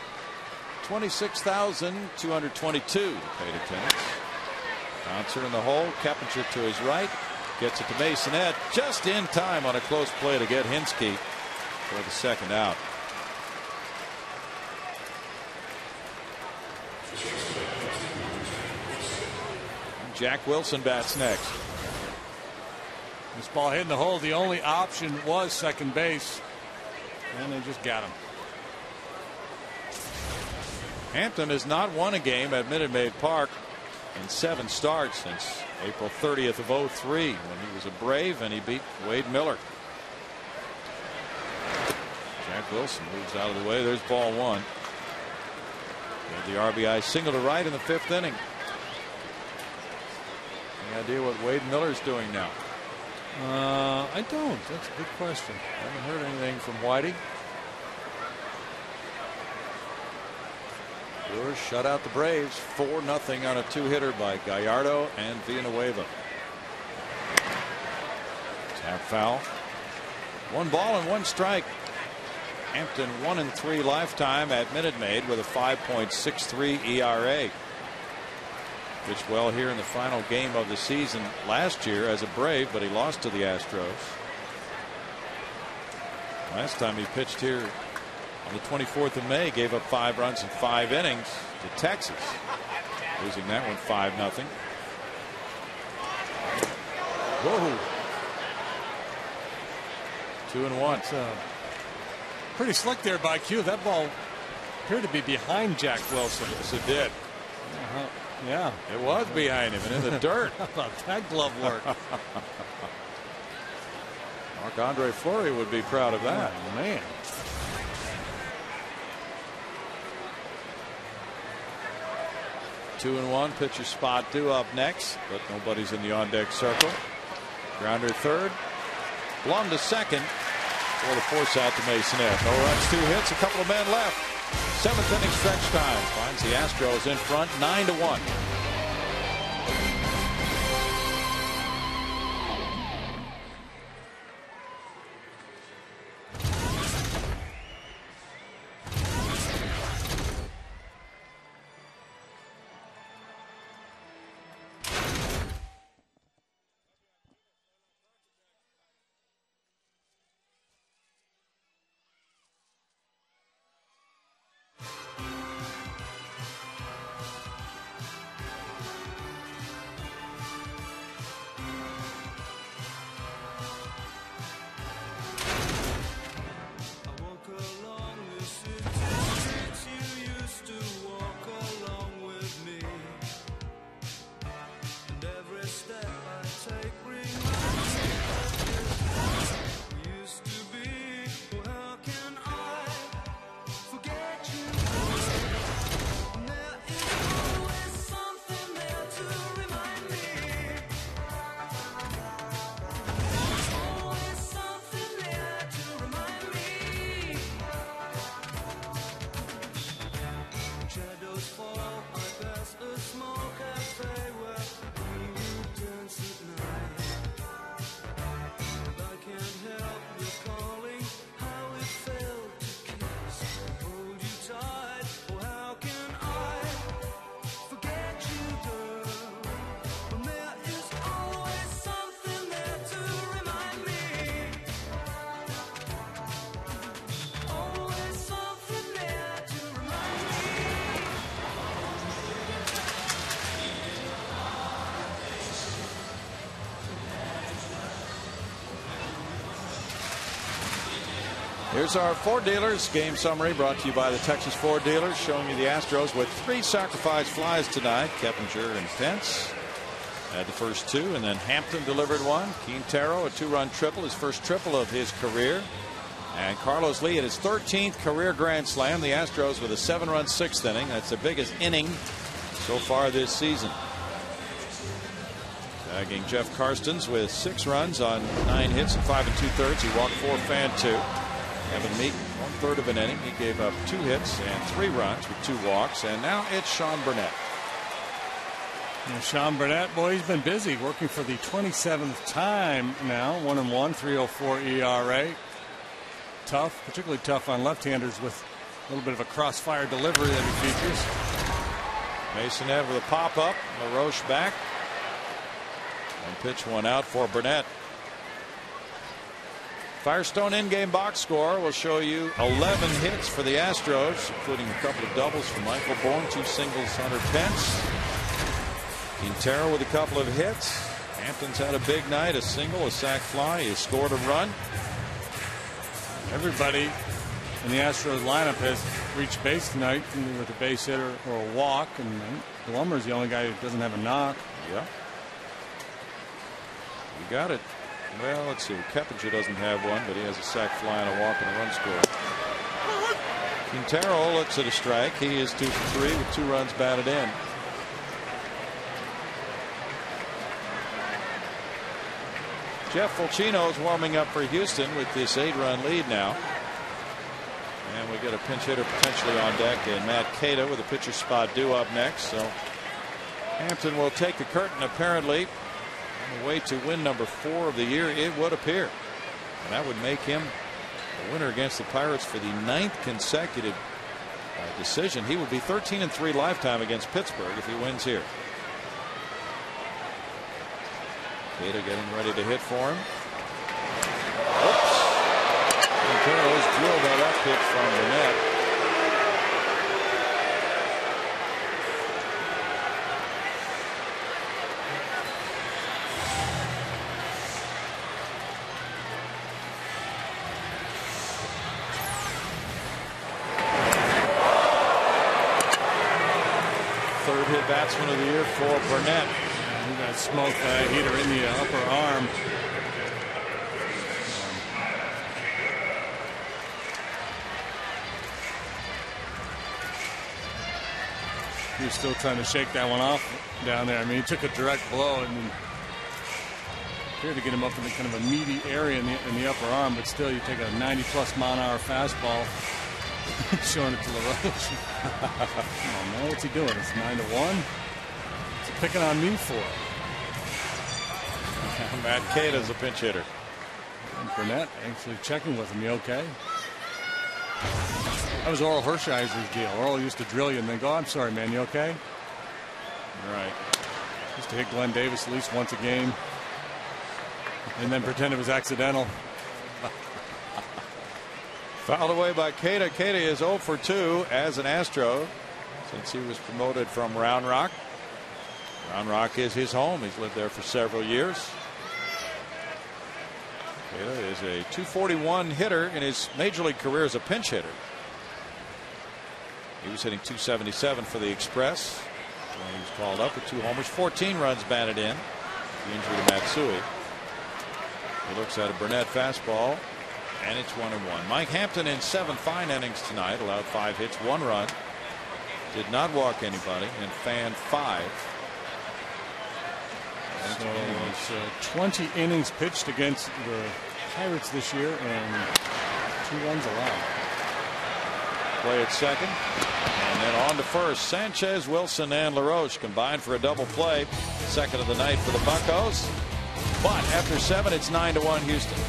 26,222 paid attendance. Bouncer in the hole. Keppinger to his right. Gets it to Masonette just in time on a close play to get Hinske for the second out. Jack Wilson bats next. This ball hitting the hole. The only option was second base, and they just got him. Hampton has not won a game at Minute Maid Park in 7 starts since April 30th of 03 when he was a Brave and he beat Wade Miller. Jack Wilson moves out of the way. There's ball 1. He had the RBI single to right in the 5th inning. Any idea what Wade Miller's doing now? I don't. That's a good question. Haven't heard anything from Whitey. Brewers shut out the Braves 4-0 on a 2-hitter by Gallardo and Villanueva. Tap foul. 1 ball and 1 strike. Hampton 1-3 lifetime at Minute Maid with a 5.63 ERA. Pitched well here in the final game of the season last year as a Brave, but he lost to the Astros. Last time he pitched here on the 24th of May, gave up 5 runs in 5 innings to Texas, losing that one 5-0. Whoa. 2-1. Pretty slick there by Q. That ball appeared to be behind Jack Wilson. Yes, it did. Yeah. It was behind him and in the dirt. How about that glove work? Marc-Andre Fleury would be proud of that. Oh, man. Two and one. Pitcher spot due up next, but nobody's in the on deck circle. Grounder third. Blum to second for the force out to Masonette. No runs, 2 hits, a couple of men left. 7th inning stretch time finds the Astros in front 9-1. Here's our Ford dealers game summary brought to you by the Texas Ford dealers, showing you the Astros with 3 sacrifice flies tonight. Keppinger and Pence had the first 2, and then Hampton delivered 1. Quintero, a 2-run triple, his first triple of his career. And Carlos Lee at his 13th career grand slam. The Astros with a 7-run 6th inning. That's the biggest inning so far this season. Tagging Jeff Karstens with 6 runs on 9 hits and 5 2/3. He walked 4, fanned 2. Evan Meek, 1/3 of an inning. He gave up 2 hits and 3 runs with 2 walks. And now it's Sean Burnett. And Sean Burnett, boy, he's been busy working for the 27th time now. 1-1, 3.04 ERA. Tough, particularly tough on left-handers with a little bit of a crossfire delivery that he features. Masonette with a pop-up. LaRoche back. And pitch one out for Burnett. Firestone in-game box score will show you 11 hits for the Astros, including a couple of doubles from Michael Bourne, 2 singles, Hunter Pence. Quintero with a couple of hits. Hampton's had a big night, a single, a sac fly. He scored a run. Everybody in the Astros lineup has reached base tonight, either with a base hit or a walk, and Glummer's the only guy who doesn't have a knock. Yeah. You got it. Well, let's see. Keppinger doesn't have one, but he has a sac fly and a walk and a run score. Quintero looks at a strike. He is 2 for 3 with 2 runs batted in. Jeff Fulcino's warming up for Houston with this 8-run lead now. And we get a pinch hitter potentially on deck, and Matt Keita with a pitcher spot due up next. So Hampton will take the curtain apparently on the way to win number 4 of the year, it would appear. And that would make him a winner against the Pirates for the 9th consecutive decision. He would be 13-3 lifetime against Pittsburgh if he wins here. Keita getting ready to hit for him. Oops. Quintero's drilled that up pitch from Burnett. Third hit batsman of the year for Burnett. He got smoked by a heater in the upper arm. He was still trying to shake that one off down there. I mean, he took a direct blow and appeared to get him up in the kind of a meaty area in the upper arm, but still, you take a 90+ mile an hour fastball, showing it to LaRoche. Come on, man, what's he doing? It's 9-1. Picking on me for it. Matt Keita's a pinch hitter. And Burnett actually checking with him. You okay? That was Oral Hershiser's deal. Oral used to drill you and then go, I'm sorry, man, you okay? Right. Used to hit Glenn Davis at least once a game and then pretend it was accidental. Fouled away by Keita. Keita is 0 for 2 as an Astro since he was promoted from Round Rock. Round Rock is his home. He's lived there for several years. Keita is a .241 hitter in his major league career as a pinch hitter. He was hitting .277 for the Express when he was called up with 2 homers, 14 runs batted in. The injury to Matsui. He looks at a Burnett fastball, and it's 1-1. Mike Hampton in 7 fine innings tonight, allowed 5 hits, 1 run, did not walk anybody, and fanned 5. So it's 20 innings pitched against the Pirates this year and 2 runs allowed. Play at second and then on to first. Sanchez, Wilson, and LaRoche combined for a double play. Second of the night for the Buccos. But after 7, it's 9-1 Houston.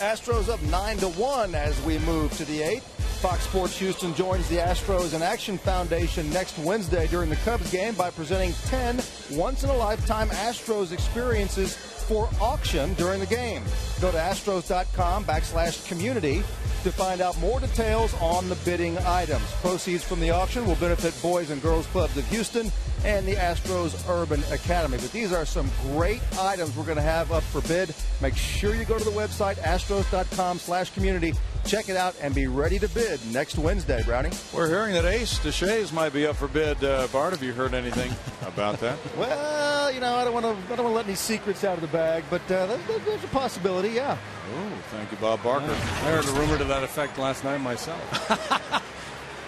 Astros up 9-1 as we move to the 8th. Fox Sports Houston joins the Astros in Action Foundation next Wednesday during the Cubs game by presenting 10 once-in-a-lifetime Astros experiences for auction during the game. Go to astros.com/community to find out more details on the bidding items. Proceeds from the auction will benefit Boys and Girls Clubs of Houston and the Astros Urban Academy. But these are some great items we're going to have up for bid. Make sure you go to the website, astros.com/community. Check it out and be ready to bid next Wednesday, Brownie. We're hearing that Ace Deshays might be up for bid. Bart, have you heard anything about that? Well, you know, I don't want to let any secrets out of the bag, but there's a possibility, yeah. Oh, thank you, Bob Barker. I heard a rumor to that effect last night myself.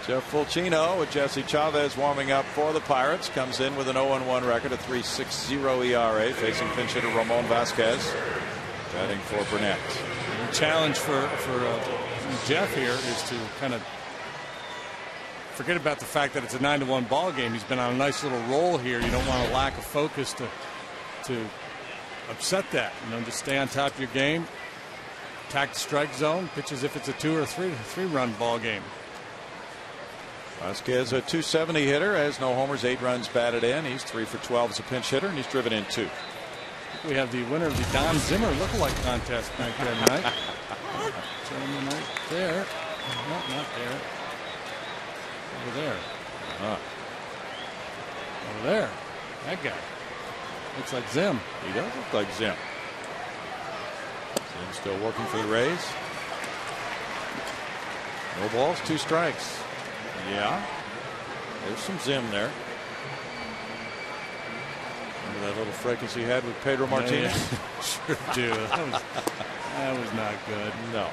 Jeff Fulcino with Jesse Chavez warming up for the Pirates. Comes in with an 0-1 record, a 3.60 ERA, facing pinch hitter Ramon Vasquez. Batting for Burnett. The challenge for Jeff here is to kind of forget about the fact that it's a 9-1 ball game. He's been on a nice little roll here. You don't want a lack of focus to upset that. You know, just stay on top of your game, attack the strike zone, pitch as if it's a 2 or 3 run ball game. Vasquez, a 270 hitter, has no homers, 8 runs batted in. He's 3 for 12 as a pinch hitter, and he's driven in 2. We have the winner of the Don Zimmer lookalike contest back there tonight. Gentleman right there. No, not there. Over there. Over there. That guy. Looks like Zim. He does look like Zim. Zim still working for the Rays. No balls, 2 strikes. Yeah. There's some Zim there. Remember that little fracas he had with Pedro Martinez? Yeah. Sure do. That was not good. No.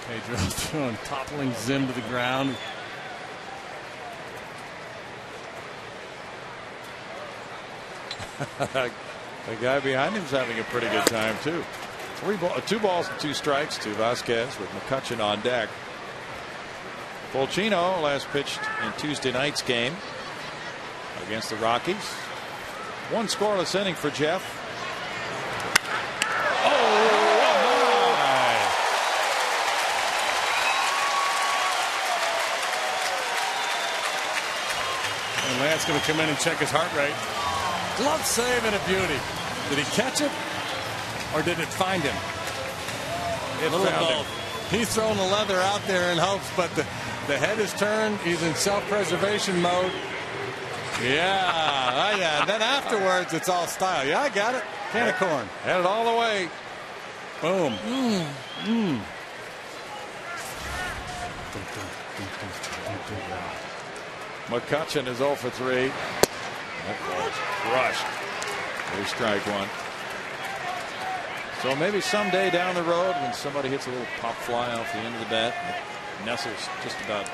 Pedro throwing, toppling Zim to the ground. The guy behind him's having a pretty good time too. 2 balls and 2 strikes to Vasquez with McCutchen on deck. Fulcino last pitched in Tuesday night's game against the Rockies. 1 scoreless inning for Jeff. And Lance going to come in and check his heart rate. Glove save and a beauty. Did he catch it or did it find him? It found him. He's throwing the leather out there in hopes, but the head is turned. He's in self-preservation mode. Yeah. Oh, yeah. Then afterwards, it's all style. Yeah, I got it. Can of corn. Had it all the way. Boom. McCutchen is 0 for 3. That ball's crushed. There's strike 1. So maybe someday down the road when somebody hits a little pop fly off the end of the bat and nestles just about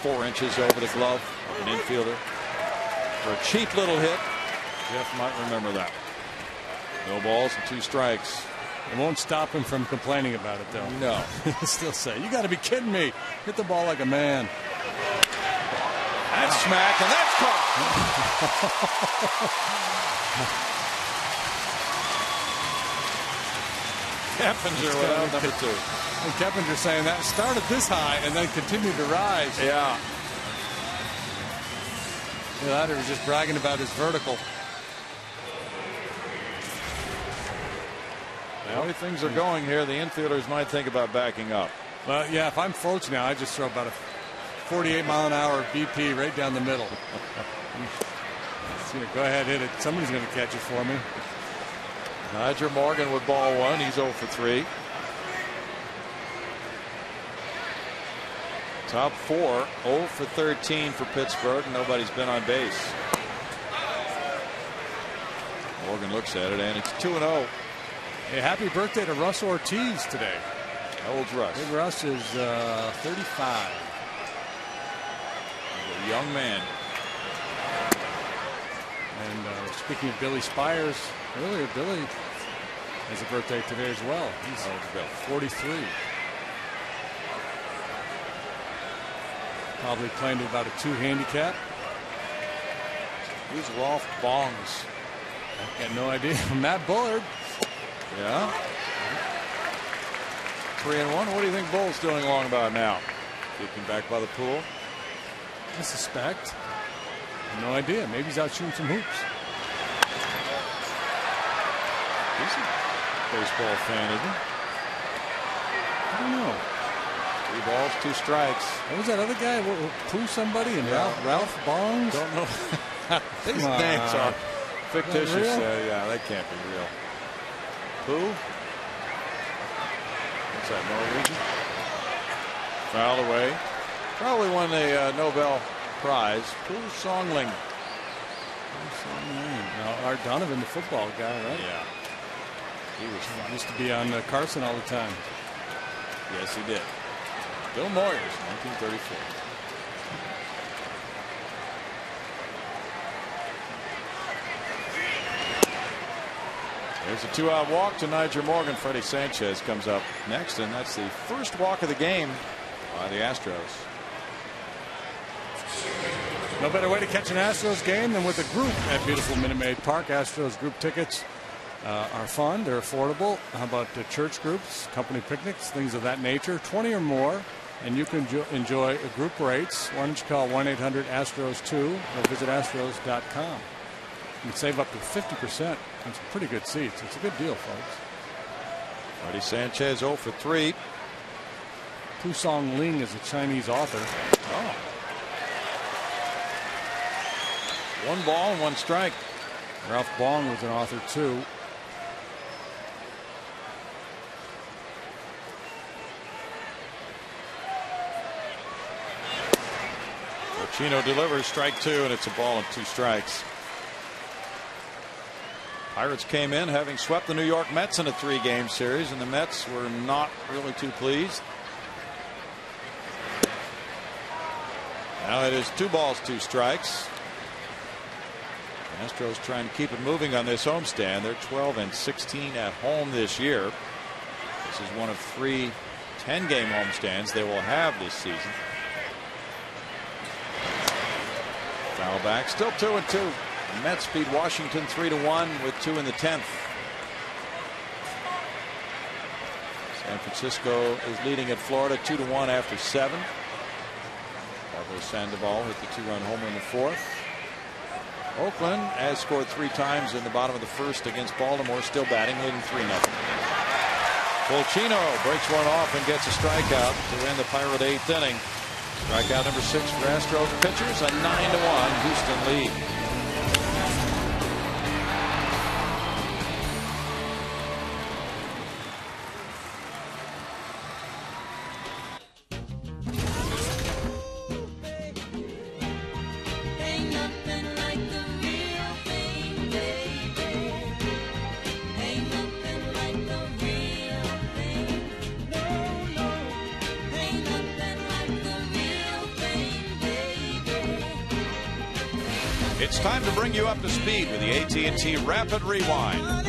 4 inches over the glove of an infielder for a cheap little hit, Jeff might remember that. No balls and 2 strikes. It won't stop him from complaining about it, though. No. He'll still say, "You got to be kidding me. Hit the ball like a man." That's smack, and that's caught. Keppinger without number 2. And Keppinger saying that started this high and then continued to rise. Yeah. That was just bragging about his vertical. The way things are going here, the infielders might think about backing up. Well, yeah, if I'm Fulch now, I just throw about a 48-mile-an-hour BP right down the middle. Go ahead, hit it. Somebody's going to catch it for me. Nyjer Morgan with ball 1. He's 0 for 3. Top 4, 0 for 13 for Pittsburgh. Nobody's been on base. Morgan looks at it, and it's 2-0. Hey, happy birthday to Russ Ortiz today. How old's Russ? Big Russ is 35. A young man. And speaking of Billy Spires, earlier Billy has a birthday today as well. He's 43. Probably playing to about a 2 handicap. Who's Rolf Bongs? I got no idea. Matt Bullard. Yeah. 3-1. What do you think Bull's doing along about now? Kicking back by the pool. I suspect. No idea. Maybe he's out shooting some hoops. He's a baseball fan, isn't he? I don't know. 3 balls, 2 strikes. What was that other guy? Pooh somebody? And Ralph Bongs? Don't know. These names are fictitious. Yeah, they can't be real. Pooh? What's that, Norwegian? Foul away. Probably won the Nobel Prize. Pooh Songling. Now, Art Donovan, the football guy, right? Yeah. He was fun. Used to be on Carson all the time. Yes, he did. Bill Moyers, 1934. There's a 2-out walk to Niger Morgan. Freddie Sanchez comes up next, and that's the first walk of the game by the Astros. No better way to catch an Astros game than with a group at beautiful Minute Maid Park. Astros group tickets are fun. They're affordable. How about church groups, company picnics, things of that nature? 20 or more, and you can enjoy group rates. Why don't you call 1-800-ASTROS-2 or visit astros.com. You can save up to 50% on some pretty good seats. It's a good deal, folks. Freddie Sanchez 0 for 3. Pooh Songling is a Chinese author. Oh. 1 ball and 1 strike. Ralph Bong was an author too. Chino delivers strike 2, and it's a ball and 2 strikes. Pirates came in having swept the New York Mets in a 3-game series, and the Mets were not really too pleased. Now it is 2 balls, 2 strikes. The Astros trying to keep it moving on this homestand. They're 12-16 at home this year. This is one of 3 10-game homestands they will have this season. Foul back, still 2-2. The Mets beat Washington 3-1 with 2 in the 10th. San Francisco is leading at Florida 2-1 after 7. Pablo Sandoval hit the 2-run homer in the 4th. Oakland has scored 3 times in the bottom of the 1st against Baltimore, still batting, leading 3-0. Fulchino breaks one off and gets a strikeout to end the Pirate 8th inning. Strikeout number 6 for Astros pitchers, a 9-1 Houston lead. It's time to bring you up to speed with the AT&T Rapid Rewind.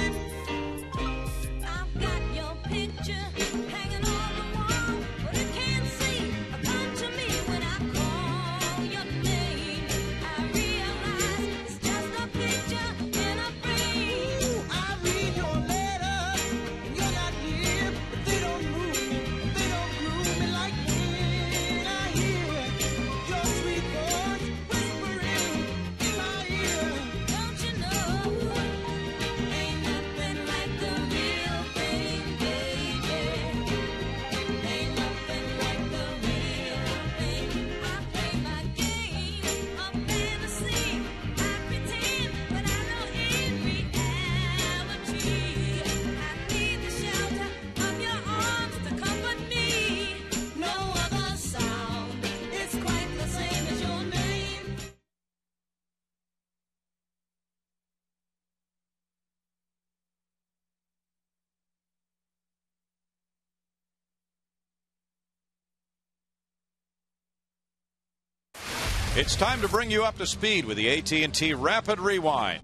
It's time to bring you up to speed with the AT&T Rapid Rewind.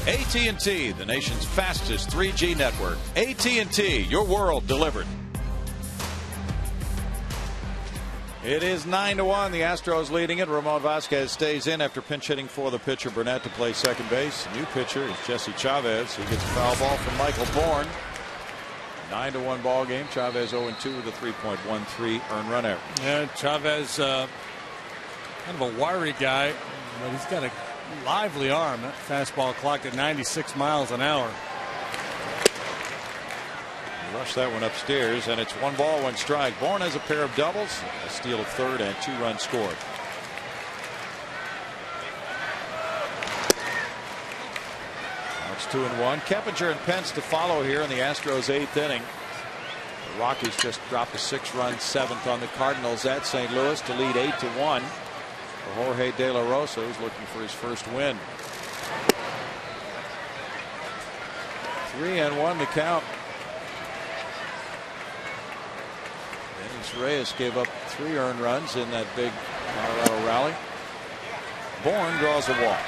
AT&T, the nation's fastest 3G network. AT&T, your world delivered. It is 9-1. The Astros leading it. Ramon Vasquez stays in after pinch hitting for the pitcher Burnett to play second base. New pitcher is Jesse Chavez. He gets a foul ball from Michael Bourne. 9-1 ball game. Chavez 0-2 with a 3.13 earned run average. Yeah, Chavez, kind of a wiry guy, but he's got a lively arm. That fastball clocked at 96 miles an hour. Rush that one upstairs, and it's 1 ball, 1 strike. Bourne has a pair of doubles, a steal of third, and 2 runs scored. Now it's 2-1. Keppinger and Pence to follow here in the Astros' 8th inning. The Rockies just dropped a 6-run 7th on the Cardinals at St. Louis to lead 8-1. For Jorge De La Rosa, who's looking for his first win. 3-1 to count. Reyes gave up 3 earned runs in that big Colorado rally. Bourne draws a walk.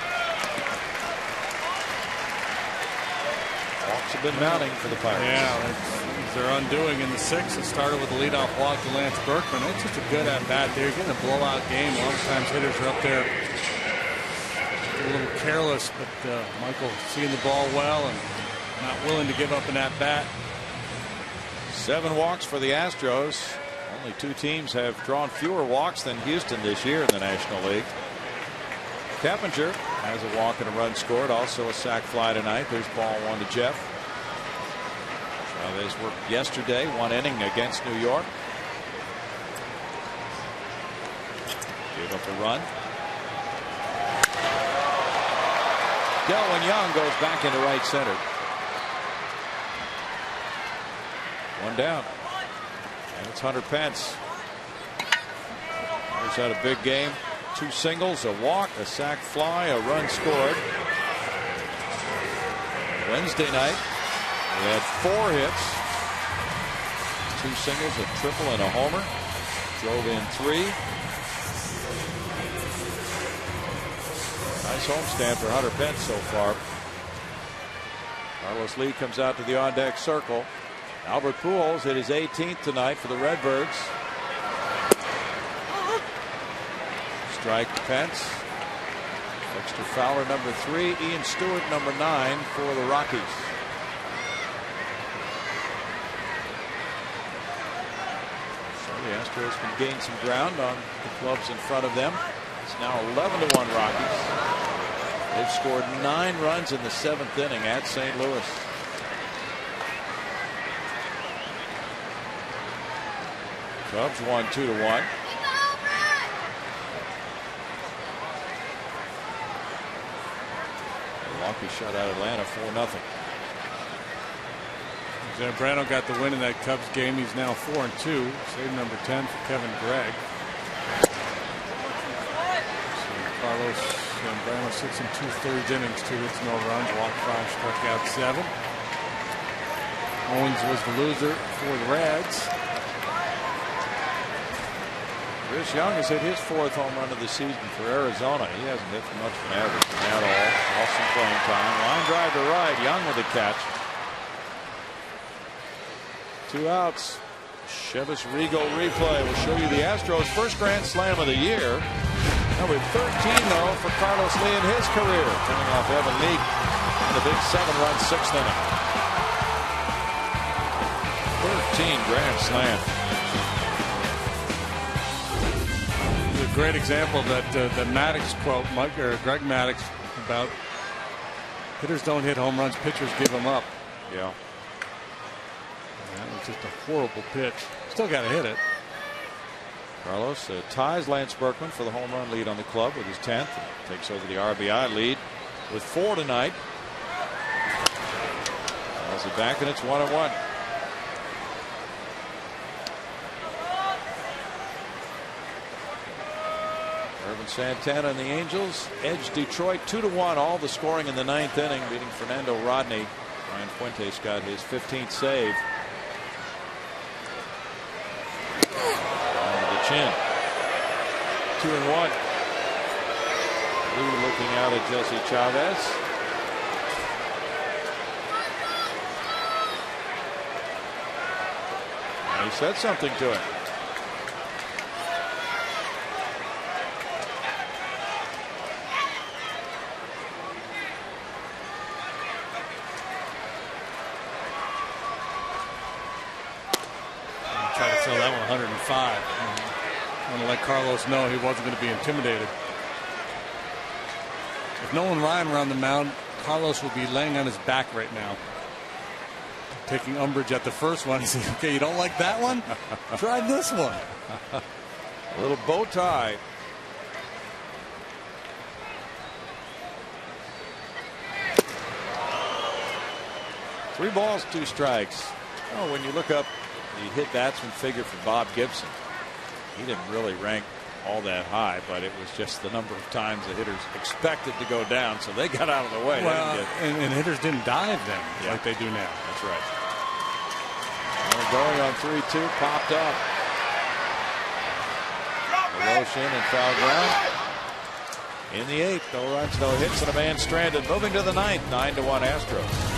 Walks have been mounting for the Pirates. Yeah, it's their undoing in the 6th. It started with a leadoff walk to Lance Berkman. It's just a good at bat there. You're getting a blowout game. A lot of times hitters are up there a little careless, but Michael seeing the ball well and not willing to give up an at bat. 7 walks for the Astros. Only 2 teams have drawn fewer walks than Houston this year in the National League. Keppinger has a walk and a run scored. Also a sac fly tonight. There's ball 1 to Jeff. Chavez worked yesterday, 1 inning against New York. Gave up a run. Delwyn Young goes back into right center. 1 down. And it's Hunter Pence. He's had a big game. 2 singles, a walk, a sac fly, a run scored. Wednesday night, he had 4 hits. 2 singles, a triple, and a homer. Drove in 3. Nice homestand for Hunter Pence so far. Carlos Lee comes out to the on-deck circle. Albert Pujols hit his 18th tonight for the Redbirds. Strike to Pence. Dexter Fowler number 3. Ian Stewart number 9 for the Rockies. So the Astros can gain some ground on the clubs in front of them. It's now 11-1 Rockies. They've scored 9 runs in the 7th inning at St. Louis. Cubs won 2-1. Milwaukee shut out Atlanta 4-0. Zambrano got the win in that Cubs game. He's now 4-2. Save number 10 for Kevin Gregg. So Carlos Zambrano 6 2/3 innings, 2 hits, no runs, walked 5, struck out 7. Owens was the loser for the Reds. Chris Young has hit his 4th home run of the season for Arizona. He hasn't hit much of an average at all. Lost some playing time. Line drive to right. Young with a catch. 2 outs. Chivas Regal replay will show you the Astros' first grand slam of the year. Number 13, though, for Carlos Lee in his career. Coming off Evan Meek in the big 7-run 6th inning. 13 grand slam. Great example that the Maddox quote, Greg Maddox, about hitters don't hit home runs, pitchers give them up. Yeah. That was just a horrible pitch. Still got to hit it. Carlos ties Lance Berkman for the home run lead on the club with his 10th. Takes over the RBI lead with 4 tonight. Calls it back, and it's 1-1. Irvin Santana and the Angels edged Detroit 2-1. All the scoring in the 9th inning, beating Fernando Rodney. Ryan Fuentes got his 15th save. On the chin. 2-1. Lou looking out at Jesse Chavez. He said something to him. Try to throw that one 105. I'm going to let Carlos know he wasn't going to be intimidated. If Nolan Ryan were on the mound, Carlos would be laying on his back right now, taking umbrage at the first one. He said, okay, you don't like that one? Try this one. A little bow tie. Three balls, two strikes. Oh, when you look up the hit batsman figure for Bob Gibson, he didn't really rank all that high, but it was just the number of times the hitters expected to go down, so they got out of the way. Well, and hitters didn't dive then like they do now. That's right. Well, going on 3-2, popped up. LaRoche in and foul ground. In the 8th, no runs, no hits, and a man stranded. Moving to the 9th, 9-1 Astros.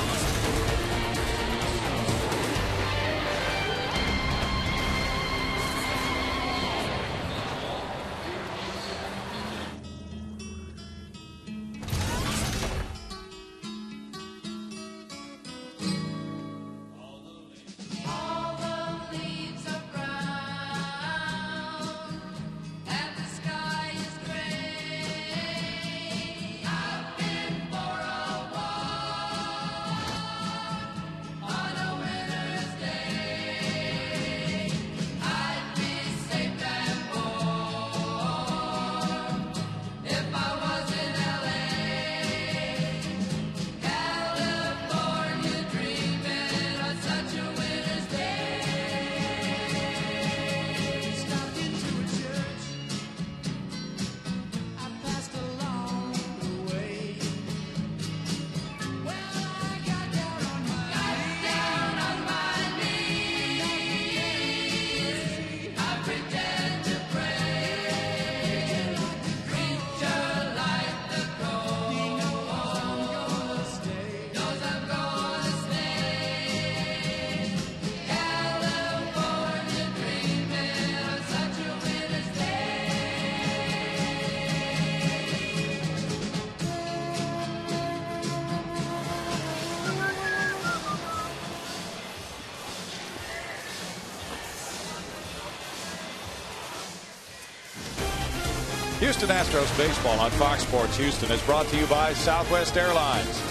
Houston Astros baseball on Fox Sports Houston is brought to you by Southwest Airlines,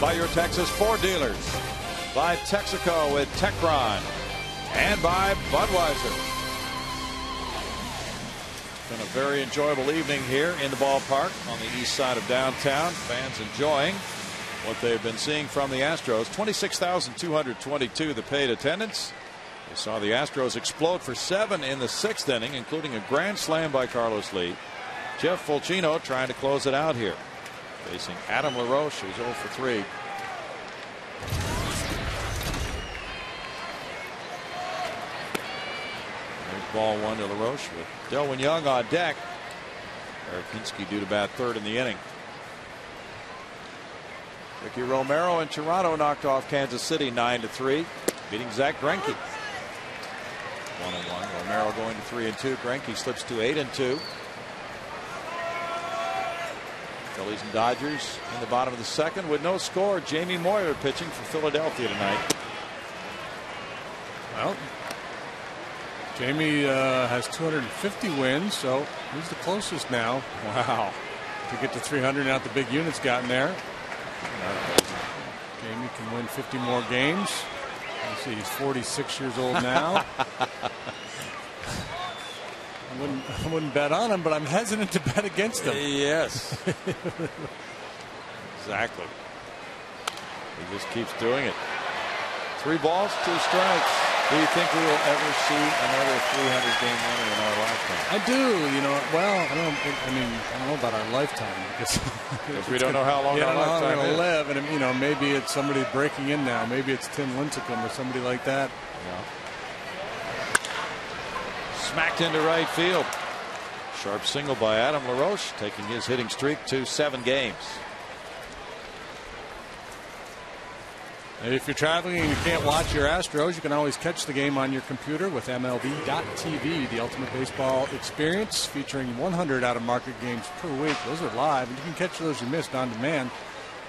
by your Texas Ford dealers, by Texaco with Techron, and by Budweiser. It's been a very enjoyable evening here in the ballpark on the east side of downtown. Fans enjoying what they've been seeing from the Astros. 26,222 the paid attendance. We saw the Astros explode for 7 in the 6th inning, including a grand slam by Carlos Lee. Jeff Fulcino trying to close it out here, facing Adam LaRoche, who's 0 for 3. There's ball 1 to LaRoche with Delwyn Young on deck. Eric Hinsky due to bat 3rd in the inning. Ricky Romero in Toronto knocked off Kansas City 9-3, beating Zach Greinke. 1-1. Romero going to 3-2. Greinke slips to 8-2. Phillies and Dodgers in the bottom of the 2nd with no score. Jamie Moyer pitching for Philadelphia tonight. Well, Jamie has 250 wins, so he's the closest now. Wow. To get to 300 now that the big unit's gotten there. Jamie can win 50 more games. Let's see, he's 46 years old now. I wouldn't bet on him, but I'm hesitant to bet against him. Yes. Exactly. He just keeps doing it. 3 balls, 2 strikes. Do you think we will ever see another 300-game winner in our lifetime? I do. You know, well, I don't know about our lifetime because we don't know how long our lifetime we're going is. to live, and you know, maybe it's somebody breaking in now. Maybe it's Tim Lincecum or somebody like that. Yeah. Smacked into right field. Sharp single by Adam LaRoche, taking his hitting streak to 7 games. If you're traveling and you can't watch your Astros, you can always catch the game on your computer with MLB.TV, the ultimate baseball experience, featuring 100 out-of-market games per week. Those are live, and you can catch those you missed on demand.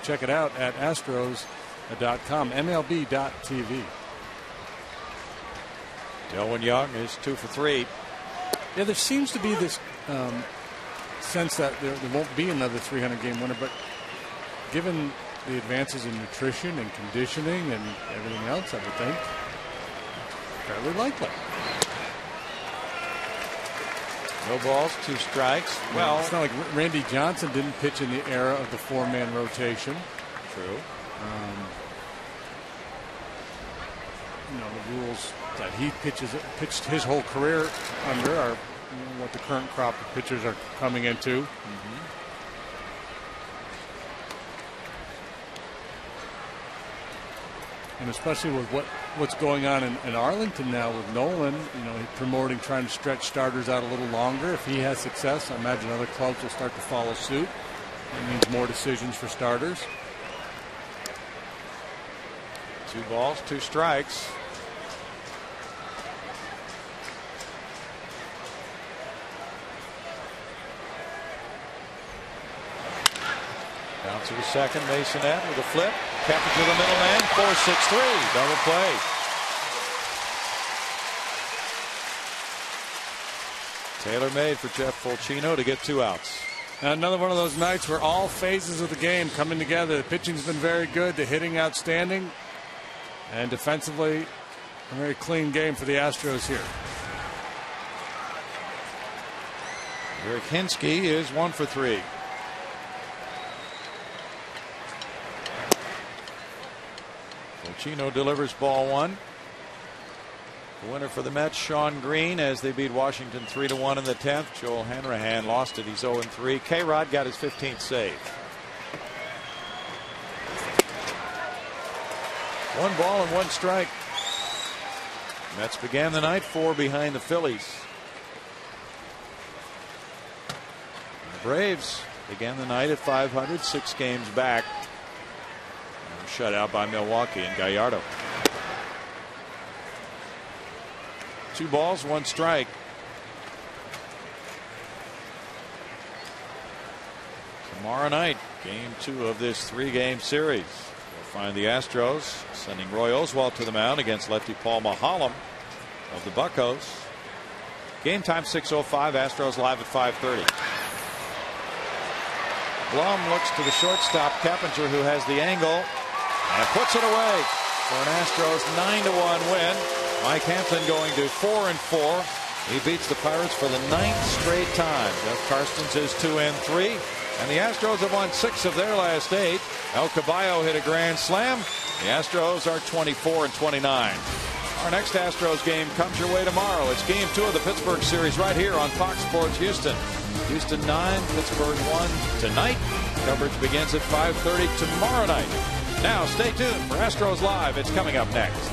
Check it out at Astros.com, MLB.TV. Delwyn Young is 2 for 3. Yeah, there seems to be this sense that there won't be another 300-game winner, but given the advances in nutrition and conditioning and everything else, I would think fairly likely. No balls, 2 strikes. Well, it's not like Randy Johnson didn't pitch in the era of the 4-man rotation. True. The rules that he pitched his whole career under are what the current crop of pitchers are coming into. And especially with what's going on in Arlington now with Nolan, promoting, trying to stretch starters out a little longer. If he has success, I imagine other clubs will start to follow suit. That means more decisions for starters. 2 balls, 2 strikes. Down to the second, Masonette with a flip. Captain to the middleman, 4-6-3, double play. Taylor made for Jeff Fulcino to get 2 outs. Now another one of those nights where all phases of the game coming together. The pitching's been very good, the hitting outstanding, and defensively a very clean game for the Astros here. Eric Hinsky is 1 for 3. Fulcino delivers ball 1. The winner for the Mets, Sean Green, as they beat Washington 3-1 in the 10th. Joel Hanrahan lost it. He's 0-3. K-Rod got his 15th save. 1 ball and 1 strike. Mets began the night 4 behind the Phillies. And the Braves began the night at 500, 6 games back. Shut out by Milwaukee and Gallardo. 2 balls, 1 strike. Tomorrow night, game 2 of this 3-game series. We'll find the Astros sending Roy Oswalt to the mound against lefty Paul Maholm of the Buccos. Game time 6:05. Astros live at 5:30. Blum looks to the shortstop Keppinger, who has the angle. And puts it away for an Astros 9-1 win. Mike Hampton going to 4-4. He beats the Pirates for the 9th straight time. Jeff Karstens is 2-3. And the Astros have won 6 of their last 8. El Caballo hit a grand slam. The Astros are 24-29. Our next Astros game comes your way tomorrow. It's game 2 of the Pittsburgh series right here on Fox Sports Houston. Houston 9, Pittsburgh 1 tonight. Coverage begins at 5:30 tomorrow night. Now, stay tuned for Astros Live. It's coming up next.